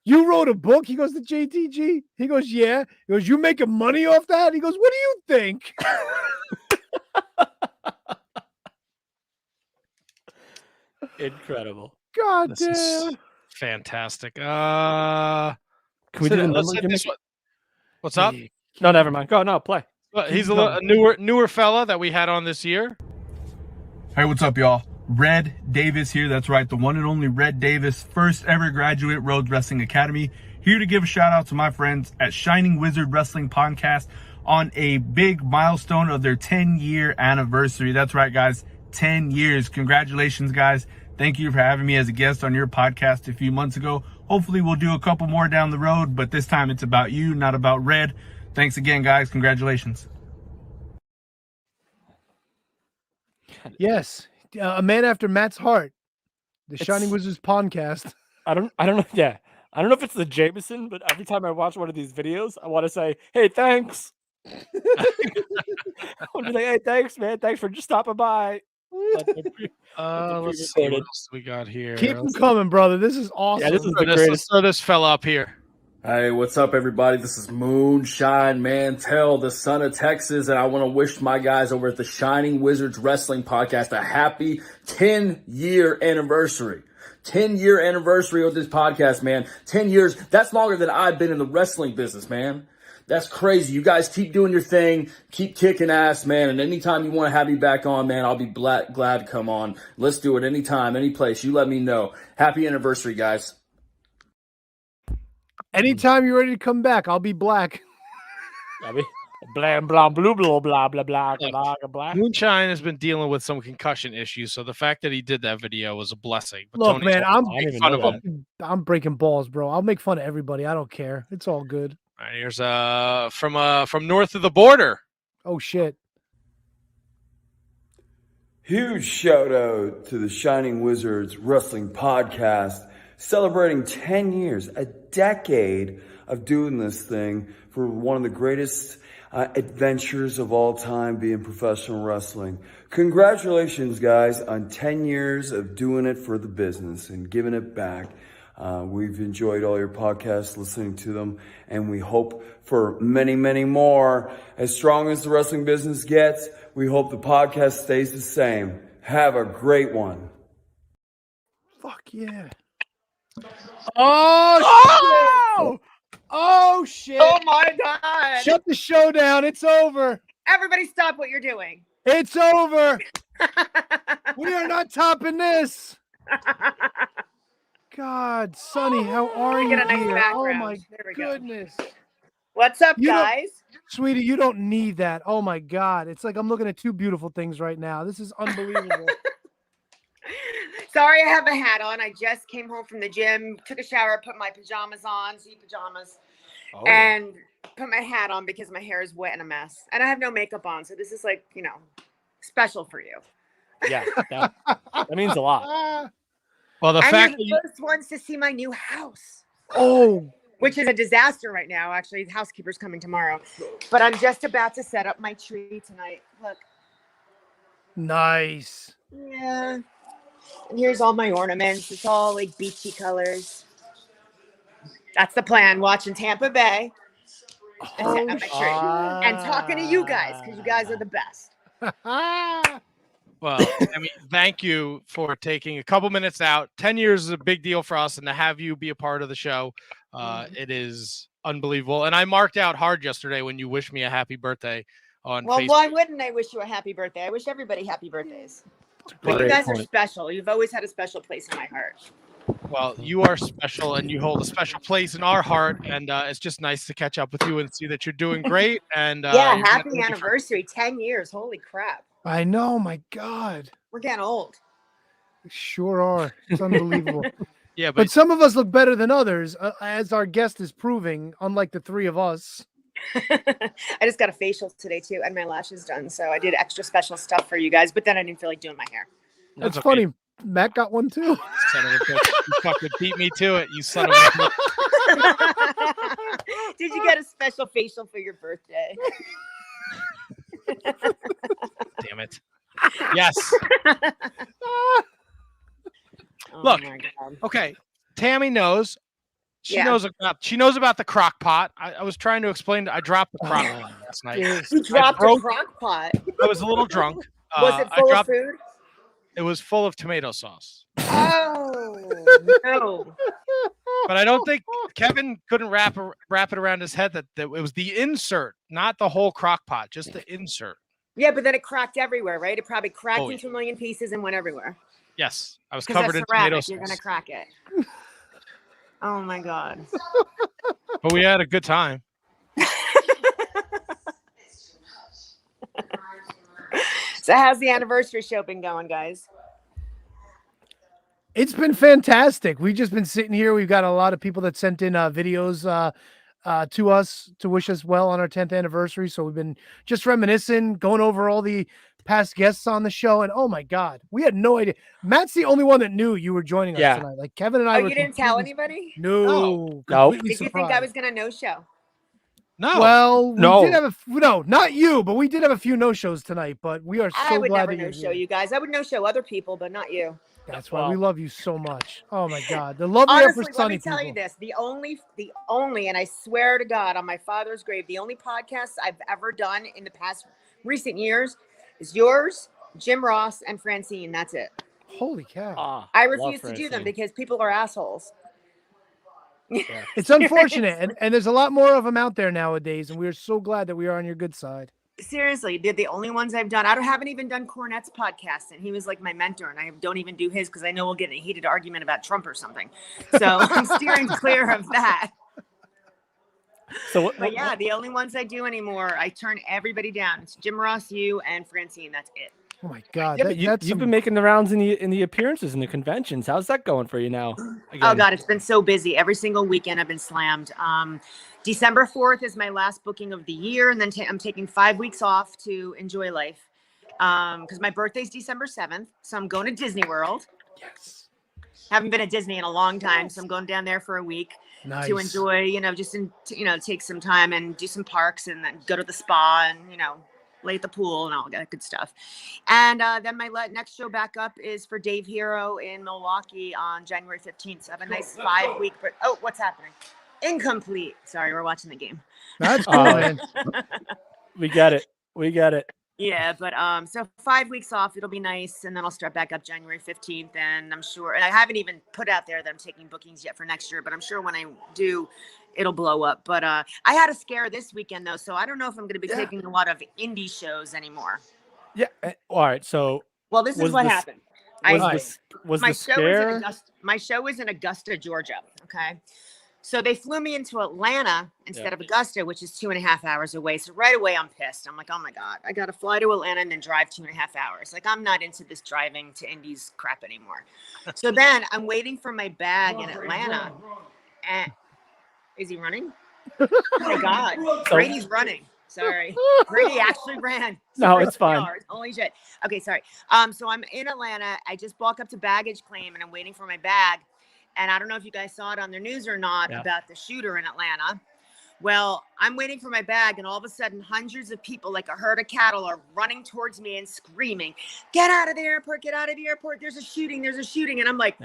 you wrote a book? He goes to JTG. He goes, yeah. He goes, you making money off that? He goes, what do you think? incredible. God This is damn. fantastic. Can we so do the let's number hit gimmick? this one. What's up? No, never mind. Go, no, play. He's a newer fella that we had on this year. Hey, what's up, y'all? Red Davis here. That's right, the one and only Red Davis, first ever graduate Rhodes Wrestling Academy. Here to give a shout out to my friends at Shining Wizard Wrestling Podcast on a big milestone of their 10-year anniversary. That's right, guys, 10 years. Congratulations, guys. Thank you for having me as a guest on your podcast a few months ago. Hopefully we'll do a couple more down the road, but this time it's about you, not about Red. Thanks again, guys. Congratulations. Yes. A man after Matt's heart. The Shining Wizards podcast. I don't know. Yeah. I don't know if it's the Jameson, but every time I watch one of these videos, I want to say, hey, thanks. I want to be like, hey, thanks, man. Thanks for just stopping by. Let's see what else we got here. Keep them coming, brother. This is awesome. Yeah, this is the Let's greatest. throw this fella up here. Hey, what's up, everybody? This is Moonshine Mantel, the son of Texas, and I want to wish my guys over at the Shining Wizards Wrestling Podcast a happy 10-year anniversary. 10-year anniversary of this podcast, man. 10 years, that's longer than I've been in the wrestling business, man. That's crazy. You guys keep doing your thing, keep kicking ass, man, and anytime you want to have me back on, man, I'll be glad to come on. Let's do it anytime, any place. You let me know. Happy anniversary, guys. Anytime you're ready to come back, I'll be black. I'll be blah blah blah blah blah blah blah blah blah. Moonshine has been dealing with some concussion issues, so the fact that he did that video was a blessing. But Look, Tony's man, making fun of him. I'm breaking balls, bro. I'll make fun of everybody. I don't care. It's all good. All right, here's from north of the border. Oh shit. Huge shout out to the Shining Wizards Wrestling Podcast, celebrating 10 years, a decade of doing this thing for one of the greatest adventures of all time, being professional wrestling. Congratulations, guys, on 10 years of doing it for the business and giving it back. We've enjoyed all your podcasts, listening to them, and we hope for many, many more. As strong as the wrestling business gets, we hope the podcast stays the same. Have a great one. Fuck yeah. Oh, shit. Oh, shit. Oh, my God. Shut the show down. It's over. Everybody stop what you're doing. It's over. We are not topping this. God, Sonny, how are you Get a nice here? background. Oh, my There we go. goodness. What's up, You don't- guys? Sweetie, you don't need that. Oh, my God. It's like I'm looking at two beautiful things right now. This is unbelievable. Sorry I have a hat on. I just came home from the gym, took a shower, put my pajamas on, pajamas, and put my hat on because my hair is wet and a mess. And I have no makeup on, so this is like, special for you. Yeah, that means a lot. Well, the and fact you're the first ones to see my new house. Oh. Which is a disaster right now, actually. The housekeeper's coming tomorrow. But I'm just about to set up my tree tonight. Look. Nice. Yeah. And here's all my ornaments. It's all like beachy colors. That's the plan. Watching Tampa Bay and setting up my tree. And talking to you guys, because you guys are the best. Well, I mean, thank you for taking a couple minutes out. 10 years is a big deal for us, and to have you be a part of the show, it is unbelievable. And I marked out hard yesterday when you wished me a happy birthday on Well, Facebook. why wouldn't I wish you a happy birthday? I wish everybody happy birthdays. But you guys are special. You've always had a special place in my heart. Well, you are special, and you hold a special place in our heart, and it's just nice to catch up with you and see that you're doing great. And Yeah, you're happy getting ready for- anniversary. 10 years. Holy crap. I know, my God. We're getting old. We sure are. It's unbelievable. Yeah, but some of us look better than others, as our guest is proving, unlike the three of us. I just got a facial today, too, and my lashes done. So I did extra special stuff for you guys, but then I didn't feel like doing my hair. That's funny. Matt got one, too. Son of a bitch. You fucking beat me to it, you son of a bitch. Did you get a special facial for your birthday? Damn it. Yes. Oh Look, my God. okay. Tammy knows. She Yeah. knows about the crock pot. I was trying to explain. I dropped the crock pot last night. You dropped a crock pot. I was a little drunk. Was it full of food? It was full of tomato sauce. Oh, no. But I don't think Kevin couldn't wrap it around his head that it was the insert, not the whole crock pot, just the insert. Yeah, but then it cracked everywhere, right? It probably cracked Oh, into a million pieces and went everywhere. Yes, I was 'Cause covered that's in tomato ceramic, you're sauce. gonna crack it. Oh my God. But we had a good time. So how's the anniversary show been going, guys? It's been fantastic. We've just been sitting here. We've got a lot of people that sent in videos to us to wish us well on our 10th anniversary. So we've been just reminiscing, going over all the past guests on the show. And oh my God, we had no idea. Matt's the only one that knew you were joining us tonight. Like Kevin and I Oh, were you didn't tell completely- anybody? No. No. completely Did you think I surprised. was gonna no-show? No. Well, we No. did have no, not you, but we did have a few no-shows tonight. But we are so I would glad never that you're no-show here. you guys. I would no-show other people, but not you. That's why we love you so much. Oh my God, the love we have for Honestly, let Sunny me tell you people. this: the only, and I swear to God, on my father's grave, the only podcast I've ever done in the past recent years is yours, Jim Ross, and Francine. That's it. Holy cow! I refuse to do them because people are assholes. Yeah. It's unfortunate, and there's a lot more of them out there nowadays, and we're so glad that we are on your good side. Seriously, they're the only ones I've done. haven't even done Cornette's podcast, and he was like my mentor, and I don't even do his because I know we'll get in a heated argument about Trump or something. So I'm steering clear of that. So, But yeah, the only ones I do anymore, I turn everybody down. It's Jim Ross, you, and Francine. That's it. Oh my God, Yeah, but you've been making the rounds in the appearances and the conventions. How's that going for you now? Oh God, it's been so busy. Every single weekend I've been slammed. December 4th is my last booking of the year, and then I'm taking 5 weeks off to enjoy life. Because my birthday's December 7th, so I'm going to Disney World. Yes. Haven't been at Disney in a long time, so I'm going down there for a week to enjoy, take some time and do some parks and then go to the spa and, lay at the pool and all that good stuff. And then my next show back up is for Dave Hero in Milwaukee on January 15th. So I have a nice 5 week. Oh, what's happening? Incomplete. Sorry, we're watching the game. That's cool, man. We got it. Yeah, but so 5 weeks off, it'll be nice, and then I'll start back up January 15th, and I'm sure, and I haven't even put out there that I'm taking bookings yet for next year, but I'm sure when I do, it'll blow up. But I had a scare this weekend though, so I don't know if I'm going to be taking a lot of indie shows anymore. Yeah. All right. So. Well, this is what happened. My show is in Augusta, Georgia. Okay. So they flew me into Atlanta instead of Augusta, which is 2.5 hours away. So right away, I'm pissed. I'm like, oh my God, I got to fly to Atlanta and then drive 2.5 hours. Like, I'm not into this driving to Indies crap anymore. So then I'm waiting for my bag in Atlanta. And is he running? Oh my God. Brady's running. Sorry. Brady actually ran. No, it's fine. Holy shit. Okay, sorry. So I'm in Atlanta. I just walk up to baggage claim and I'm waiting for my bag. And I don't know if you guys saw it on the news or not about the shooter in Atlanta. Well, I'm waiting for my bag, and all of a sudden, hundreds of people, like a herd of cattle, are running towards me and screaming, "Get out of the airport, get out of the airport. There's a shooting. And I'm like,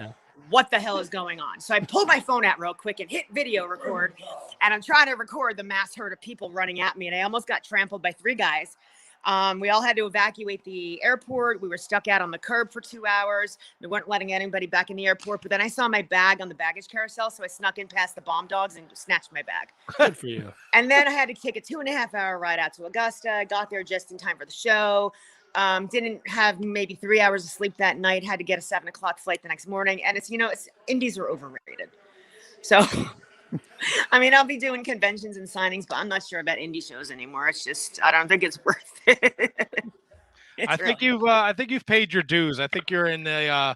what the hell is going on? So I pulled my phone out real quick and hit video record, and I'm trying to record the mass herd of people running at me, and I almost got trampled by 3 guys. We all had to evacuate the airport. We were stuck out on the curb for 2 hours. They weren't letting anybody back in the airport. But then I saw my bag on the baggage carousel, so I snuck in past the bomb dogs and snatched my bag. Good for you. And then I had to take a 2.5-hour ride out to Augusta. I got there just in time for the show. Didn't have maybe 3 hours of sleep that night. Had to get a 7 o'clock flight the next morning. And it's indies are overrated. So... I mean, I'll be doing conventions and signings, but I'm not sure about indie shows anymore. It's just, I don't think it's worth it. I think you've paid your dues. I think you're in the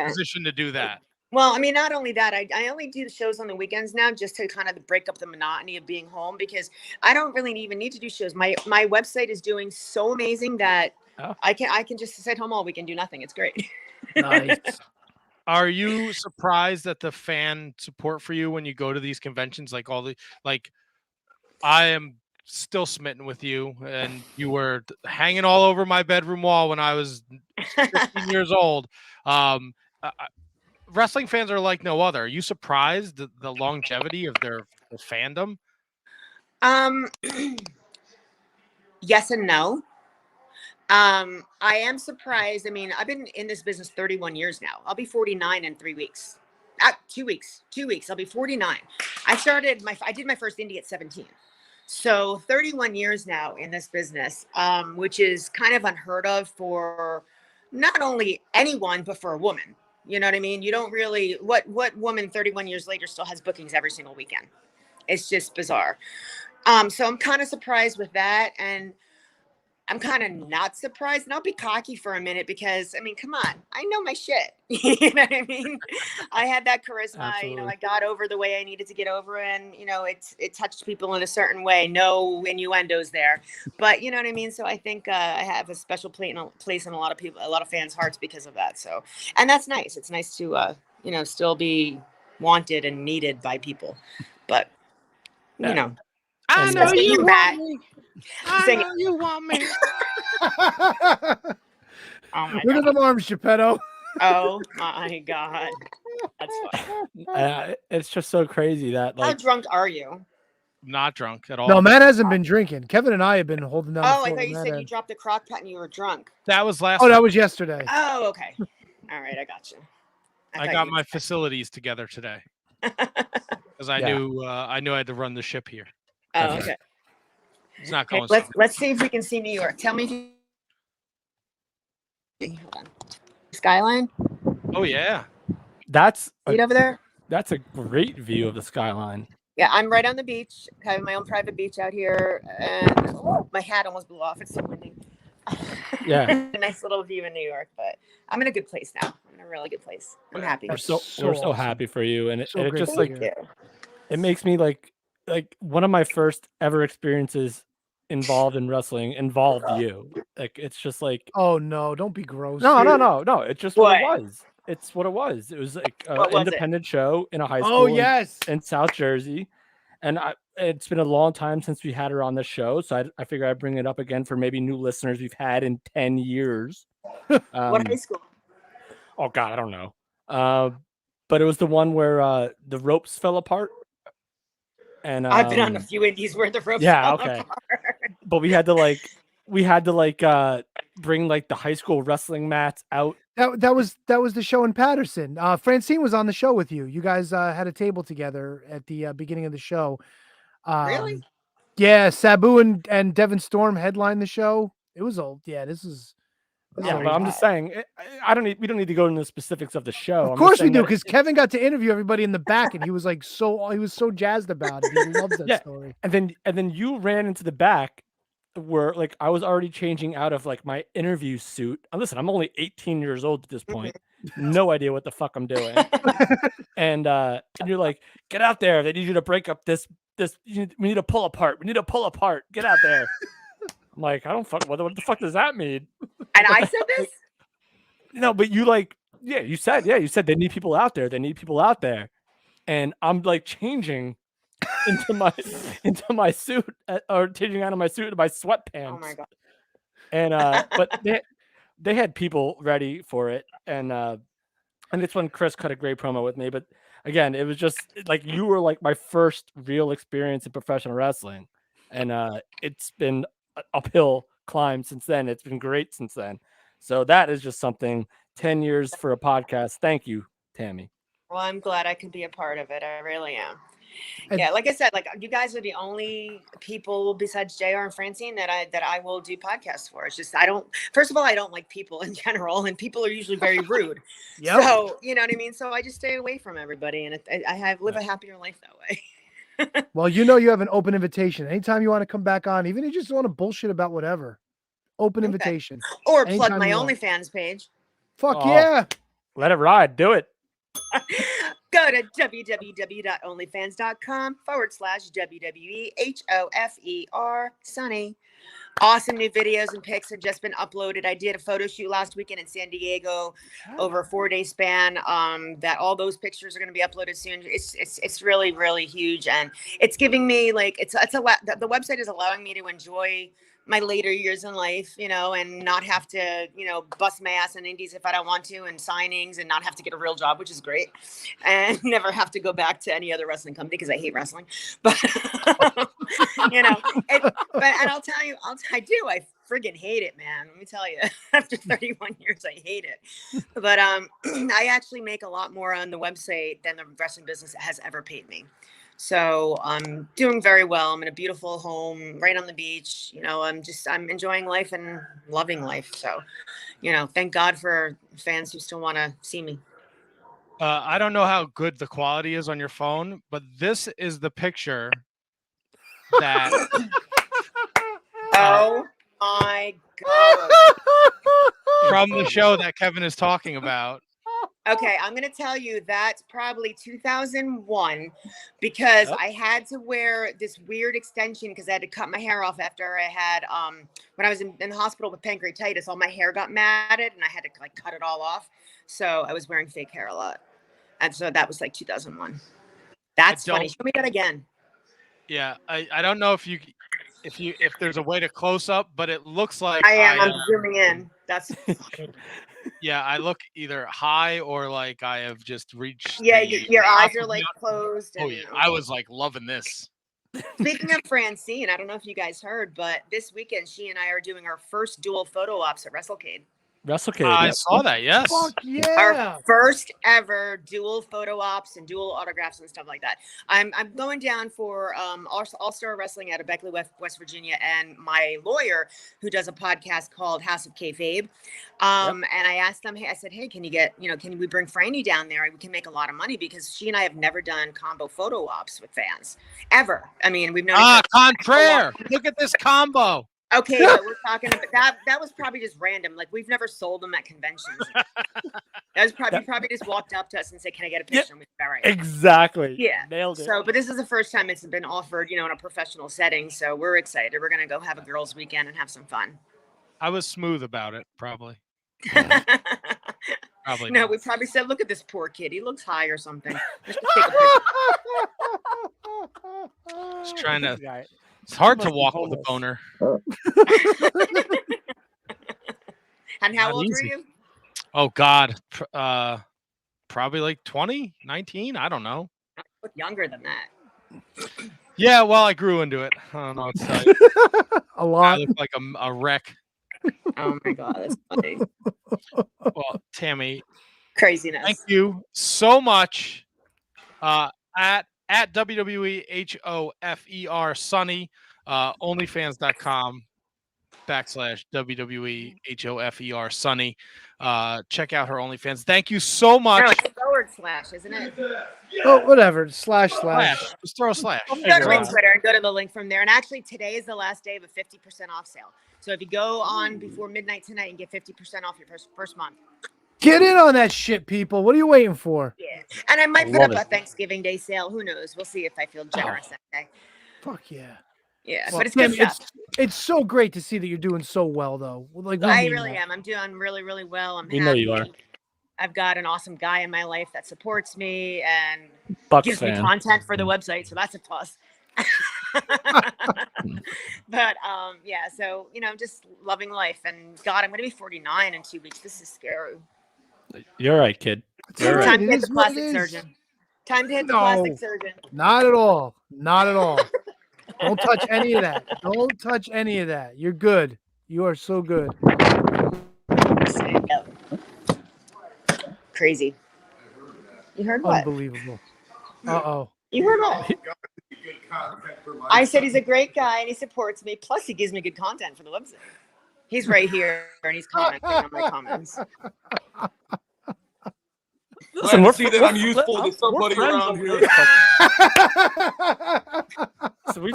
position to do that. Well, I mean, not only that, I only do the shows on the weekends now just to kind of break up the monotony of being home because I don't really even need to do shows. My website is doing so amazing that I can just sit home all week and do nothing. It's great. Nice. Are you surprised at the fan support for you when you go to these conventions? I am still smitten with you, and you were hanging all over my bedroom wall when I was 15 years old. Wrestling fans are like no other. Are you surprised the longevity of their fandom? Yes and no. I am surprised. I mean, I've been in this business 31 years now. I'll be 49 in 3 weeks. 2 weeks. 2 weeks. I'll be 49. I did my first indie at 17. So 31 years now in this business, which is kind of unheard of for not only anyone, but for a woman. You know what I mean? You don't really, what woman 31 years later still has bookings every single weekend? It's just bizarre. So I'm kind of surprised with that. And I'm kind of not surprised, and I'll be cocky for a minute because, I mean, come on, I know my shit. You know what I mean? I had that charisma, Absolutely. I got over the way I needed to get over, and, it touched people in a certain way. No innuendos there, but you know what I mean? So I think I have a special place in a lot of fans' hearts because of that. So, and that's nice. It's nice to, still be wanted and needed by people, but, I know especially you Matt. want me. I know you want me. Oh my Look at God. them arms, Geppetto. Oh my God. That's funny. It's just so crazy that How drunk are you? Not drunk at all. No, Matt hasn't been drinking. Kevin and I have been holding down. Oh, the I fort thought you on said that you end. dropped the crock pot and you were drunk. That was last. Oh, that week. was yesterday. Oh, okay. All right, I got you. I got my facilities together today because I knew I had to run the ship here. Oh, okay. It's not Okay, going. let's see if we can see New York. Tell me if you... Hold on. Skyline. Oh yeah, See it over there? That's a great view of the skyline. Yeah, I'm right on the beach. I have my own private beach out here, and my hat almost blew off. It's so windy. Yeah. Nice little view in New York, but I'm in a good place now. I'm in a really good place. I'm happy. We're so happy for you, and it So just great like to hear. it makes me like one of my first ever experiences involved in wrestling involved you. Like it's just like Oh no, don't be gross. no. It's just what it was. It's what it was. It was like What an was it? independent show in a high Oh, school yes. in South Jersey. And it's been a long time since we had her on the show. So I figure I'd bring it up again for maybe new listeners we've had in 10 years. What high school? Oh, God, I don't know. But it was the one where the ropes fell apart. And I've been on a few indies where the ropes yeah, fell okay. apart. But we had to bring like the high school wrestling mats out. That was the show in Patterson. Francine was on the show with you. You guys had a table together at the beginning of the show. Really? Yeah, Sabu and Devin Storm headlined the show. It was old. Yeah, this is. Yeah, but I'm just saying, we don't need to go into the specifics of the show. Of course we do, because Kevin got to interview everybody in the back, and he was like he was so jazzed about it. He loves that story. And then you ran into the back where like I was already changing out of like my interview suit. Listen, I'm only 18 years old at this point. No idea what the fuck I'm doing. and you're like, get out there. They need you to break up this. We need to pull apart. We need to pull apart. Get out there. I'm like, I don't fuck. What the fuck does that mean? And I said this? No, but you like, you said they need people out there. They need people out there. And I'm like changing into my suit or changing out of my suit to my sweatpants. Oh my God. And but they had people ready for it. And it's when Chris cut a great promo with me. But again, it was just like you were like my first real experience in professional wrestling. And it's been an uphill climb since then. It's been great since then. So that is just something. 10 years for a podcast. Thank you, Tammy. Well, I'm glad I could be a part of it. I really am. Yeah, like I said, like you guys are the only people besides JR and Francine that I will do podcasts for. It's just first of all, I don't like people in general, and people are usually very rude. Yep. So you know what I mean? So I just stay away from everybody, and I live a happier life that way. Well, you have an open invitation. Anytime you want to come back on, even if you just want to bullshit about whatever, open invitation. Or Anytime plug my you want. OnlyFans page. Fuck yeah. Let it ride. Do it. Go to www.onlyfans.com/WWEHOFER Sunny. Awesome new videos and pics have just been uploaded. I did a photo shoot last weekend in San Diego over a 4-day span. That all those pictures are going to be uploaded soon. It's really, really huge, and it's giving me like the website is allowing me to enjoy my later years in life, and not have to, bust my ass in indies if I don't want to, and signings, and not have to get a real job, which is great, and never have to go back to any other wrestling company because I hate wrestling. But and I'll tell you, I friggin' hate it, man. Let me tell you, after 31 years, I hate it. But I actually make a lot more on the website than the wrestling business has ever paid me. So I'm doing very well. I'm in a beautiful home right on the beach. I'm enjoying life and loving life. So, thank God for fans who still want to see me. I don't know how good the quality is on your phone, but this is the picture that. Oh my God. From the show that Kevin is talking about. Okay, I'm going to tell you that's probably 2001 because I had to wear this weird extension because I had to cut my hair off after I had, when I was in the hospital with pancreatitis, all my hair got matted and I had to cut it all off. So I was wearing fake hair a lot. And so that was like 2001. That's funny. Show me that again. Yeah, I don't know if there's a way to close up, but it looks like I'm zooming in. That's Yeah, I look either high or like I have just reached. Yeah, the your eyes are top of like the- closed. Oh And, yeah, I was like loving this. Speaking of Francine, I don't know if you guys heard, but this weekend she and I are doing our first dual photo ops at WrestleCade. WrestleCade. I saw that. Yes. Fuck yeah. Our first ever dual photo ops and dual autographs and stuff like that. I'm going down for All-Star Wrestling out of Beckley, West Virginia, and my lawyer who does a podcast called House of Kayfabe. And I asked them, I said, hey, can we bring Franny down there? We can make a lot of money because she and I have never done combo photo ops with fans ever. I mean, we've known each other contraire. Look at this combo. Okay, but we're talking about that was probably just random. Like we've never sold them at conventions. That was probably just walked up to us and said, "Can I get a picture?" And we said, all right. Exactly. Yeah. Nailed it. So, but this is the first time it's been offered, in a professional setting. So we're excited. We're gonna go have a girls' weekend and have some fun. I was smooth about it, probably. Probably. No, not. we probably said, "Look at this poor kid. He looks high or something." Let's just take a picture. Just trying to. It's hard to walk with a boner. And how Not old easy. were you? Oh God, probably like 20, 19. I don't know. I look younger than that. Yeah, well, I grew into it. I don't know what to tell you. A lot. I look like a wreck. Oh my God, that's funny. Well, Tammy, Craziness. thank you so much. At WWE HOFER Sunny, onlyfans.com/WWE HOFER Sunny. Check out her OnlyFans. Thank you so much. No, it's /, isn't it? Oh, whatever. Slash. Just throw a slash. Go to my Twitter and go to the link from there. And actually, today is the last day of a 50% off sale. So if you go on before midnight tonight and get 50% off your first month. Get in on that shit, people. What are you waiting for? Yeah. And I might put love up it. a Thanksgiving Day sale. Who knows? We'll see if I feel generous that day. Fuck yeah. Yeah, Well, but it's good Tammy, stuff. it's so great to see that you're doing so well, though. Like, we I mean really that. am. I'm doing really, really well. I'm We happy. know you are. I've got an awesome guy in my life that supports me and Bucks gives me fan. content for the website, so that's a plus. But yeah, so just loving life, and God, I'm gonna be 49 in 2 weeks. This is scary. You're right, kid. You're right. Time to hit is the what it plastic is. surgeon. Time to hit the No. plastic surgeon. Not at all. Not at all. Don't touch any of that. Don't touch any of that. You're good. You are so good. Yep. Crazy. You heard what? Unbelievable. Uh-oh. You heard what? I said he's a great guy and he supports me. Plus, he gives me good content for the website. He's right here and he's commenting on my comments. Listen, Glad to see that I'm useful to somebody around here. So we've.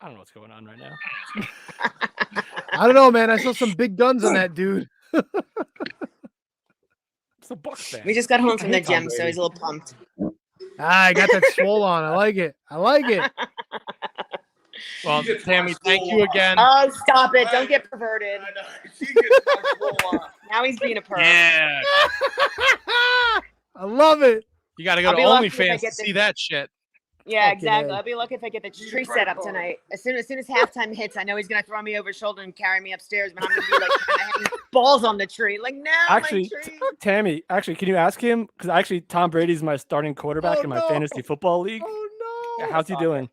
I don't know what's going on right now. I don't know, man. I saw some big guns on that dude. It's a Bucks fan. We just got home from the I hate Tom gym, so Brady. he's a little pumped. I got that swole on. I like it. I like it. Well, Tammy, thank you again. Oh, stop it. Don't get perverted. Now he's being a perv. Yeah. I love it. You got to go I'll to be lucky if I OnlyFans to get see this. that shit. Yeah, Fucking exactly. A. I'll be lucky if I get the tree set up tonight. As soon as halftime hits, I know he's gonna throw me over his shoulder and carry me upstairs, but I'm gonna be like trying to hang balls on the tree. Like, no, Actually, my tree. Tammy, can you ask him? Because actually, Tom Brady's my starting quarterback in my fantasy football league. Oh no. Yeah, how's he doing?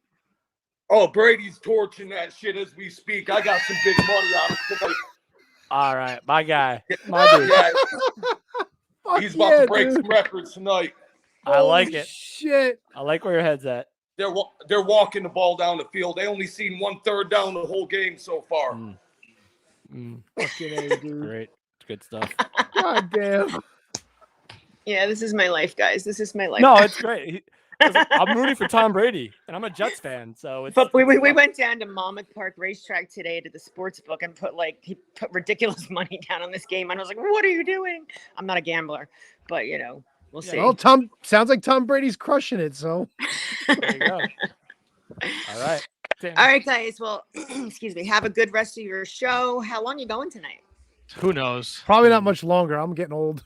Oh, Brady's torching that shit as we speak. I got some big money out of it. All right, my guy. My dude. Yeah, Fuck he's about yeah, to break dude. some records tonight. I like it. Shit. I like where your head's at. They're walking the ball down the field. They only seen 1/3 down the whole game so far. Fucking A, dude. Great. Good stuff. God damn. Yeah, this is my life, guys. This is my life. No, it's great. Listen, I'm rooting for Tom Brady, and I'm a Jets fan, so it's. But we went down to Monmouth Park Racetrack today to the sports book and he put ridiculous money down on this game. And I was like, what are you doing? I'm not a gambler, but we'll see. Well, sounds like Tom Brady's crushing it, so. There you go. All right. Damn. All right, guys. Well, excuse me. Have a good rest of your show. How long are you going tonight? Who knows? Probably not much longer. I'm getting old.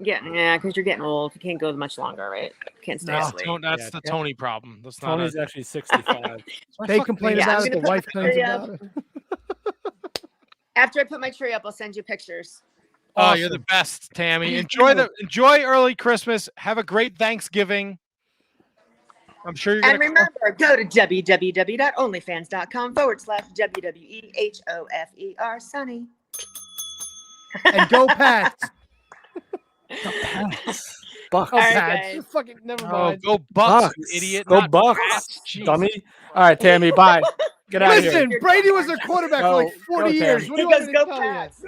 Yeah, because you're getting old. You can't go much longer, right? Can't stay No, asleep. that's the Tony problem. That's not Tony's actually 65. They complain Yeah, about I'm it. The gonna wife put- complains yeah. about it. After I put my tree up, I'll send you pictures. Oh, you're the best, Tammy. Enjoy early Christmas. Have a great Thanksgiving. I'm sure you're gonna. And remember, go to www.onlyfans.com/WWEHOFER Sunny. And go Pats. The Pats. Bucks. Oh, All right, Pats. guys. Fucking never Oh, mind. go Bucks, you idiot. Go not Bucks, Pats. Jesus. dummy. All right, Tammy, bye. Get out of here. Listen, Brady was their quarterback for like 40 years. Tammy. What do you He want me goes, to go tell you? Pats.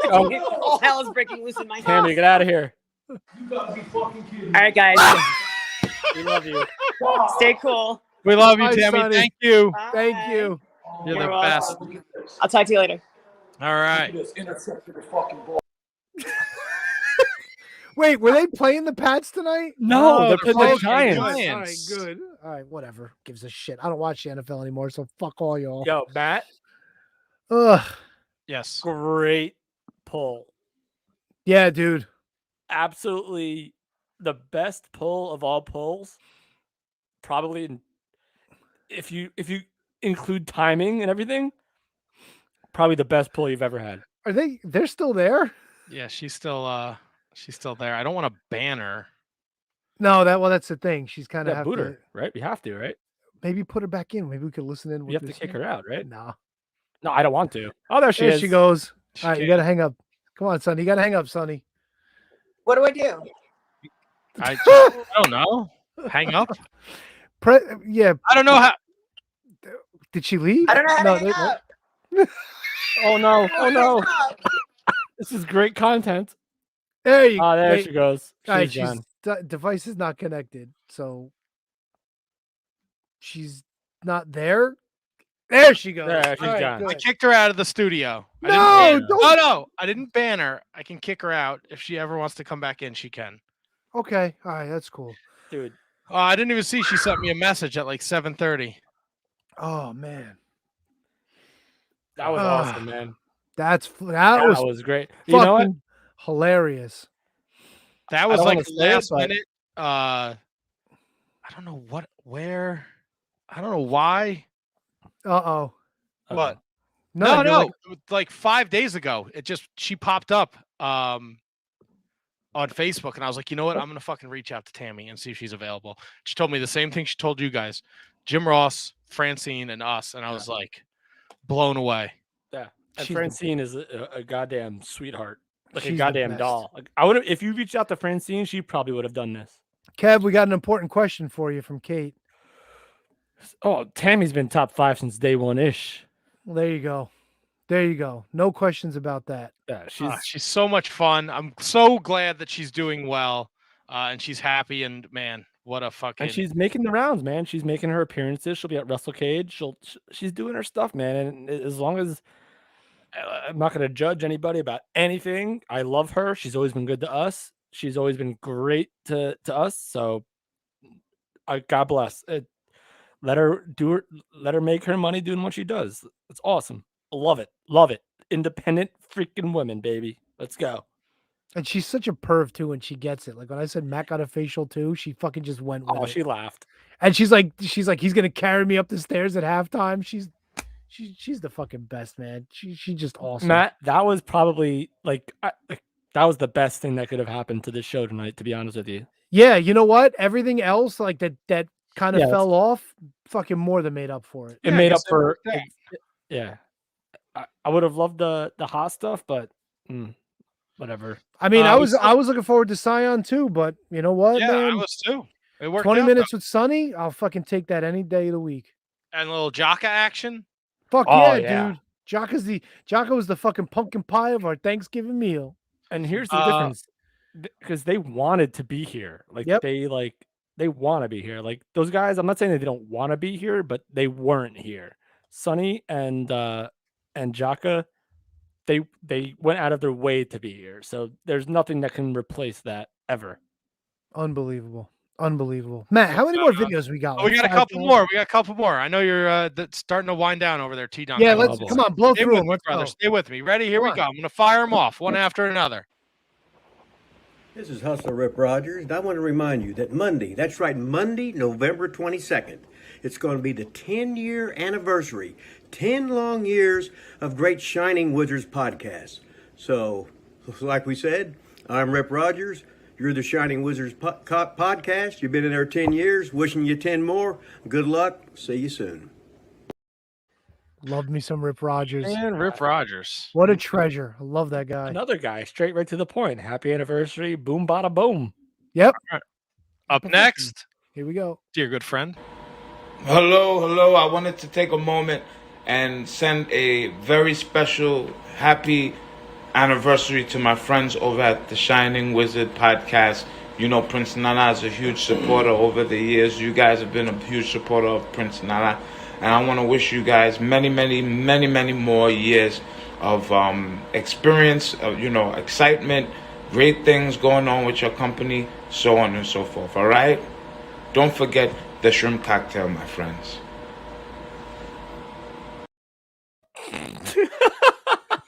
Oh, no. All hell is breaking loose in my house. Tammy, get out of here. You gotta be fucking kidding. All right, guys. We love you. Stay cool. We love you, Bye, Tammy. Sonny. Thank you. Thank you. You're the You're best. welcome. I'll talk to you later. All right. Wait, were they playing the Pats tonight? No, Oh, they're playing the playing Giants. All right, good. All right, whatever. Gives a shit. I don't watch the NFL anymore, so fuck all y'all. Yo, Matt, Ugh. Yes. great pull. Yeah, dude. Absolutely the best pull of all pulls. Probably if you include timing and everything, probably the best pull you've ever had. Are they're still there? Yeah, she's still there. I don't want to ban her. No, that's the thing. She's kind of Yeah, have boot to her, right? We have to, right? maybe put her back in. Maybe we could listen in. We have to kick her out, right? No. No, I don't want to. Oh, there she There is. she goes. She All right, you can. got to hang up. Come on, Sonny. You got to hang up, Sonny. What do I do? I don't know. Hang up. Yeah. I don't know how. Did she leave? I don't know how to hang they- up. Oh no! Oh no! This is great content. There you Oh, there wait. she goes. All right, She's done. device is not connected, so she's not there. There she goes. There, she's All right, gone. I good. kicked her out of the studio. I No, didn't ban her. don't- No, I didn't ban her. I can kick her out. If she ever wants to come back in, she can. Okay, all right, that's cool. Dude. I didn't even see she sent me a message at like 7:30. Oh man, That was Ah, awesome, man. that That was was great. You know what? fucking hilarious. That was don't like wanna say it, last but- minute. I don't know where. I don't know why. Uh-oh. What? No, No, you're like- it was like 5 days ago. She popped up on Facebook, and I was like, you know what? I'm gonna fucking reach out to Tammy and see if she's available. She told me the same thing she told you guys, Jim Ross, Francine, and us, and I was like, blown away. Yeah. And She's the- Francine is a goddamn sweetheart. Like She's a the goddamn best. doll. Like, I would have if you reached out to Francine, she probably would have done this. Kev, we got an important question for you from Kate. Oh, Tammy's been top 5 since day 1-ish. Well, there you go. There you go. No questions about that. Yeah, She's so much fun. I'm so glad that she's doing well, and she's happy. And man, what a fucking. And she's making the rounds, man. She's making her appearances. She'll be at Wrestle Cage. She's doing her stuff, man. And as long as I'm not going to judge anybody about anything, I love her. She's always been good to us. She's always been great to us. So, God bless. Let her do her. Let her make her money doing what she does. It's awesome. Love it. Love it. Independent freaking women, baby. Let's go. And she's such a perv too when she gets it. Like when I said Matt got a facial too, she fucking just went with Oh, it. she laughed. And she's like, he's gonna carry me up the stairs at halftime. She's the fucking best, man. She's just awesome. Matt, that was probably like that was the best thing that could have happened to this show tonight. To be honest with you. Yeah, you know what? Everything else like that kind of Yeah, fell off. Fucking more than made up for it. It made up for. Yeah, I would have loved the Haas stuff, but whatever. I mean, I was looking forward to Cyon too, but you know what, Yeah, I man? was too. It worked 20 out, minutes with Sonny, I'll fucking take that any day of the week. and a little Jaka action. Fuck Oh, yeah, yeah. dude. Jaka was the fucking pumpkin pie of our Thanksgiving meal. And here's the difference, because they wanted to be here. They want to be here. Like those guys, I'm not saying that they don't want to be here, but they weren't here. Sonny and Jaka, they went out of their way to be here. So there's nothing that can replace that ever. Unbelievable. Matt, how many more videos we got? Oh, we Like got a 5 couple more. We got a couple more. I know you're starting to wind down over there, T-Don. Yeah, come on, blow Stay through with them. me, Let's brother. go. Stay with me. Ready? Here we go. I'm gonna fire them off one after another. This is Hustler Rip Rogers, and I want to remind you that Monday, that's right, Monday, November 22nd, It's going to be the 10-year anniversary. 10 long years of great Shining Wizards podcast. So, like we said, I'm Rip Rogers. You're the Shining Wizards podcast. You've been in there 10 years. Wishing you 10 more. Good luck. See you soon. Love me some Rip Rogers. And Rip Rogers. What a treasure. I love that guy. Another guy, straight right to the point. Happy anniversary. Boom, bada, boom. Yep. Right. Up next. Here we go. Dear good friend. Hello. I wanted to take a moment and send a very special happy anniversary to my friends over at the Shining Wizard podcast. You know, Prince Nana is a huge supporter over the years. You guys have been a huge supporter of Prince Nana. And I want to wish you guys many more years of experience, excitement, great things going on with your company, so on and so forth. All right? Don't forget the shrimp cocktail, my friends.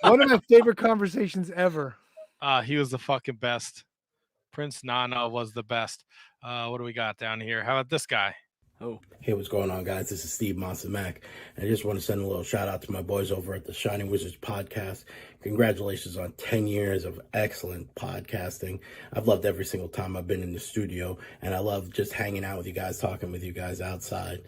One of my favorite conversations ever. He was the fucking best. Prince Nana was the best. What do we got down here? How about this guy? Oh, hey, what's going on, guys? This is Steve Monster Mac. And I just want to send a little shout out to my boys over at the Shining Wizards podcast. Congratulations on 10 years of excellent podcasting. I've loved every single time I've been in the studio, and I love just hanging out with you guys, talking with you guys outside.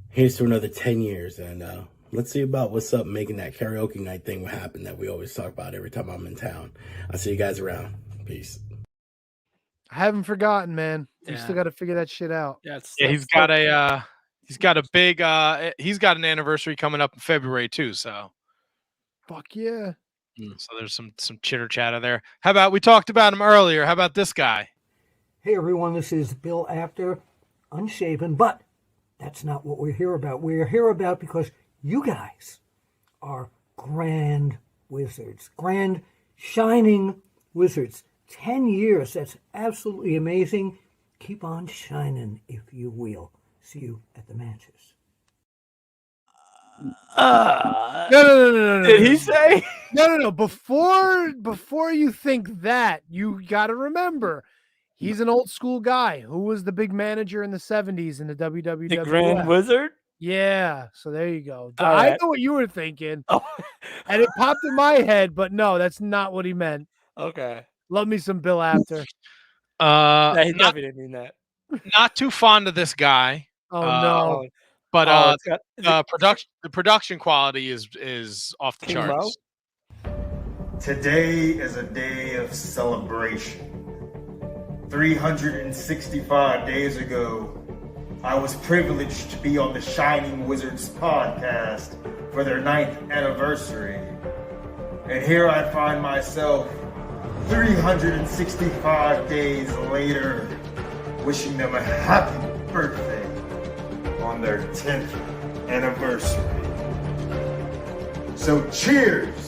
Here's to another 10 years, and let's see about what's up, making that karaoke night thing happen that we always talk about every time I'm in town. I'll see you guys around. Peace. I haven't forgotten, man. We Yeah. still got to figure that shit out. He's got an anniversary coming up in February too. So, fuck yeah. So there's some chitter chatter there. How about we talked about him earlier? How about this guy? Hey everyone, this is Bill Apter, unshaven, but that's not what we're here about. We're here about because you guys are grand wizards, grand shining wizards. 10 years, that's absolutely amazing. Keep on shining, if you will. See you at the matches. No. Did he say? No. Before you think that, you got to remember, he's an old school guy. Who was the big manager in the 70s in the WWF? The Grand Wizard? Yeah, so there you go. All I right. know what you were thinking. Oh. And it popped in my head, but no, that's not what he meant. Okay. Love me some Bill Apter. Yeah, he Not, definitely didn't mean that. not too fond of this guy. Oh no. But the production quality is off the King charts. Today is a day of celebration. 365 days ago, I was privileged to be on the Shining Wizards podcast for their 9th anniversary. And here I find myself 365 days later, wishing them a happy birthday on their 10th anniversary. So cheers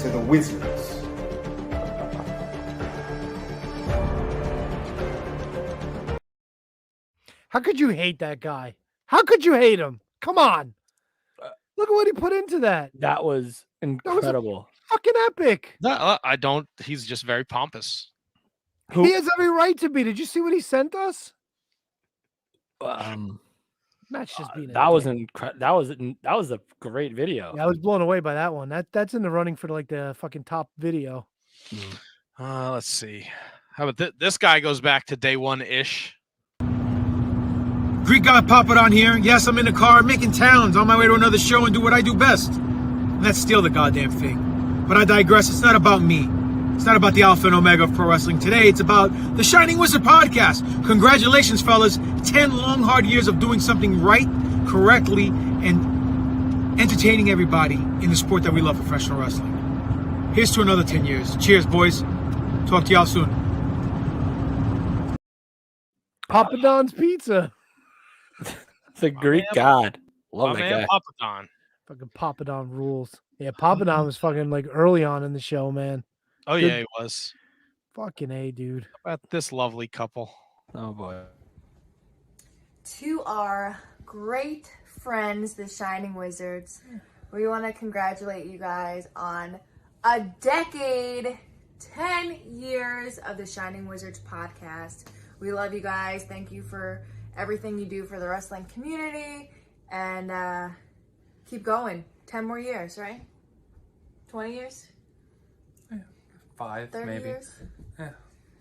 to the Wizards. How could you hate that guy? How could you hate him? Come on. Look at what he put into that. That was incredible. Fucking epic. No, I don't. He's just very pompous. He has every right to be. Did you see what he sent us? That's just being that was that was a great video. Yeah, I was blown away by that one. That's in the running for like the fucking top video. Let's see. How about this guy goes back to day one-ish. Greek God Papadon here. Yes, I'm in the car making towns on my way to another show and do what I do best. And that's steal the goddamn thing. But I digress. It's not about me. It's not about the alpha and omega of pro wrestling today. It's about the Shining Wizard podcast. Congratulations, fellas. 10 long, hard years of doing something right, correctly, and entertaining everybody in the sport that we love, professional wrestling. Here's to another 10 years. Cheers, boys. Talk to y'all soon. Papa Don's Pizza. The Greek god. Love My that man, guy. Papa Don. Fucking Papa Don rules. Yeah, Papa Don was fucking like early on in the show, man. Oh Good- yeah, he was. Fucking A, dude. How about this lovely couple? Oh boy. To our great friends, the Shining Wizards, we want to congratulate you guys on a decade, 10 years of the Shining Wizards podcast. We love you guys. Thank you for everything you do for the wrestling community, and keep going. 10 more years, right? 20 years? 5, 30 maybe. years? Yeah.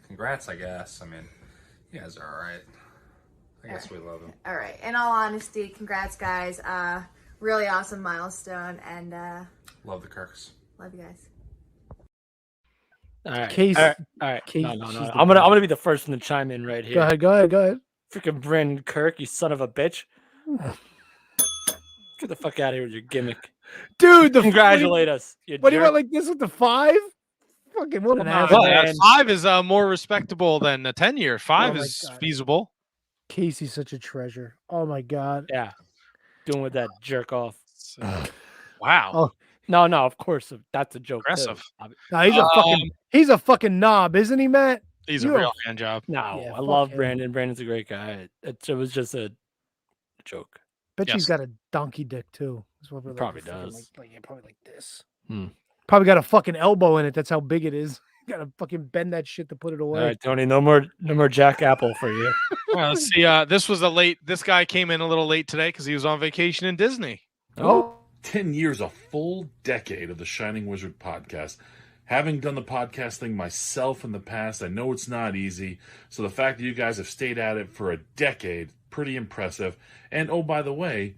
Congrats, I guess. I mean, you guys are all right. I guess we love him. All right. In all honesty, congrats, guys. Really awesome milestone, and Love the Kirks. love you guys. All right. Case- All right. Case- No. she's the I'm gonna be the first one to chime in right here. Go ahead. Freaking Brandon Kirk, you son of a bitch. Get the fuck out of here with your gimmick. Dude, Congratulate us. What do you want like this with the 5? Fucking what an asshole. Well, 5 is more respectable than a 10-year. 5 Oh my is God. feasible. Casey's such a treasure. Oh my God. Yeah. Doing with that jerk off. Wow. Oh. No, of course. That's a joke. too. Aggressive. No, he's a fucking knob, isn't he, Matt? He's You're a real hand job. No, Yeah, I fuck love him. Brandon. Brandon's a great guy. It was just a joke. Bet you he's Yes. got a donkey dick too. That's what we're Probably fucking does. probably like this. Hmm. Probably got a fucking elbow in it. That's how big it is. Got to fucking bend that shit to put it away. All right, Tony. No more Jack Apple for you. Well, let's see. This guy came in a little late today because he was on vacation in Disney. Oh. 10 years, a full decade of the Shining Wizard podcast. Having done the podcasting myself in the past, I know it's not easy. So the fact that you guys have stayed at it for a decade, pretty impressive. And oh, by the way,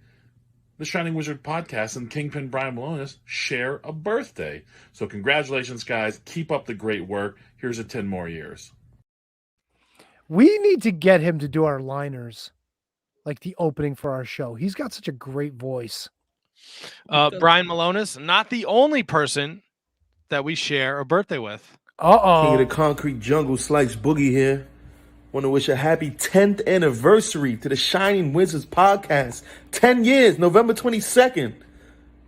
the Shining Wizard podcast and Kingpin Brian Malonis share a birthday. So congratulations, guys. Keep up the great work. Here's a 10 more years. We need to get him to do our liners, like the opening for our show. He's got such a great voice. Brian Malonis, not the only person that we share a birthday with. King of the Concrete Jungle, Slice Boogie here. Want to wish a happy 10th anniversary to the Shining Wizards podcast. 10 years, November 22nd.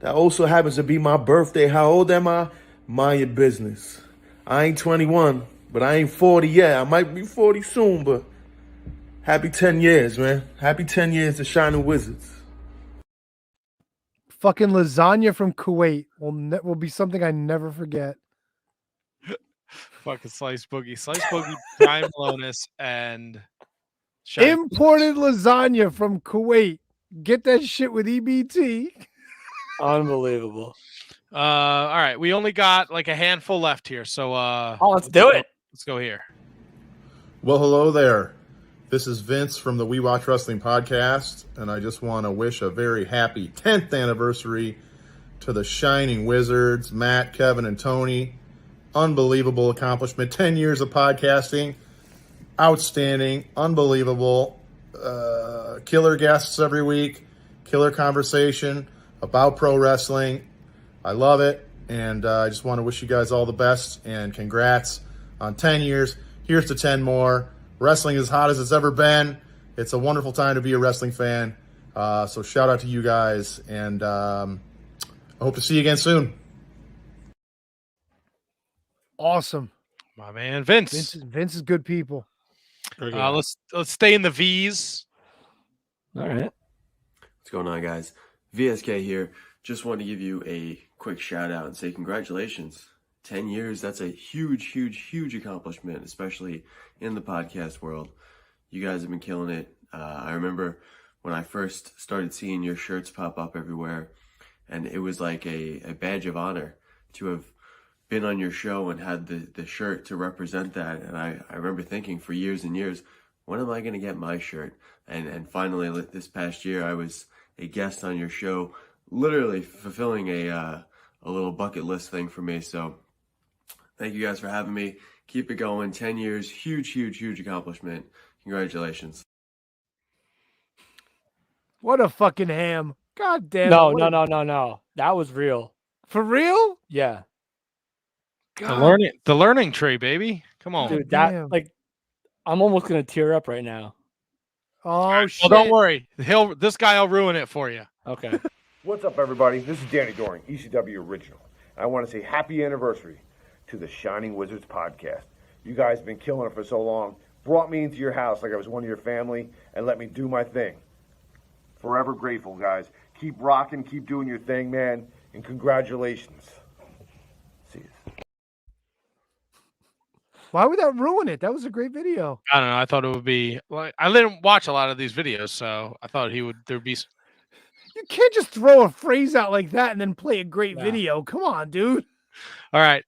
That also happens to be my birthday. How old am I? Mind your business. I ain't 21, but I ain't 40 yet. I might be 40 soon, but happy 10 years, man. Happy 10 years to Shining Wizards. Fucking lasagna from Kuwait will be something I never forget. Fucking Slice Boogie, Brian Malonis, and Shining Imported lasagna from Kuwait. Get that shit with EBT. Unbelievable. All right, we only got like a handful left here, so let's do it. Let's go here. Well, hello there. This is Vince from the We Watch Wrestling podcast, and I just want to wish a very happy 10th anniversary to the Shining Wizards, Matt, Kevin, and Tony. Unbelievable accomplishment. 10 years of podcasting. Outstanding. Unbelievable. Killer guests every week. Killer conversation about pro wrestling. I love it, and I just want to wish you guys all the best, and congrats on 10 years. Here's to 10 more. Wrestling is as hot as it's ever been. It's a wonderful time to be a wrestling fan. So shout out to you guys, and I hope to see you again soon. Awesome. My man, Vince. Vince is good people. Let's stay in the V's. All right. What's going on, guys? VSK here. Just want to give you a quick shout out and say congratulations. 10 years, that's a huge accomplishment, especially in the podcast world. You guys have been killing it. I remember when I first started seeing your shirts pop up everywhere, and it was like a badge of honor to have been on your show and had the shirt to represent that. And I remember thinking for years and years, when am I going to get my shirt? And finally, this past year, I was a guest on your show, literally fulfilling a little bucket list thing for me. So thank you guys for having me. Keep it going. 10 years, huge accomplishment. Congratulations. What a fucking ham. God damn No. it. That was real. For real? Yeah. The learning tree, baby. Come on. Dude, I'm almost gonna tear up right now. Oh shit. Well, don't worry. This guy will ruin it for you. Okay. What's up, everybody? This is Danny Doring, ECW Original. I want to say happy anniversary to the Shining Wizards podcast. You guys have been killing it for so long. Brought me into your house like I was one of your family and let me do my thing. Forever grateful, guys. Keep rocking, keep doing your thing, man, and congratulations. See you. Why would that ruin it? That was a great video. I don't know. I thought it would be like I didn't watch a lot of these videos, so I thought there'd be. You can't just throw a phrase out like that and then play a great video. Come on, dude. All right.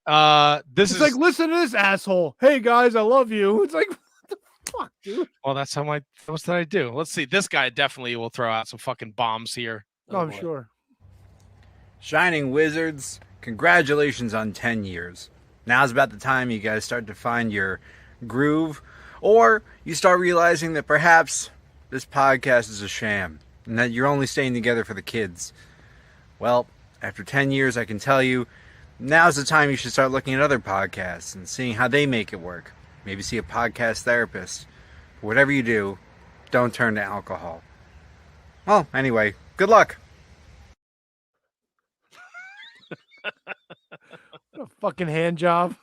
This is like, listen to this asshole. Hey guys, I love you. It's like, what the fuck, dude? Well, that's how what did I do? Let's see. This guy definitely will throw out some fucking bombs here. Oh, I'm sure. Shining Wizards, congratulations on 10 years. Now's about the time you guys start to find your groove, or you start realizing that perhaps this podcast is a sham and that you're only staying together for the kids. Well, after 10 years, I can tell you, now's the time you should start looking at other podcasts and seeing how they make it work. Maybe see a podcast therapist. Whatever you do, don't turn to alcohol. Well, anyway, good luck. What a fucking hand job.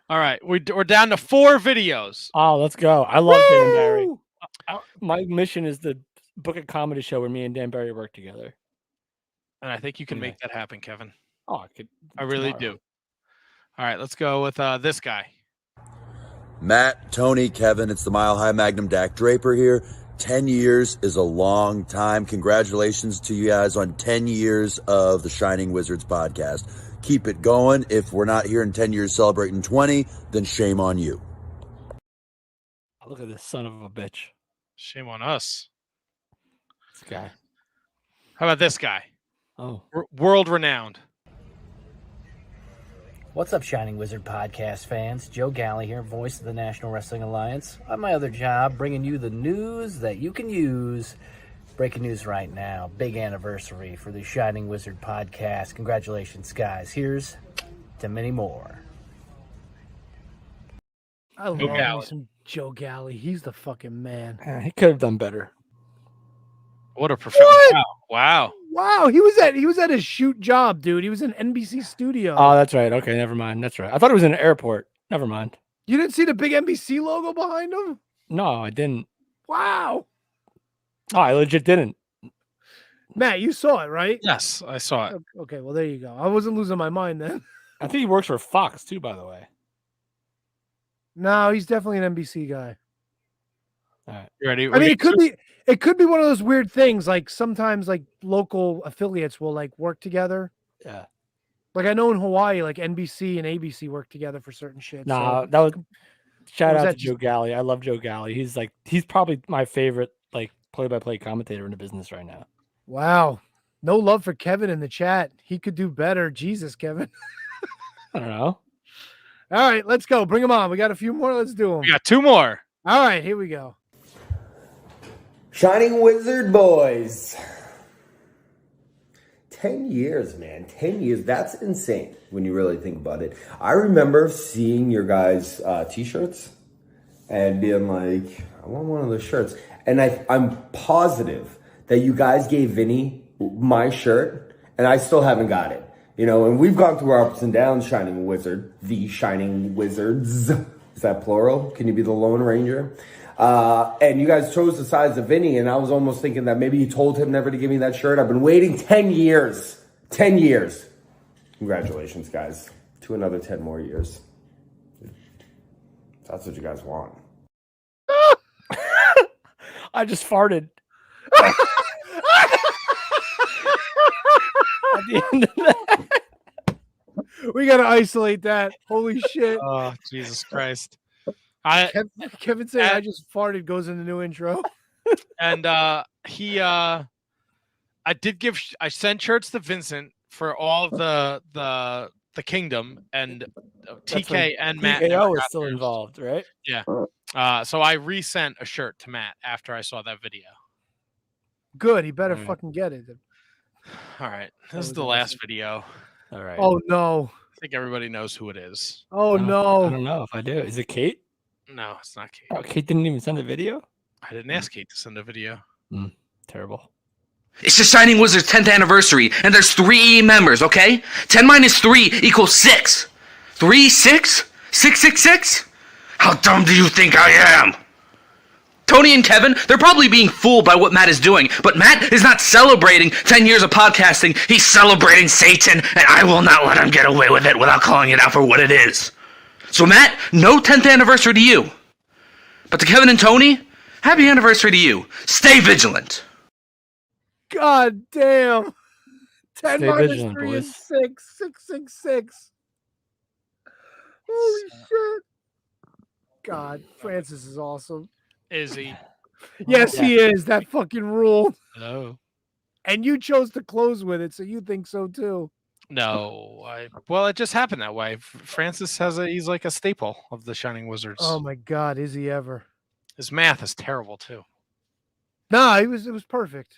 All right, we're down to 4 videos. Oh, let's go. I love Dan Barry. My mission is to book a comedy show where me and Dan Barry work together. And I think you can make that happen, Kevin. Oh, I really do. All right, let's go with this guy. Matt, Tony, Kevin, it's the Mile High Magnum Dak Draper here. 10 years is a long time. Congratulations to you guys on 10 years of the Shining Wizards podcast. Keep it going. If we're not here in 10 years celebrating 20, then shame on you. Look at this son of a bitch. Shame on us. This guy. How about this guy? Oh. World renowned. What's up, Shining Wizard podcast fans? Joe Galley here, voice of the National Wrestling Alliance. On my other job, bringing you the news that you can use. Breaking news right now. Big anniversary for the Shining Wizard podcast. Congratulations, guys. Here's to many more. I love me some Joe Galley. He's the fucking man. He could have done better. What a professional! Wow. Wow, he was at his shoot job, dude. He was in NBC studio. Oh, that's right. Okay, never mind. That's right. I thought it was in an airport. Never mind. You didn't see the big NBC logo behind him? No, I didn't. Wow. Oh, I legit didn't. Matt, you saw it, right? Yes, I saw it. Okay, well, there you go. I wasn't losing my mind then. I think he works for Fox, too, by the way. No, he's definitely an NBC guy. All right. You ready? I mean, it could be one of those weird things. Like sometimes, like local affiliates will like work together. Yeah. Like I know in Hawaii, like NBC and ABC work together for certain shit. Nah, so. that was shout out to just... Joe Galley. I love Joe Galley. He's probably my favorite like play-by-play commentator in the business right now. Wow. No love for Kevin in the chat. He could do better. Jesus, Kevin. I don't know. All right, let's go. Bring them on. We got a few more. Let's do them. We got 2 more. All right, here we go. Shining Wizard boys. 10 years, man. 10 years. That's insane when you really think about it. I remember seeing your guys' t-shirts and being like, I want one of those shirts. And I'm positive that you guys gave Vinny my shirt and I still haven't got it. You know, and we've gone through our ups and downs, Shining Wizard, the Shining Wizards. Is that plural? Can you be the Lone Ranger? And you guys chose the size of Vinny, and I was almost thinking that maybe you told him never to give me that shirt. I've been waiting 10 years. 10 years. Congratulations, guys. To another 10 more years. That's what you guys want. I just farted. At the end of that. We got to isolate that. Holy shit. Oh, Jesus Christ. Kevin said I just farted goes in the new intro. And I sent shirts to Vincent for all of the kingdom, and TK and Matt TKO is still involved, right? Yeah. So I resent a shirt to Matt after I saw that video. Good. He better fucking get it. All right. This is the last video. All right. Oh, no. I think everybody knows who it is. Oh, no. I don't know if I do. Is it Kate? No, it's not Kate. Oh, Kate didn't even send a video? I didn't ask Kate to send a video. Terrible. It's the Shining Wizard's 10th anniversary, and there's 3 members, okay? 10 minus 3 equals 6. 3, 6? 6, 6, 6? How dumb do you think I am? Tony and Kevin, they're probably being fooled by what Matt is doing, but Matt is not celebrating 10 years of podcasting. He's celebrating Satan, and I will not let him get away with it without calling it out for what it is. So Matt, no 10th anniversary to you. But to Kevin and Tony, happy anniversary to you. Stay vigilant. God damn. 10 Stay minus vigilant, 3 boys. is 6. 666. Holy shit. God, Francis is awesome. Is he? Yes, he is. That fucking rule. Hello. And you chose to close with it, so you think so too. No, well, it just happened that way. Francis he's like a staple of the Shining Wizards. Oh my God, is he ever? His math is terrible too. No, it was perfect.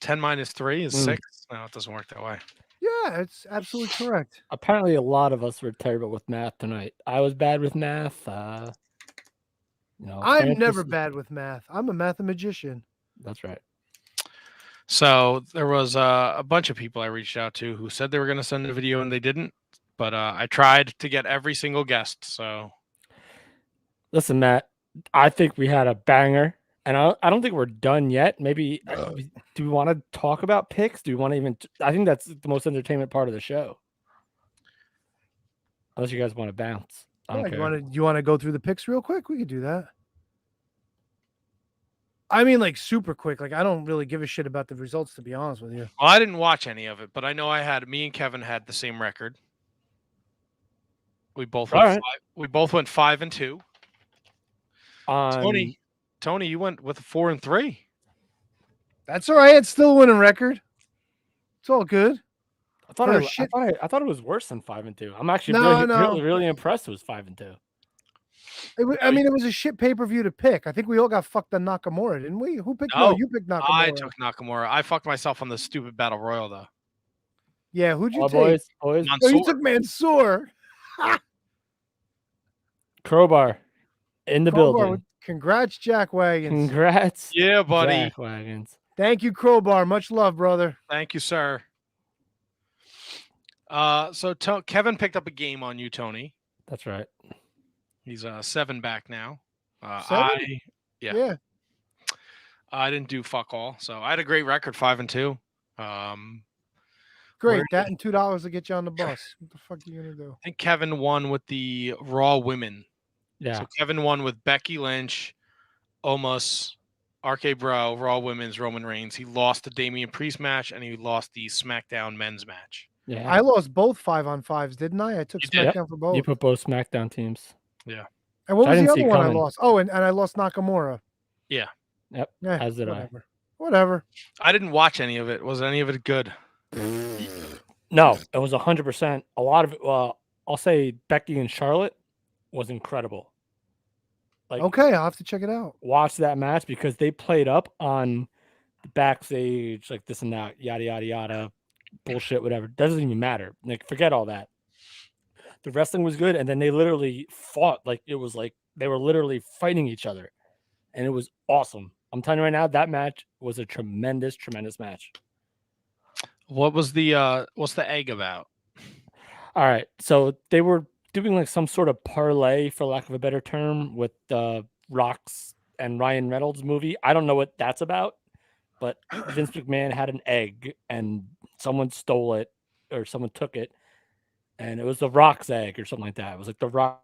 10 minus 3 is 6. No, it doesn't work that way. Yeah, it's absolutely correct. Apparently, a lot of us were terrible with math tonight. I was bad with math. I'm Francis never is- bad with math. I'm a mathematician. That's right. So there was a bunch of people I reached out to who said they were going to send a video and they didn't. But I tried to get every single guest. So Listen, Matt, I think we had a banger, and I don't think we're done yet. Maybe do we want to talk about picks? Do we want to even? I think that's the most entertainment part of the show. Unless you guys want to bounce. I don't care. You want to go through the picks real quick? We could do that. I mean, like super quick. Like I don't really give a shit about the results, to be honest with you. well, I didn't watch any of it, but I know me and Kevin had the same record. We both went we both went 5-2. Tony, you went with a 4-3. That's all right. It's still a winning record. It's all good. I thought it was worse than 5-2. I'm actually really impressed. It was 5-2. I mean, it was a shit pay-per-view to pick. I think we all got fucked on Nakamura, didn't we? Who picked? No, you picked Nakamura. I took Nakamura. I fucked myself on the stupid battle royal though. Yeah, who'd you take? Boys. Oh, you took Mansoor. Crowbar in the building. Congrats, Jack Wagons. Congrats. Yeah, buddy. Jack Wagons. Thank you, Crowbar. Much love, brother. Thank you, sir. So Kevin picked up a game on you, Tony. That's right. He's 7 back now. 7? Yeah. I didn't do fuck all, so I had a great record, 5-2. Great. That and $2 to get you on the bus. What the fuck are you gonna do? I think Kevin won with the Raw women. Yeah. So Kevin won with Becky Lynch, Omos, RK Bro, Raw Women's, Roman Reigns. He lost the Damian Priest match and he lost the SmackDown men's match. Yeah. I lost both 5-on-5s, didn't I? I took SmackDown for both. You put both SmackDown teams. Yeah. And what was the other one I lost? Oh, and I lost Nakamura. Yeah. Yep. Yeah, As did Whatever. I didn't watch any of it. Was any of it good? No, it was 100%. A lot of it. Well, I'll say Becky and Charlotte was incredible. Like, okay, I'll have to check it out. Watch that match because they played up on the backstage, like this and that, yada yada yada, bullshit, whatever. Doesn't even matter. Like, forget all that. The wrestling was good, and then they literally fought. Like it was like they were literally fighting each other, and it was awesome. I'm telling you right now, that match was a tremendous, tremendous match. What's the egg about? All right, so they were doing like some sort of parlay, for lack of a better term, with Rock's and Ryan Reynolds movie. I don't know what that's about, but Vince McMahon had an egg and someone stole it or someone took it, and it was the Rock's egg or something like that. It was like the Rock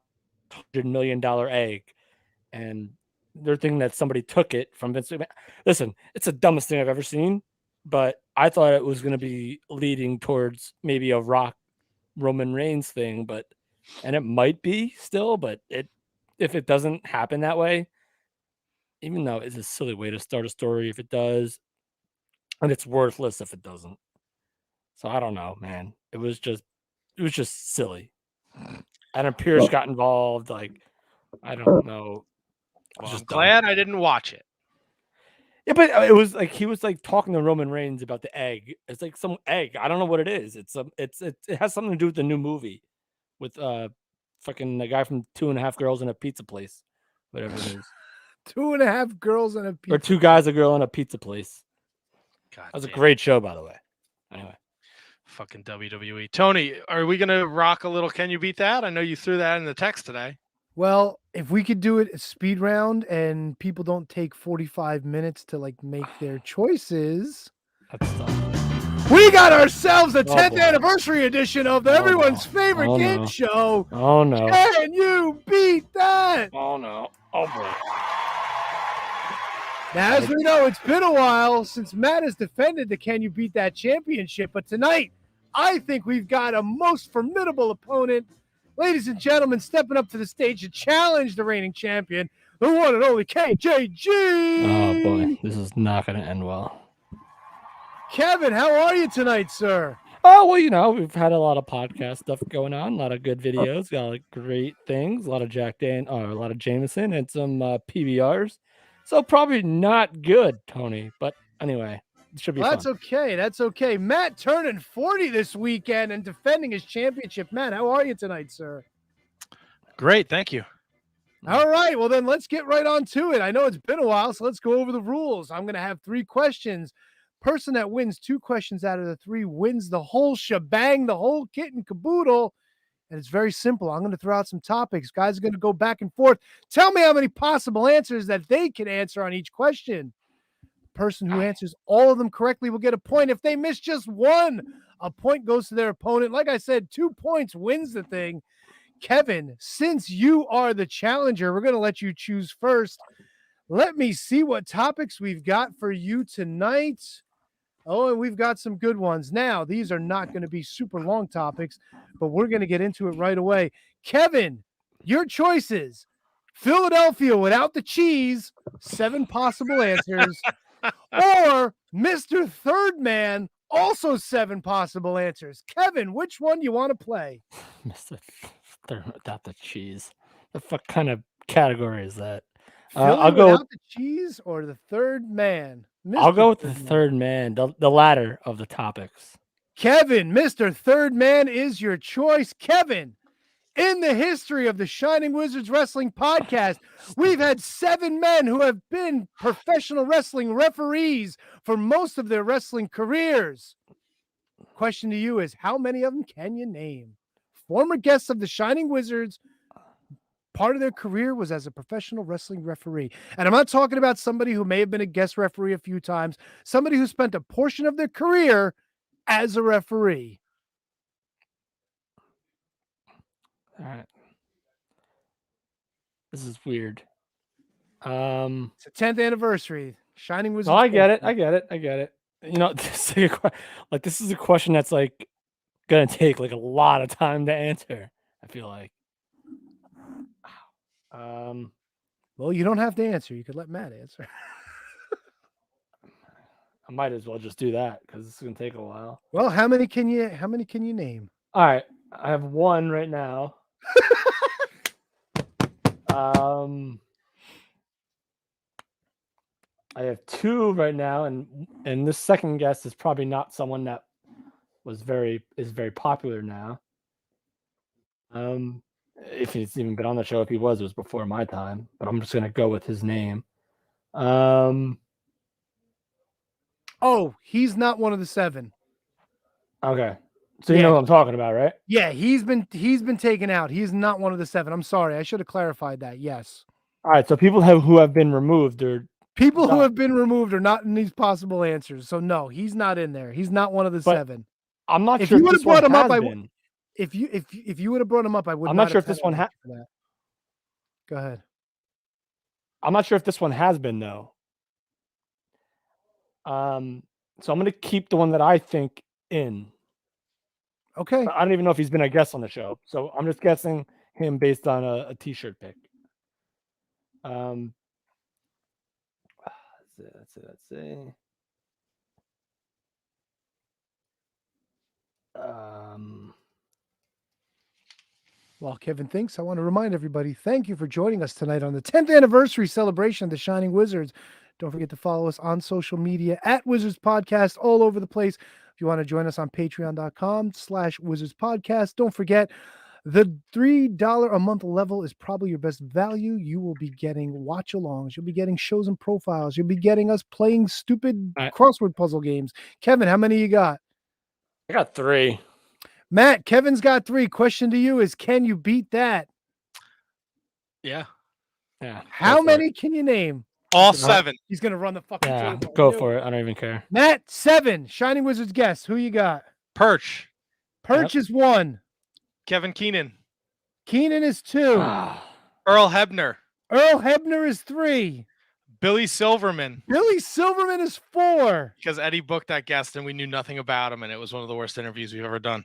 $100 million egg, and they're thinking that somebody took it from Vince McMahon. Listen, it's the dumbest thing I've ever seen, but I thought it was going to be leading towards maybe a Rock Roman Reigns thing, and it might be still, but if it doesn't happen that way, even though it's a silly way to start a story if it does, and it's worthless if it doesn't. So I don't know, man. It was just silly. Adam Pearce got involved. Like, I don't know. Well, I'm glad I didn't watch it. Yeah, but it was like he was like talking to Roman Reigns about the egg. It's like some egg. I don't know what it is. It has something to do with the new movie with fucking the guy from 2.5 Girls in a Pizza Place, whatever it is. 2.5 Girls in a Pizza. Or 2 Guys, a Girl in a Pizza Place. God, that was a great show, by the way. Anyway, fucking WWE. Tony, are we gonna rock a little? Can you beat that? I know you threw that in the text today. Well, if we could do it a speed round and people don't take 45 minutes to like make their choices. That's tough. We got ourselves a 10th boy. anniversary edition of everyone's favorite Oh, game no. show. Oh no. Can you beat that? Oh no. Oh boy. Now, as we know, it's been a while since Matt has defended the Can You Beat That championship, but tonight, I think we've got a most formidable opponent. Ladies and gentlemen, stepping up to the stage to challenge the reigning champion, the one and only KJG. Oh boy, this is not going to end well. Kevin, how are you tonight, sir? Oh, well, you know, we've had a lot of podcast stuff going on, a lot of good videos, got a lot of great things, a lot of a lot of Jameson, and some PBRs. So probably not good, Tony. But anyway, it should be Well, fun. that's okay. That's okay. Matt turning 40 this weekend and defending his championship. Matt, how are you tonight, sir? Great, thank you. All right, well then let's get right on to it. I know it's been a while, so let's go over the rules. I'm going to have 3 questions. Person that wins 2 questions out of the 3 wins the whole shebang, the whole kit and caboodle. And it's very simple. I'm going to throw out some topics. Guys are going to go back and forth. Tell me how many possible answers that they can answer on each question. The person who answers all of them correctly will get a point. If they miss just one, a point goes to their opponent. Like I said, 2 points wins the thing. Kevin, since you are the challenger, we're going to let you choose first. Let me see what topics we've got for you tonight. Oh, and we've got some good ones. Now, these are not going to be super long topics, but we're going to get into it right away. Kevin, your choices. Philadelphia without the cheese, 7 possible answers. Or Mr. Third Man, also 7 possible answers. Kevin, which one you want to play? Mr. Third without the cheese. The fuck kind of category is that? Philly I'll go without the cheese or the Third Man? I'll go with the Third Man. third man, the latter of the topics. Kevin, Mr. Third Man is your choice. Kevin, in the history of the Shining Wizards Wrestling Podcast, we've had 7 men who have been professional wrestling referees for most of their wrestling careers. Question to you is, how many of them can you name? Former guests of the Shining Wizards, part of their career was as a professional wrestling referee. And I'm not talking about somebody who may have been a guest referee a few times, somebody who spent a portion of their career as a referee. All right. This is weird. It's a 10th anniversary. Shining Wizards. Oh, I get it. You know, this is a question that's like gonna take like a lot of time to answer, I feel like. Well, you don't have to answer. You could let Matt answer. I might as well just do that because it's gonna take a while. Well, how many can you name? All right, I have 1 right now. I have 2 right now, and this second guest is probably not someone that is very popular now. If he's even been on the show, if he was, it was before my time. But I'm just gonna go with his name. Oh, he's not one of the 7. Okay, so you know what I'm talking about, right? Yeah, he's been taken out. He's not one of the 7. I'm sorry, I should have clarified that. Yes. All right, so people who have been removed or people who have been removed are not in these possible answers. So no, he's not in there. He's not one of the 7. I'm not if sure you would if have this brought one him up, has I been. if you would have brought him up, I would. I'm not sure if this one has. Go ahead. I'm not sure if this one has been though. So I'm going to keep the one that I think in. Okay. I don't even know if he's been a guest on the show, so I'm just guessing him based on a T-shirt pick. Let's see. While Kevin thinks, I want to remind everybody, thank you for joining us tonight on the 10th anniversary celebration of the Shining Wizards. Don't forget to follow us on social media at Wizards Podcast all over the place. If you want to join us on patreon.com/Wizards Podcast, don't forget the $3 a month level is probably your best value. You will be getting watch-alongs. You'll be getting shows and profiles. You'll be getting us playing stupid crossword puzzle games. Kevin, how many you got? I got 3. Matt, Kevin's got 3. Question to you is, can you beat that? Yeah. Yeah. How many can you name? All 7. He's gonna run the fucking Yeah, table. go for it. I don't even care. Matt, 7. Shining Wizards guess. Who you got? Perch. Perch is 1. Kevin Keenan. Keenan is 2. Earl Hebner. Earl Hebner is 3. Billy Silverman. Billy Silverman is 4. Because Eddie booked that guest and we knew nothing about him, and it was one of the worst interviews we've ever done.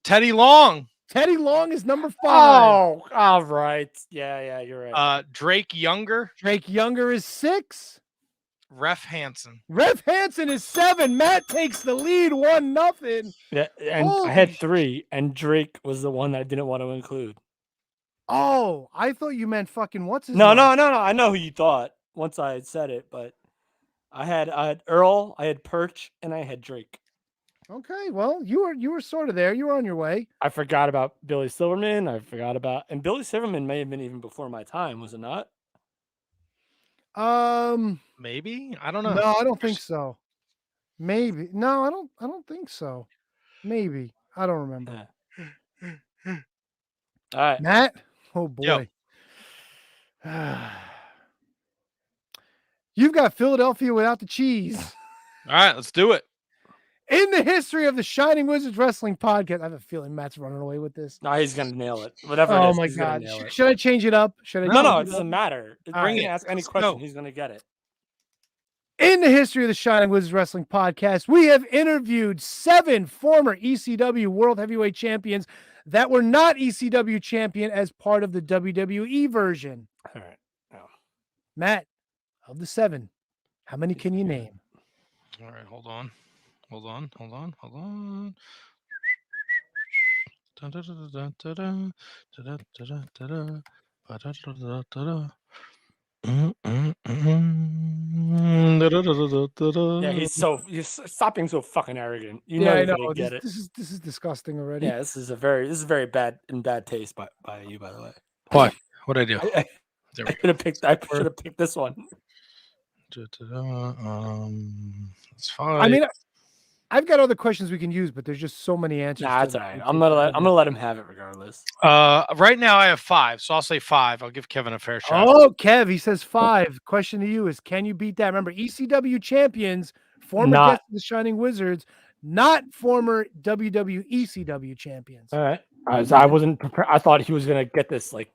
Teddy Long. Teddy Long is number 5. Oh, all right. Yeah, you're right. Drake Younger. Drake Younger is 6. Ref Hansen. Ref Hansen is 7. Matt takes the lead, 1-0. Yeah, and I had 3, and Drake was the one that I didn't want to include. Oh, I thought you meant fucking what's his No. name? I know who you thought once I had said it, but I had Earl, I had Perch, and I had Drake. Okay, well, you were sort of there. You were on your way. I forgot about Billy Silverman. And Billy Silverman may have been even before my time, was it not? Maybe? I don't know. No, I don't think so. Maybe. No, I don't think so. Maybe. I don't remember. All right. Matt? Oh boy. You've got Philadelphia without the cheese. All right, let's do it. In the history of the Shining Wizards Wrestling Podcast, I have a feeling Matt's running away with this. No, he's gonna nail it. Whatever. Oh it is, my he's gonna god! nail it. Should I change it up? No, it doesn't matter. All Bring right. it, ask any question. He's gonna get it. In the history of the Shining Wizards Wrestling Podcast, we have interviewed 7 former ECW World Heavyweight Champions that were not ECW champion as part of the WWE version. All right. Oh. Matt, of the 7, how many can you name? All right, hold on. Yeah, he's stop being so fucking arrogant. You Yeah, know I you're know. gonna get it. This is disgusting already. Yeah, this is very bad in bad taste by you, by the way. What? What'd I do? I should have picked this one. It's fine. I mean, I've got other questions we can use, but there's just so many answers. Nah, that's all right. I'm gonna let him have it regardless. Right now I have 5, so I'll say 5. I'll give Kevin a fair shot. Oh, Kev, he says 5. Question to you is, can you beat that? Remember, ECW champions, former guests of the Shining Wizards, not former ECW champions. All right. I wasn't prepared. I thought he was gonna get this like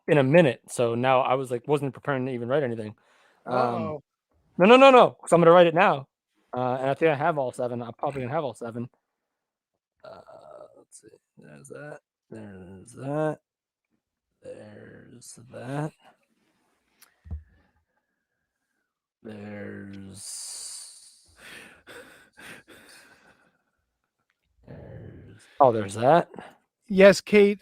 in a minute, so now I was like wasn't preparing to even write anything. No, because I'm gonna write it now, and I think I have all 7. I'm probably gonna have all 7. Let's see. There's that. There's that. There's that. There's that. Yes, Kate.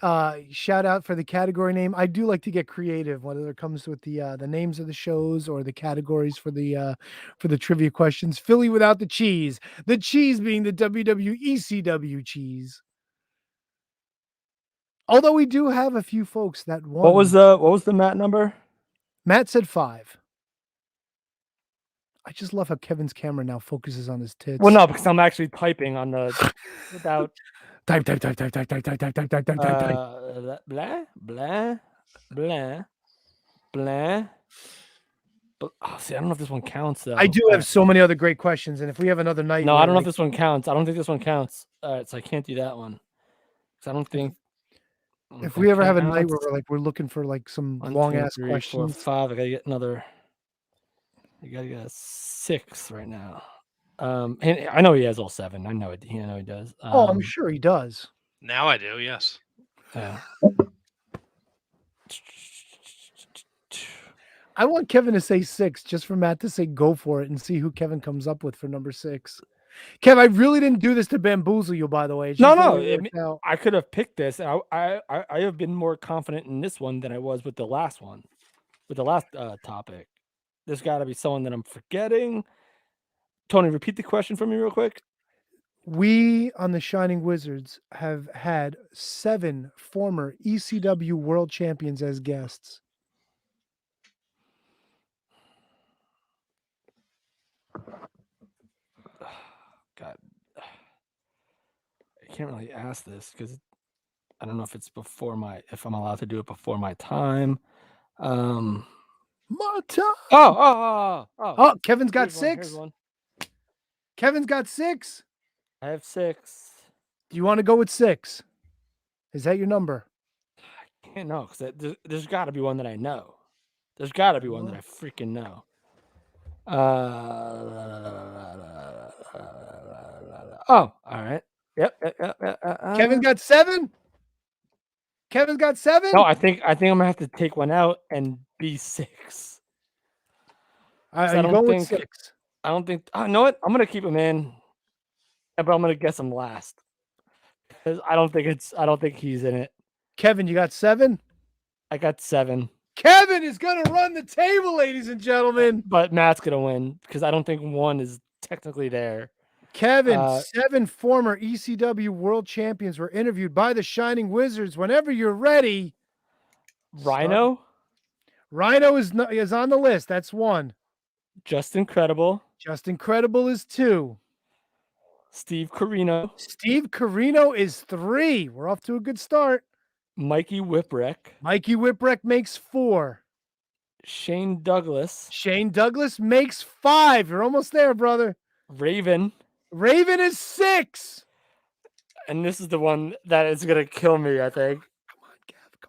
Shout out for the category name. I do like to get creative, whether it comes with the names of the shows or the categories for the trivia questions. Philly without the cheese. The cheese being the WWECW cheese. Although we do have a few folks that won. What was the Matt number? Matt said 5. I just love how Kevin's camera now focuses on his tits. Well, no, because I'm actually typing on the without. Type. Blah, blah, blah, blah. Oh, see, I don't know if this one counts though. I do have so many other great questions, and if we have another night, No, I don't know if this one counts. I don't think this one counts. All right, so I can't do that one. Because I don't think. If we ever have a night where we're looking for like some 1, long 2, ass 3, 4, questions. 5. I gotta get another. You gotta get a 6 right now. And I know he has all 7. I know it. I know he does. I'm sure he does. Now I do, yes. Yeah. I want Kevin to say 6 just for Matt to say go for it and see who Kevin comes up with for number 6. Kev, I really didn't do this to bamboozle you, by the way. It's just the way it worked out. I could have picked this. I have been more confident in this one than I was with the last one, with the last topic. There's got to be someone that I'm forgetting. Tony, repeat the question for me real quick. We on the Shining Wizards have had 7 former ECW world champions as guests. God, I can't really ask this because I don't know if it's if I'm allowed to do it before my time. Oh, Kevin's got Here's one, 6. here's one. Kevin's got 6. I have 6. Do you want to go with 6? Is that your number? I can't know because there's got to be one that I know. There's got to be one that I freaking know. Oh, all right. Yep. Kevin got 7. Kevin's got 7. No, I think I'm gonna have to take one out and be 6. Are you going with 6? I don't think. Oh, you know what? I'm gonna keep him in, but I'm gonna guess him last because I don't think he's in it. Kevin, you got 7. I got 7. Kevin is gonna run the table, ladies and gentlemen. But Matt's gonna win because I don't think 1 is technically there. Kevin, 7 former ECW world champions were interviewed by the Shining Wizards. Whenever you're ready. Rhino? Rhino is on the list. That's 1. Just Incredible. Just Incredible is 2. Steve Corino. Steve Corino is 3. We're off to a good start. Mikey Whipwreck. Mikey Whipwreck makes 4. Shane Douglas. Shane Douglas makes 5. You're almost there, brother. Raven. Raven is 6. And this is the one that is going to kill me, I think. Come on, Kev.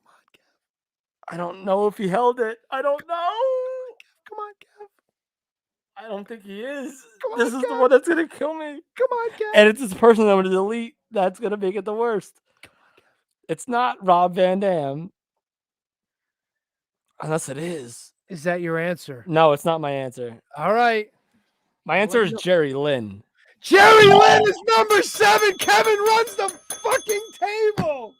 I don't know if he held it. I don't know. Come on, Kev. I don't think he is. This is the one that's going to kill me. Come on, Kev. And it's this person I'm going to delete. That's going to make it the worst. Come on, Kev. It's not Rob Van Dam. Unless it is. Is that your answer? No, it's not my answer. All right. My answer is Jerry Lynn. Jerry Lynn is number 7. Kevin runs the fucking table.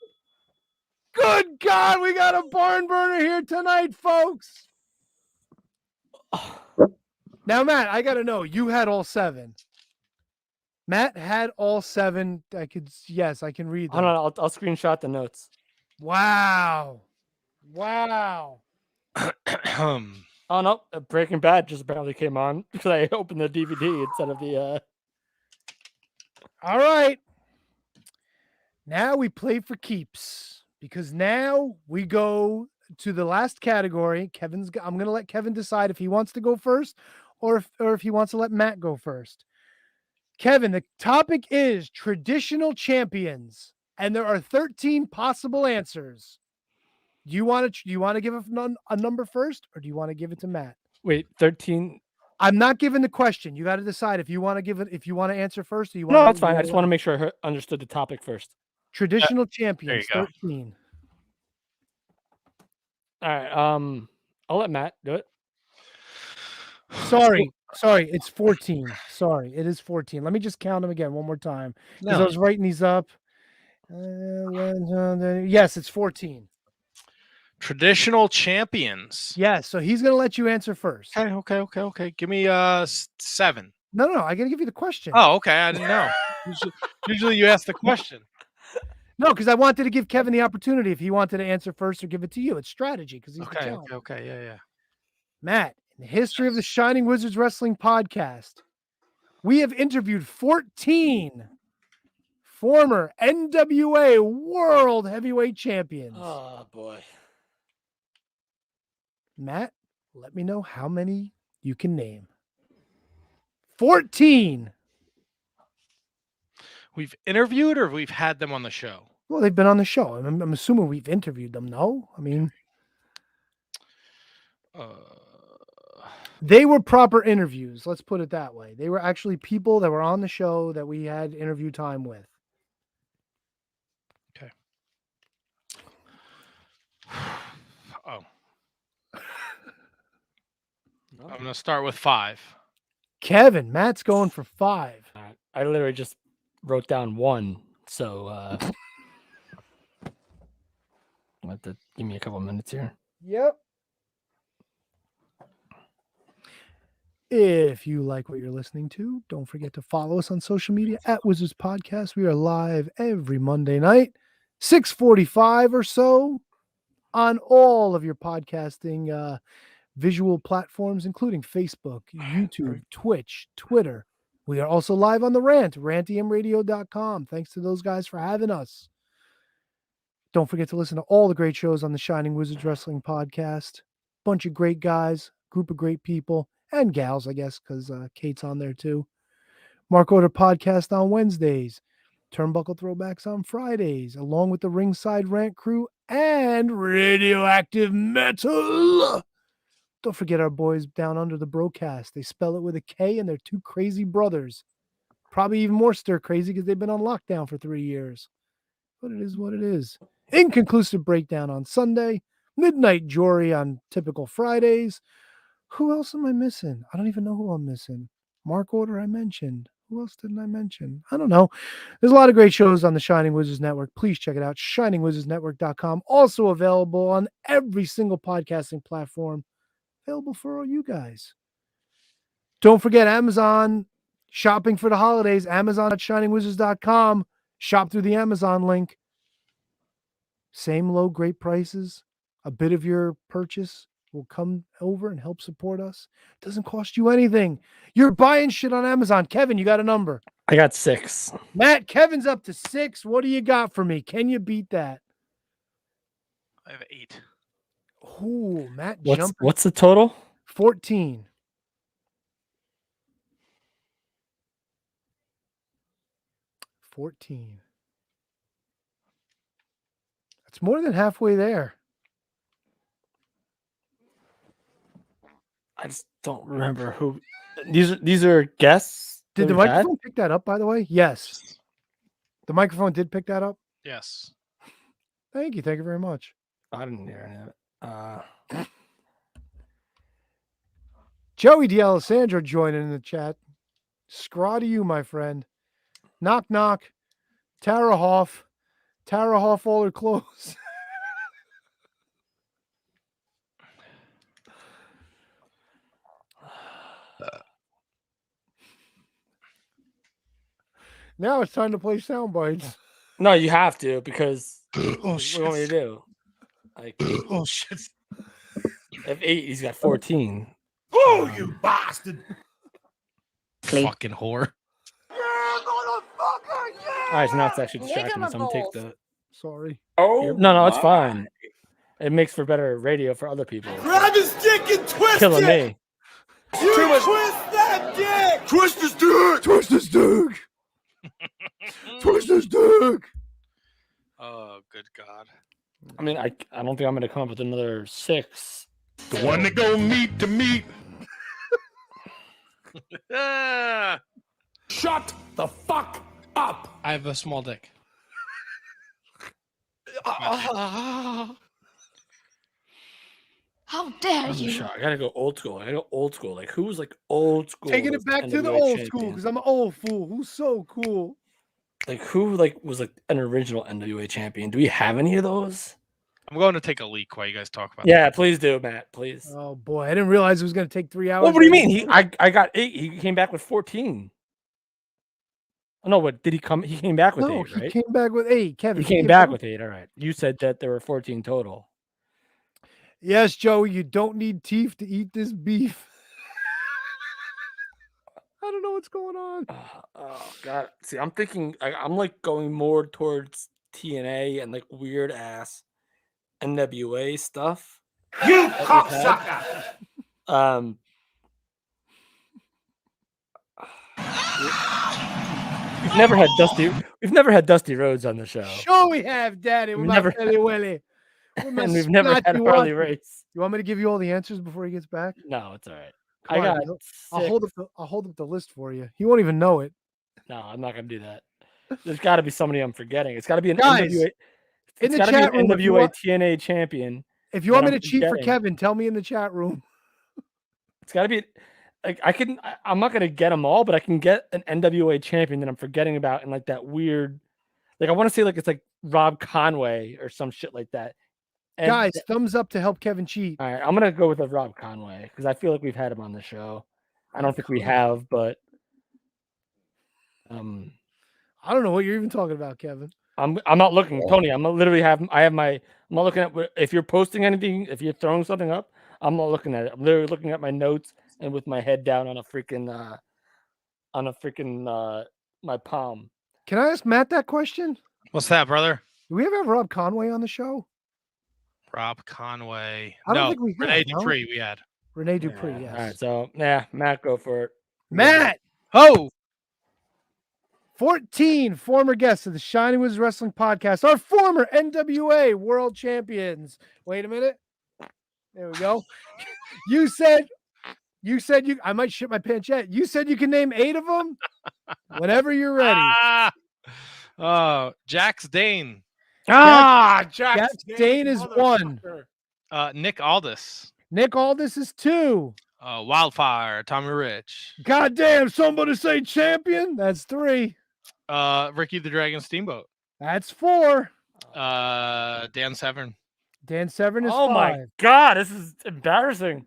Good God, we got a barn burner here tonight, folks. Now, Matt, I got to know, you had all 7. Matt had all 7. I can read them. Hold on, I'll screenshot the notes. Wow. Oh, no, Breaking Bad just barely came on because I opened the DVD instead of the... All right. Now we play for keeps because now we go to the last category. I'm going to let Kevin decide if he wants to go first or if he wants to let Matt go first. Kevin, the topic is traditional champions, and there are 13 possible answers. Do you want to give a number first, or do you want to give it to Matt? Wait, 13. I'm not giving the question. You got to decide if you want to give it. If you want to answer first, or you want. No, that's fine. I just want to make sure I understood the topic first. Traditional champions, 13. All right. I'll let Matt do it. Sorry, it's 14. Sorry, it is 14. Let me just count them again one more time because I was writing these up. Yes, it's 14. Traditional champions. Yes, so he's gonna let you answer first. Okay. Give me 7. No, I gotta give you the question. Oh, okay. I didn't know. Usually you ask the question. No, because I wanted to give Kevin the opportunity if he wanted to answer first or give it to you. It's strategy because he's the challenger. Okay. Yeah. Matt, in the history of the Shining Wizards Wrestling podcast, we have interviewed 14 former NWA World Heavyweight Champions. Oh, boy. Matt, let me know how many you can name. 14. We've interviewed or we've had them on the show? Well, they've been on the show. I'm assuming we've interviewed them, no? I mean... They were proper interviews. Let's put it that way. They were actually people that were on the show that we had interview time with. Okay. Oh. I'm going to start with 5. Kevin, Matt's going for 5. I literally just wrote down 1. So, have to give me a couple minutes here. Yep. If you like what you're listening to, don't forget to follow us on social media at Wizards Podcast. We are live every Monday night, 6:45 or so, on all of your podcasting visual platforms, including Facebook, YouTube, Twitch, Twitter. We are also live on the Rant, rantiumradio.com. Thanks to those guys for having us. Don't forget to listen to all the great shows on the Shining Wizards Wrestling Podcast. Bunch of great guys. Group of great people and gals, I guess, because Kate's on there too. Mark Order Podcast on Wednesdays. Turnbuckle Throwbacks on Fridays, along with the Ringside Rant crew and Radioactive Metal. Don't forget our boys down under the broadcast. They spell it with a K, and they're two crazy brothers. Probably even more stir crazy because they've been on lockdown for 3 years. But it is what it is. Inconclusive Breakdown on Sunday. Midnight Jory on typical Fridays. Who else am I missing? I don't even know who I'm missing. Mark Order I mentioned. Who else didn't I mention? I don't know. There's a lot of great shows on the Shining Wizards Network. Please check it out. ShiningWizardsNetwork.com. Also available on every single podcasting platform. Available for all you guys. Don't forget Amazon. Shopping for the holidays. Amazon.ShiningWizards.com. Shop through the Amazon link. Same low, great prices. A bit of your purchase will come over and help support us. Doesn't cost you anything. You're buying shit on Amazon. Kevin, you got a number? I got 6. Matt, Kevin's up to 6. What do you got for me? Can you beat that? I have 8. Ooh, Matt What's the total? 14. 14. That's more than halfway there. I just don't remember who these are guests. Did the that we've had? microphone pick that up, by the way? Yes. The microphone did pick that up? Yes. Thank you. Thank you very much. I didn't hear any of it. Joey D'Alessandro joining in the chat. Scraw to you, my friend. Knock, knock. Tara Hoff. Tara Hoff, all her clothes. Now it's time to play sound bites. No, you have to because Oh, what do you want me to do? Like, oh shit! If 8, he's got 14. Oh, you bastard! Fucking whore. All right, so now it's actually distracting me. So I'm gonna take the. Sorry. Oh, no, it's fine. It makes for better radio for other people. Grab his dick and twist Killing it! me. You twist that dick! Twist his dick! Twist his dick! Twist his dick! Oh, good God. I mean, I don't think I'm gonna come up with another 6. The one that go meet to meet. Shut the fuck up! I have a small dick. How dare I'm you? sure. I gotta go old school. I gotta go old school. Like, who's like old school? Taking it back to the NWA old champion? school because I'm an old fool. Who's so cool? Like, who like was like an original NWA champion? Do we have any of those? I'm going to take a leak while you guys talk about Yeah, please do, Matt. Please. Oh boy, I didn't realize it was going to take 3 hours. Well, what do you mean? I got 8. He came back with 14. Oh, no, what did he come? He came back with 8, right? He came back with 8. Kevin, He came back with 8. All right. You said that there were 14 total. Yes, Joey, you don't need teeth to eat this beef. I don't know what's going on. Oh God! See, I'm thinking I'm like going more towards TNA and like weird ass NWA stuff. You that we've cocksucker! had. We've never had Dusty. We've never had Dusty Rhodes on the show. Sure we have, Daddy. We've With my never belly welly. With my and we've never had splotchy Harley watchy. Race. You want me to give you all the answers before he gets back? No, it's all right. Come I on, got. I'll hold up the list for you. He won't even know it. No, I'm not gonna do that. There's got to be somebody I'm forgetting. It's got to be an Guys, NWA. in It's the got to be chat an room, if you NWA want- TNA champion. If you want that me I'm to cheat for forgetting. Kevin, tell me in the chat room. It's got to be like I'm not gonna get them all, but I can get an NWA champion that I'm forgetting about, and like that weird. Like I want to say like it's like Rob Conway or some shit like that. And Guys, thumbs up to help Kevin cheat. all right, I'm gonna go with a Rob Conway because I feel like we've had him on the show. I don't think we have, but I don't know what you're even talking about, Kevin. I'm not looking, Tony. I'm not looking at if you're posting anything, if you're throwing something up, I'm not looking at it. I'm literally looking at my notes and with my head down on a freaking my palm. Can I ask Matt that question? What's that, brother? Do we ever have Rob Conway on the show? Rob Conway. I don't No, think we have, Renee no? Dupree we had. Rene Dupree, yes. All right, so Matt, go for it. Matt! Ho! 14 former guests of the Shining Wizards Wrestling Podcast, our former NWA World Champions. Wait a minute. There we go. You said I might shit my pants yet. You said you can name 8 of them. Whenever you're ready. Jax Dane. Jax Dane is 1. Nick Aldis. Nick Aldis is 2. Wildfire, Tommy Rich. Goddamn, somebody say champion. That's 3. Ricky the Dragon Steamboat. That's 4. Dan Severn. Dan Severn is 5. Oh my God, this is embarrassing.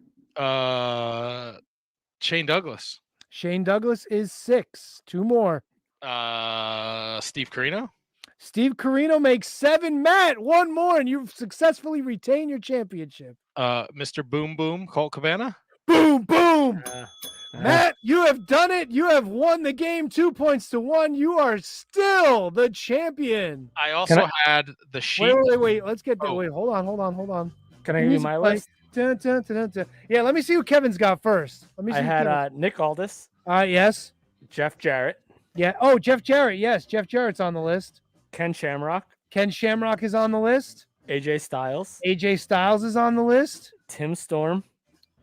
Shane Douglas. Shane Douglas is 6. 2 more. Steve Carino. Steve Carino makes 7. Matt, 1 more, and you've successfully retained your championship. Mr. Boom Boom, Colt Cabana. Boom, boom. Matt, you have done it. You have won the game 2 points to 1. You are still the champion. I also had the sheet. Wait. Let's get that. Wait, hold on. Can I give you my list? Dun, dun, dun, dun. Yeah, let me see who Kevin's got first. Let me see. I had Nick Aldis. Yes. Jeff Jarrett. Yeah. Oh, Jeff Jarrett. Yes, Jeff Jarrett's on the list. Ken Shamrock. Ken Shamrock is on the list. AJ Styles. AJ Styles is on the list. Tim Storm.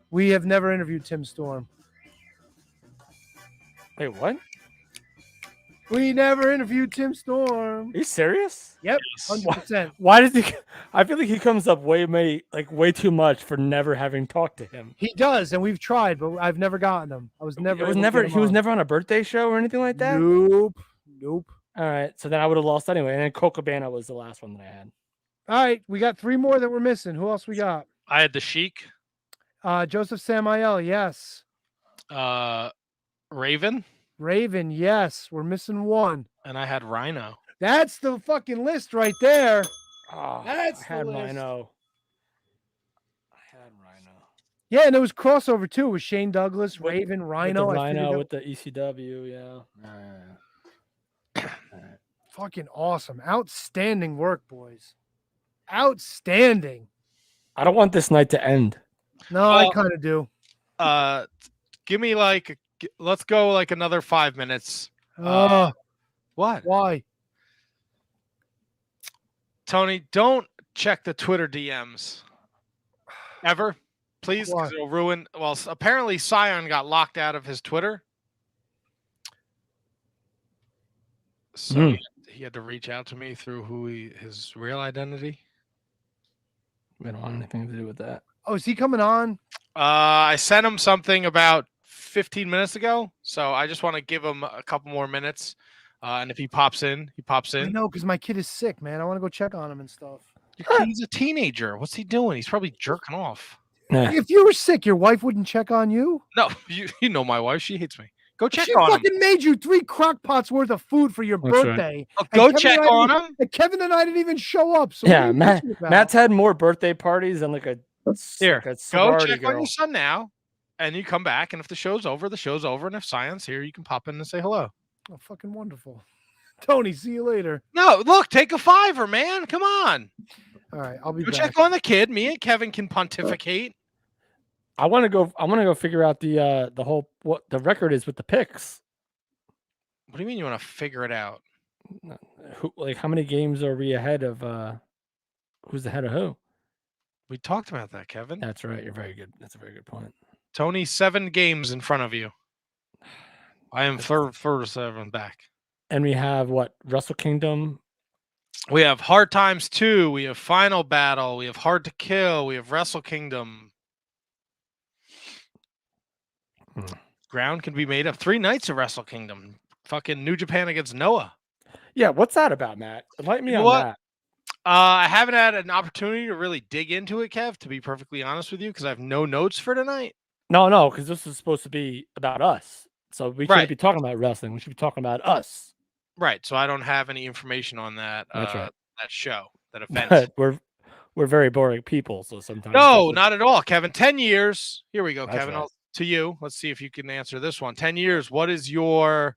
We have never interviewed Tim Storm. Wait, what? We never interviewed Tim Storm. Are you serious? Yep, 100%. Why does he? I feel like he comes up way too much for never having talked to him. He does, and we've tried, but I've never gotten him. He was never on a birthday show or anything like that. Nope. All right, so then I would have lost anyway. And then Colt Cabana was the last one that I had. All right, we got 3 more that we're missing. Who else we got? I had the Sheik. Joseph Samael, yes. Raven, yes. We're missing 1. and I had Rhino. That's the fucking list right there. That's I had Rhino. Yeah, and it was crossover too. It was Shane Douglas, Raven, Rhino. With the ECW, yeah. Fucking awesome. Outstanding work, boys. Outstanding. I don't want this night to end. No, I kind of do. Give me let's go another 5 minutes. What? Why? Tony, don't check the Twitter DMs. Ever. Please, because it'll ruin. Well, apparently Cyon got locked out of his Twitter. So he had to reach out to me through his real identity. We don't want anything to do with that. Oh, is he coming on? I sent him something about 15 minutes ago. So I just want to give him a couple more minutes. And if he pops in, he pops in. I know, because my kid is sick, man. I want to go check on him and stuff. Your kid's a teenager. What's he doing? He's probably jerking off. If you were sick, your wife wouldn't check on you? No, you know my wife. She hates me. Go check she on him. She fucking made you 3 crock pots worth of food for your birthday. Right. Go check on him. And Kevin and I didn't even show up. So yeah, Matt's had more birthday parties than a go check girl. on your son now, and you come back. And if the show's over, the show's over. And if Cyan's here, you can pop in and say hello. Oh, fucking wonderful. Tony, see you later. No, look, take a $5, man. Come on. All right, I'll be back. back. Check on the kid. Me and Kevin can pontificate. I want to go figure out the whole what the record is with the picks. What do you mean you want to figure it out? How many games are we ahead of? Who's ahead of who? We talked about that, Kevin. That's right. You're very good. That's a very good point. Tony, 7 games in front of you. I am third 7 back. And we have what? Wrestle Kingdom. We have Hard Times 2. We have Final Battle. We have Hard to Kill. We have Wrestle Kingdom. Ground can be made up. 3 nights of Wrestle Kingdom. Fucking New Japan against Noah. Yeah, what's that about, Matt? Enlighten me on that. I haven't had an opportunity to really dig into it, Kev, to be perfectly honest with you, because I have no notes for tonight. No, because this is supposed to be about us. So we can't be talking about wrestling. We should be talking about us. Right. So I don't have any information on that. That's right. That show, that event. We're very boring people, so sometimes. No, not at all, Kevin. 10 years. Here we go, That's Kevin. right. To you. Let's see if you can answer this one. 10 years. What's your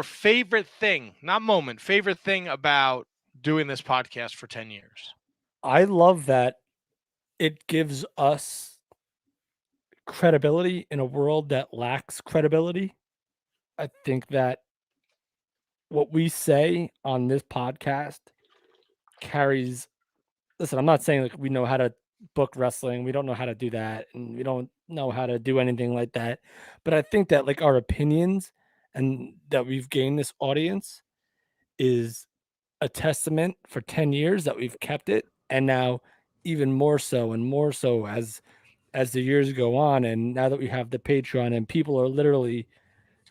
favorite thing? Not moment. Favorite thing about doing this podcast for 10 years? I love that it gives us credibility in a world that lacks credibility. I think that what we say on this podcast carries. Listen, I'm not saying like we know how to book wrestling. We don't know how to do that, and we don't know how to do anything like that. But I think that like our opinions and that we've gained this audience is a testament for 10 years that we've kept it, and now even more so and more so as the years go on, and now that we have the Patreon and people are literally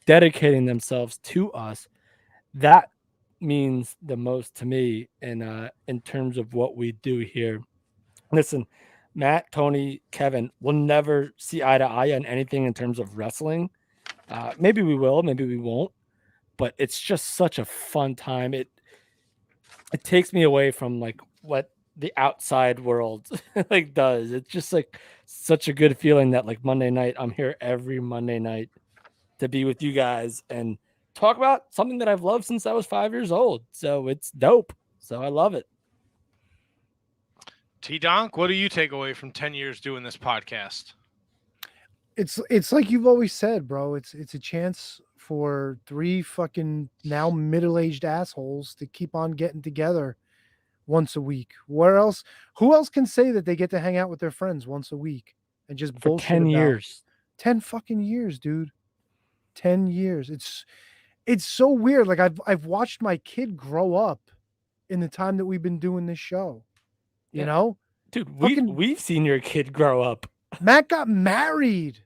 dedicating themselves to us, that means the most to me in terms of what we do here. Listen, Matt, Tony, Kevin, we'll never see eye to eye on anything in terms of wrestling. Maybe we will, maybe we won't, but it's just such a fun time. It takes me away from like what the outside world like does. It's just like such a good feeling that like Monday night, I'm here every Monday night to be with you guys and talk about something that I've loved since I was 5 years old. So it's dope. So I love it. T-Donk, what do you take away from 10 years doing this podcast? It's like you've always said, bro. It's a chance for three fucking now middle-aged assholes to keep on getting together once a week. Who else can say that they get to hang out with their friends once a week and just For bullshit 10 about years. 10 fucking years, dude. 10 years. It's so weird. Like I've watched my kid grow up in the time that we've been doing this show. You Yeah. know? Dude, we've seen your kid grow up. Matt got married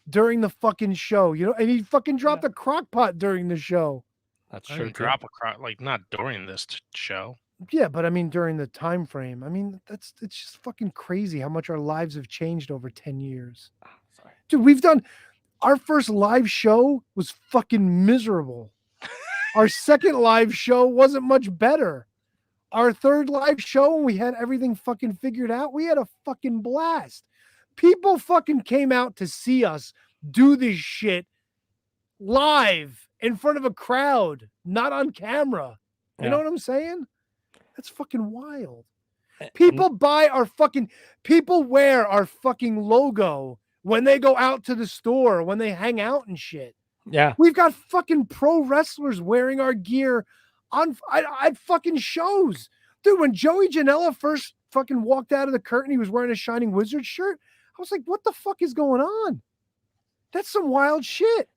during the fucking show, you know, and he fucking dropped a crock pot during the show. That's I true. didn't drop a crop, like not during this show. Yeah, but I mean during the time frame. I mean, it's just fucking crazy how much our lives have changed over 10 years. Dude, we've done our first live show was fucking miserable. Our second live show wasn't much better. Our third live show, when we had everything fucking figured out, we had a fucking blast. People fucking came out to see us do this shit live in front of a crowd, not on camera. You know what I'm saying? That's fucking wild. People people wear our fucking logo when they go out to the store, when they hang out and shit. Yeah. We've got fucking pro wrestlers wearing our gear at fucking shows. Dude, when Joey Janela first fucking walked out of the curtain, he was wearing a Shining Wizard shirt. I was like, what the fuck is going on? That's some wild shit.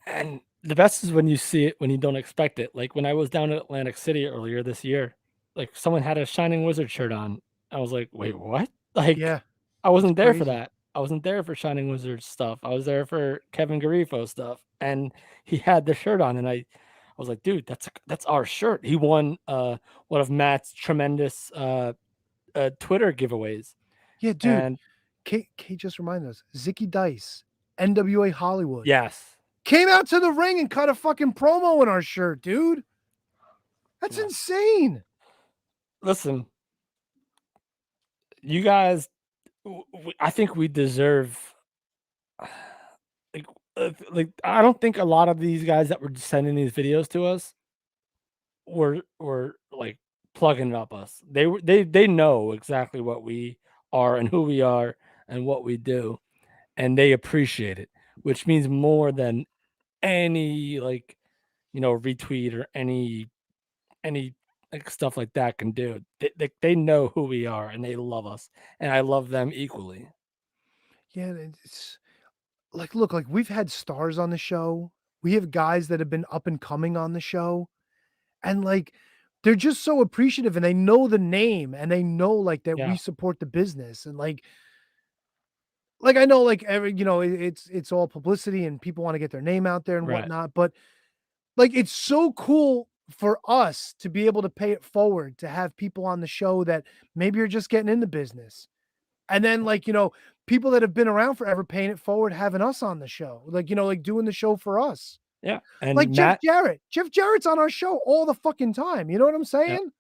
And the best is when you see it when you don't expect it. Like when I was down in Atlantic City earlier this year, like someone had a Shining Wizard shirt on. I was like, wait, what? Like, yeah, I wasn't there for crazy. that. I wasn't there for Shining Wizard stuff. I was there for Kevin Garifo stuff. And he had the shirt on, and I was like, dude, that's our shirt. He won one of Matt's tremendous Twitter giveaways. Yeah, dude. And Kate just reminded us, Zicky Dice, NWA Hollywood. yes. Came out to the ring and cut a fucking promo in our shirt, dude. That's insane. Listen, you guys, I think we deserve like I don't think a lot of these guys that were sending these videos to us were like plugging up us. They know exactly what we are and who we are and what we do, and they appreciate it, which means more than any like retweet or any like stuff like that can do. They know who we are and they love us, and I love them equally. Yeah, it's like, look, like we've had stars on the show. We have guys that have been up and coming on the show, and like they're just so appreciative, and they know the name, and they know like that we support the business, and like I know like it's all publicity and people want to get their name out there and Right. whatnot, but like it's so cool for us to be able to pay it forward, to have people on the show that maybe are just getting in the business. And then like, people that have been around forever paying it forward, having us on the show, like, like doing the show for us. Yeah. And Like Matt, Jeff Jarrett's on our show all the fucking time. You know what I'm saying?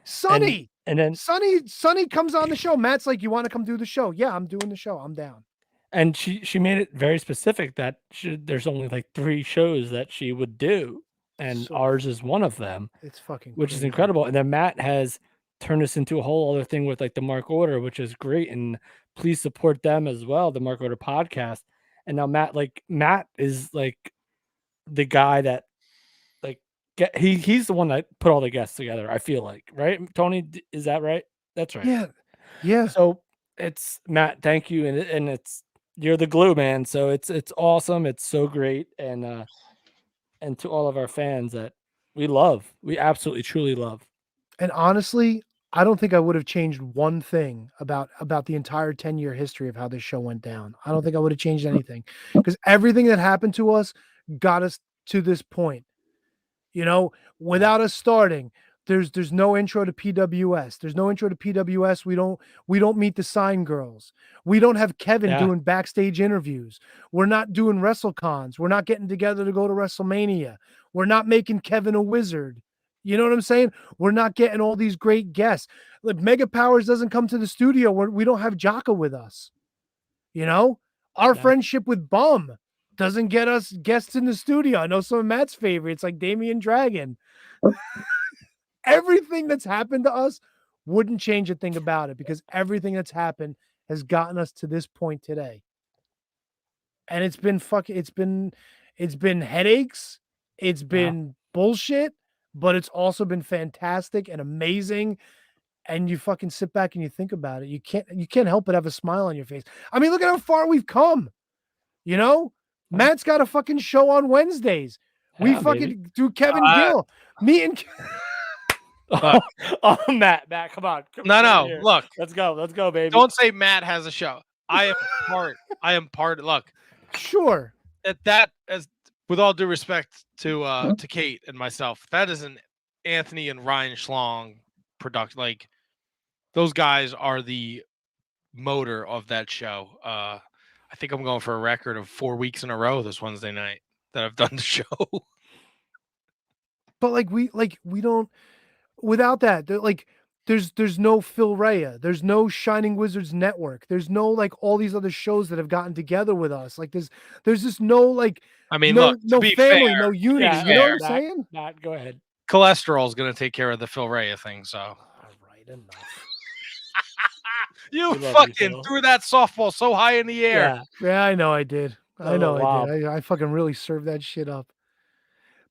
Sonny. and then Sonny comes on the show. Matt's like, you want to come do the show? Yeah, I'm doing the show. I'm down. and she made it very specific that there's only like 3 shows that she would do, and So ours is one of them. It's fucking which is crazy. incredible. And then Matt has turned this into a whole other thing with like the Mark Order, which is great. And please support them as well, the Mark Order podcast. And now Matt is like the guy that like he's the one that put all the guests together. I feel like, right, Tony? Is that right? That's right. Yeah. So it's Matt. Thank you, and it's you're the glue, man. So it's awesome. It's so great, and to all of our fans that we absolutely truly love. And honestly, I don't think I would have changed one thing about the entire 10-year history of how this show went down. I don't think I would have changed anything, because everything that happened to us got us to this point. You know, without us starting, there's no intro to PWS. There's no intro to PWS. We don't meet the sign girls. We don't have Kevin doing backstage interviews. We're not doing WrestleCons. We're not getting together to go to WrestleMania. We're not making Kevin a wizard. You know what I'm saying? We're not getting all these great guests. Like Mega Powers doesn't come to the studio. We don't have Jaka with us. You know, our friendship with Bum doesn't get us guests in the studio. I know some of Matt's favorites like Damian Dragon. Everything that's happened to us wouldn't change a thing about it, because everything that's happened has gotten us to this point today. And it's been headaches. It's been bullshit, but it's also been fantastic and amazing. And you fucking sit back and you think about it. You can't help but have a smile on your face. I mean, look at how far we've come. You know, Matt's got a fucking show on Wednesdays. We fucking do Kevin Gill. Me and Matt, come on. No, look. Let's go, baby. Don't say Matt has a show. I am part. Look, sure. That as with all due respect to Kate and myself, that is an Anthony and Ryan Schlong production. Like, those guys are the motor of that show. I think I'm going for a record of 4 weeks in a row this Wednesday night that I've done the show. But we don't. Without that, there's no Phil Rea, there's no Shining Wizards Network, there's no like all these other shows that have gotten together with us. Like there's just no like. I mean, no, look, no to be family, fair, no unity. Yeah, you know what I'm fair. saying? Matt, go ahead. Cholesterol is going to take care of the Phil Rea thing. So, all right, enough. You fucking threw that softball so high in the air. Yeah, I know I did. I know wow. I did. I fucking really served that shit up.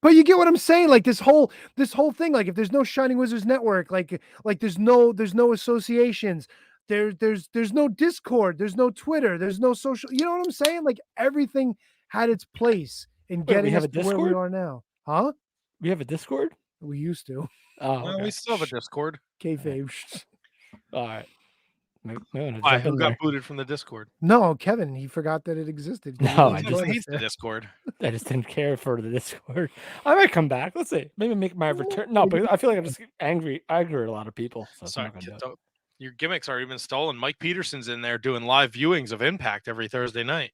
But you get what I'm saying? Like this whole thing, like if there's no Shining Wizards Network, like there's no associations, there's no Discord, there's no Twitter, there's no social, you know what I'm saying? Like everything had its place in getting us to where we are now. Huh? We have a Discord? We used to. Oh, Well, we still have a Discord. Kayfabe. All right. Why? Who got booted from the Discord? No, Kevin, he forgot that it existed. No, I just hate the Discord. I just didn't care for the Discord. I might come back. Let's see. Maybe make my return. No, but I feel like I'm just angry. I agree with a lot of people. So Sorry, your gimmicks are even stolen. Mike Peterson's in there doing live viewings of Impact every Thursday night.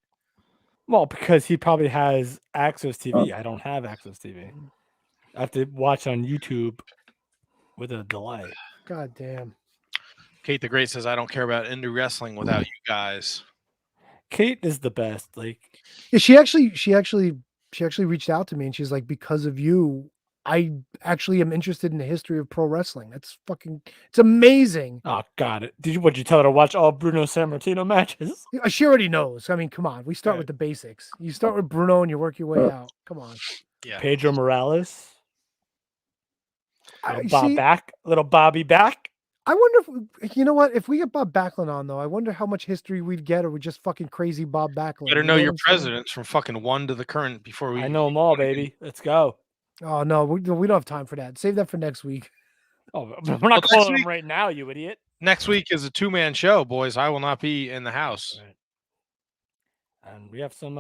Well, because he probably has Access TV. I don't have Access TV. I have to watch on YouTube with a delay. God damn. Kate the Great says, I don't care about indie wrestling without you guys. Kate is the best. Like, yeah, she actually reached out to me and she's like, because of you, I actually am interested in the history of pro wrestling. It's amazing. Oh, got it. Would you tell her to watch all Bruno Sammartino matches? She already knows. I mean, come on. We start with the basics. You start with Bruno and you work your way out. Come on. Yeah. Pedro Morales. Little Bobby back. I wonder if, you know what, if we get Bob Backlund on though, I wonder how much history we'd get, or we just fucking crazy Bob Backlund. Better know your presidents from fucking one to the current before we. I know them all, baby. Let's go. Oh no, we don't have time for that. Save that for next week. Oh, we're not calling them right now, you idiot. Next week is a 2-man show, boys. I will not be in the house. Right. And we have some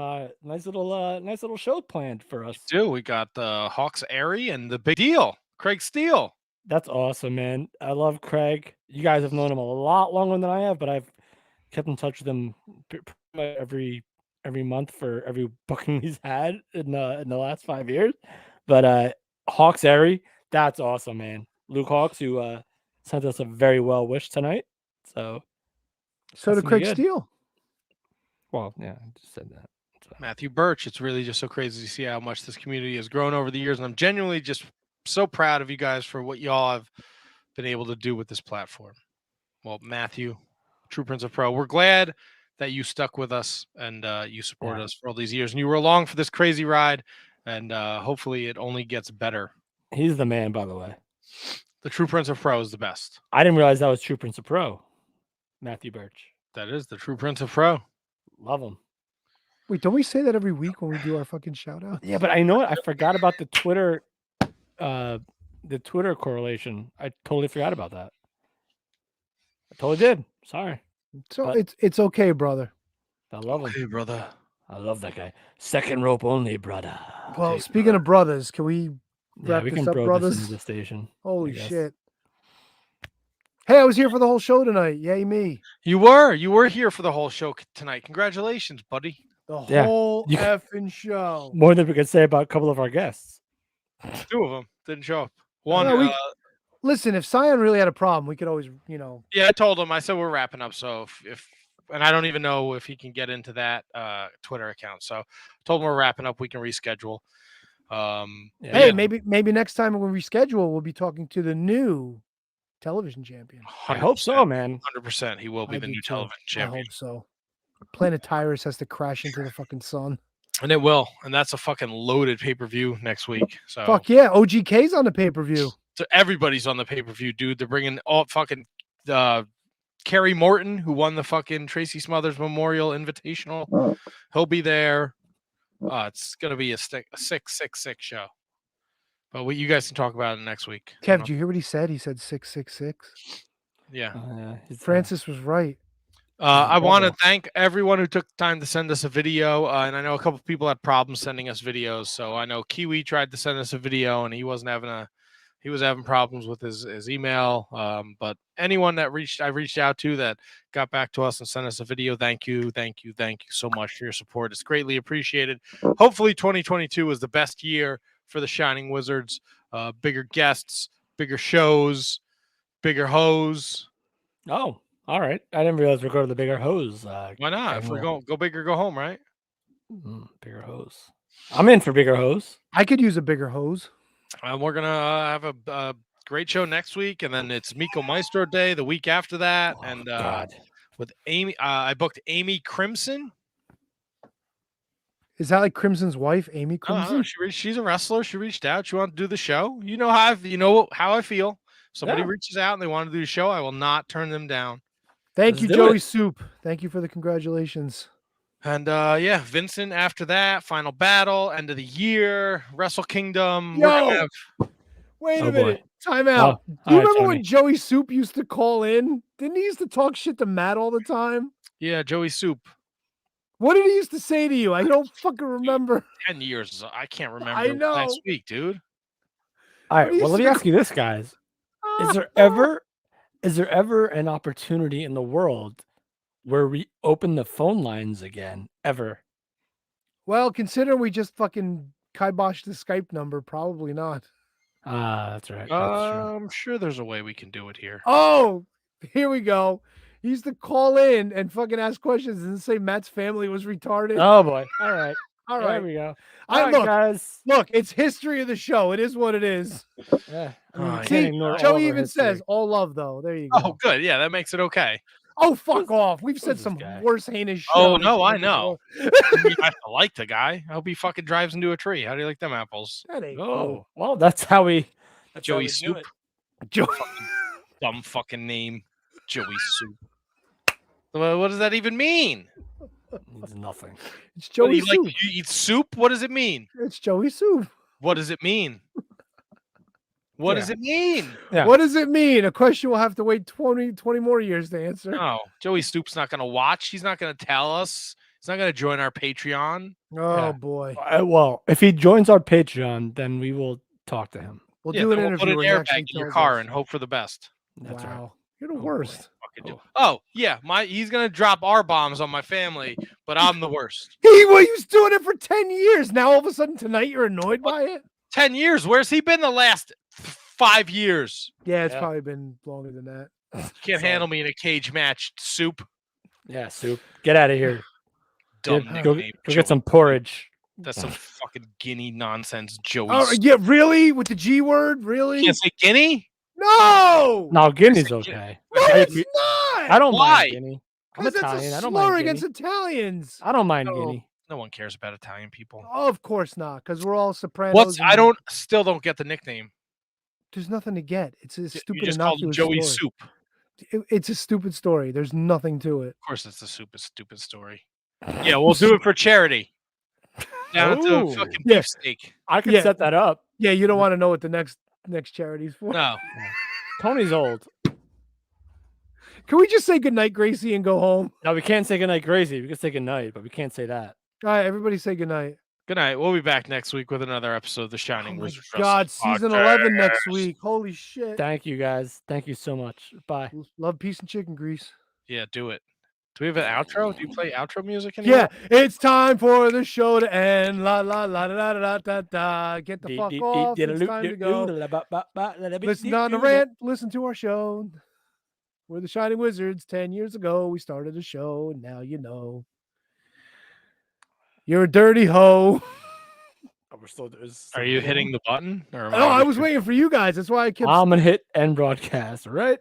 nice little show planned for us. We got the Hawks Airy and the big deal, Craig Steele. That's awesome, man. I love Craig. You guys have known him a lot longer than I have, but I've kept in touch with him every month for every booking he's had in the last 5 years. But Hawks Airy, that's awesome, man. Luke Hawks, who sent us a very well wish tonight. So did Craig Steele. Well, yeah, I just said that. So. Matthew Birch. It's really just so crazy to see how much this community has grown over the years, and I'm genuinely just so proud of you guys for what y'all have been able to do with this platform. Well, Matthew, True Prince of Pro, we're glad that you stuck with us and you supported us for all these years. And you were along for this crazy ride, and hopefully it only gets better. He's the man, by the way. The True Prince of Pro is the best. I didn't realize that was True Prince of Pro, Matthew Birch. That is the True Prince of Pro. Love him. Wait, don't we say that every week when we do our fucking shout out? Yeah, but I know what? I forgot about the Twitter correlation. I totally forgot about that. I totally did. Sorry. So But it's okay, brother. I love him. Hey, brother. I love that guy. Second rope only, brother. Well, speaking of brothers, can we Yeah, wrap we this can up, bro brothers? this into the station. Holy I guess. shit. Hey, I was here for the whole show tonight. Yay, me. You were here for the whole show tonight. Congratulations, buddy. The Yeah, whole you- effing show. More than we could say about a couple of our guests. 2 of them didn't show up. One, No, listen, if Cyon really had a problem, we could always, yeah, I told him. I said we're wrapping up. So if and I don't even know if he can get into that Twitter account. So I told him we're wrapping up. We can reschedule. Hey, maybe next time when we reschedule, we'll be talking to the new television champion. I hope so, man. 100%. He will be I the do new too. television I champion. hope so. Planet Tyrus has to crash into the fucking sun. And it will. And that's a fucking loaded pay-per-view next week. So Fuck yeah. OGK's on the pay-per-view. so everybody's on the pay-per-view, dude. They're bringing all fucking Kerry Morton, who won the fucking Tracy Smothers Memorial Invitational. He'll be there. It's gonna be a sick show. But you guys can talk about it next week. Kev, did you hear what he said? He said 666. Yeah. Francis was right. I want to thank everyone who took time to send us a video. And I know a couple of people had problems sending us videos. So I know Kiwi tried to send us a video and he was having problems with his email. But anyone that I reached out to that got back to us and sent us a video, thank you so much for your support. It's greatly appreciated. Hopefully 2022 is the best year for the Shining Wizards. Bigger guests, bigger shows, bigger hoes. Oh, all right. I didn't realize we're going to the bigger hose. Why not? If we're go big or go home, right? Bigger hose. I'm in for bigger hose. I could use a bigger hose. We're gonna have a great show next week, and then it's Miko Maestro Day the week after that, and with Amy, I booked Amy Crimson. Is that like Crimson's wife, Amy Crimson? She's a wrestler. She reached out. She wanted to do the show. You know how I feel. Somebody Yeah. reaches out and they want to do the show. I will not turn them down. Thank Let's you, do Joey it. Soup. Thank you for the congratulations. And yeah, Vincent after that, Final Battle, end of the year, Wrestle Kingdom. Yo! We're gonna have Wait Oh, a boy. minute. Time out. Oh, Do you all right, remember Tony. when Joey Soup used to call in? Didn't he used to talk shit to Matt all the time? Yeah, Joey Soup. What did he used to say to you? I don't fucking remember. 10 years. I can't remember. I know. Last week, dude. All right. What Well, let is me your- ask you this, guys. Is there ever an opportunity in the world where we open the phone lines again? Ever? Well, considering we just fucking kiboshed the Skype number, probably not. That's right. I'm sure there's a way we can do it here. Oh, here we go. He used to call in and fucking ask questions and say Matt's family was retarded. Oh boy. All right. All There right. we go. I All right, look, guys. Look, it's history of the show. It is what it is. Yeah. Oh, I can't See, ignore all of Joey our even history. says all love though. There you go. Oh, good. Yeah, that makes it okay. Oh, fuck off. We've said some worse heinous shit. Oh on this no, I show know. before. I like the guy. I hope he fucking drives into a tree. How do you like them apples? That ain't Oh, cool. well, that's how we. That's how Joey we do Soup. it. Joey. Dumb fucking name. Joey Soup. What does that even mean? Means nothing. It's What, Joey you Soup. you eat soup? What does it mean? It's Joey Soup. What does it mean? What does it mean? Yeah. What does it mean? A question we'll have to wait 20 more years to answer. No, Joey Soup's not going to watch. He's not going to tell us. He's not going to join our Patreon. Oh, Yeah. boy. Well, if he joins our Patreon, then we will talk to him. We'll Yeah, do an then we'll put interview an where he airbag actually in your tells car us. and hope for the best. That's right. Wow. You're the worst. Oh yeah, he's gonna drop R bombs on my family, but I'm the worst. He was doing it for 10 years. Now all of a sudden tonight you're annoyed by it? 10 years. Where's he been the last 5 years? Yeah, it's Yeah. probably been longer than that. Can't handle me in a cage match. Soup. Yeah, Soup. Get out of here. Dumb Go nickname, get some porridge. That's some fucking guinea nonsense, Joey. Oh, Soup. yeah, really? With the G word? Really? You can't say guinea? No. No, Guinea's okay. No, it's not. I don't Why? mind Guinea. I'm Because it's Italian. a I don't slur mind against Guinea. Italians. I don't mind No, Guinea. no one cares about Italian people. Of course not, because we're all Sopranos. I still don't get the nickname. There's nothing to get. It's a You stupid, just called him innocuous Joey story. Soup. It's a stupid story. There's nothing to it. Of course, it's a stupid story. Yeah, we'll do it for charity. Down to Ooh. fucking Yeah. beefsteak. I could set that up. Yeah, you don't want to know what the next charity's for. No. Tony's old. Can we just say goodnight, Gracie, and go home? No, we can't say goodnight, Gracie. We can say goodnight, but we can't say that. All right, everybody say goodnight. Good night. We'll be back next week with another episode of The Shining Wizards. God, season 11 next week. Holy shit. Thank you, guys. Thank you so much. Bye. Love, peace, and chicken grease. Yeah, do it. Do we have an outro? Do you play outro music anymore? Yeah, it's time for the show to end. La la la da da da da da. Get the fuck off. It's time to go. Listen on the rant. Listen to our show. We're the Shining Wizards. 10 years ago, we started a show, and now you know. You're a dirty hoe. Are you hitting the button? Or Oh, I was waiting for you guys. That's why I kept. I'm gonna hit end broadcast, right?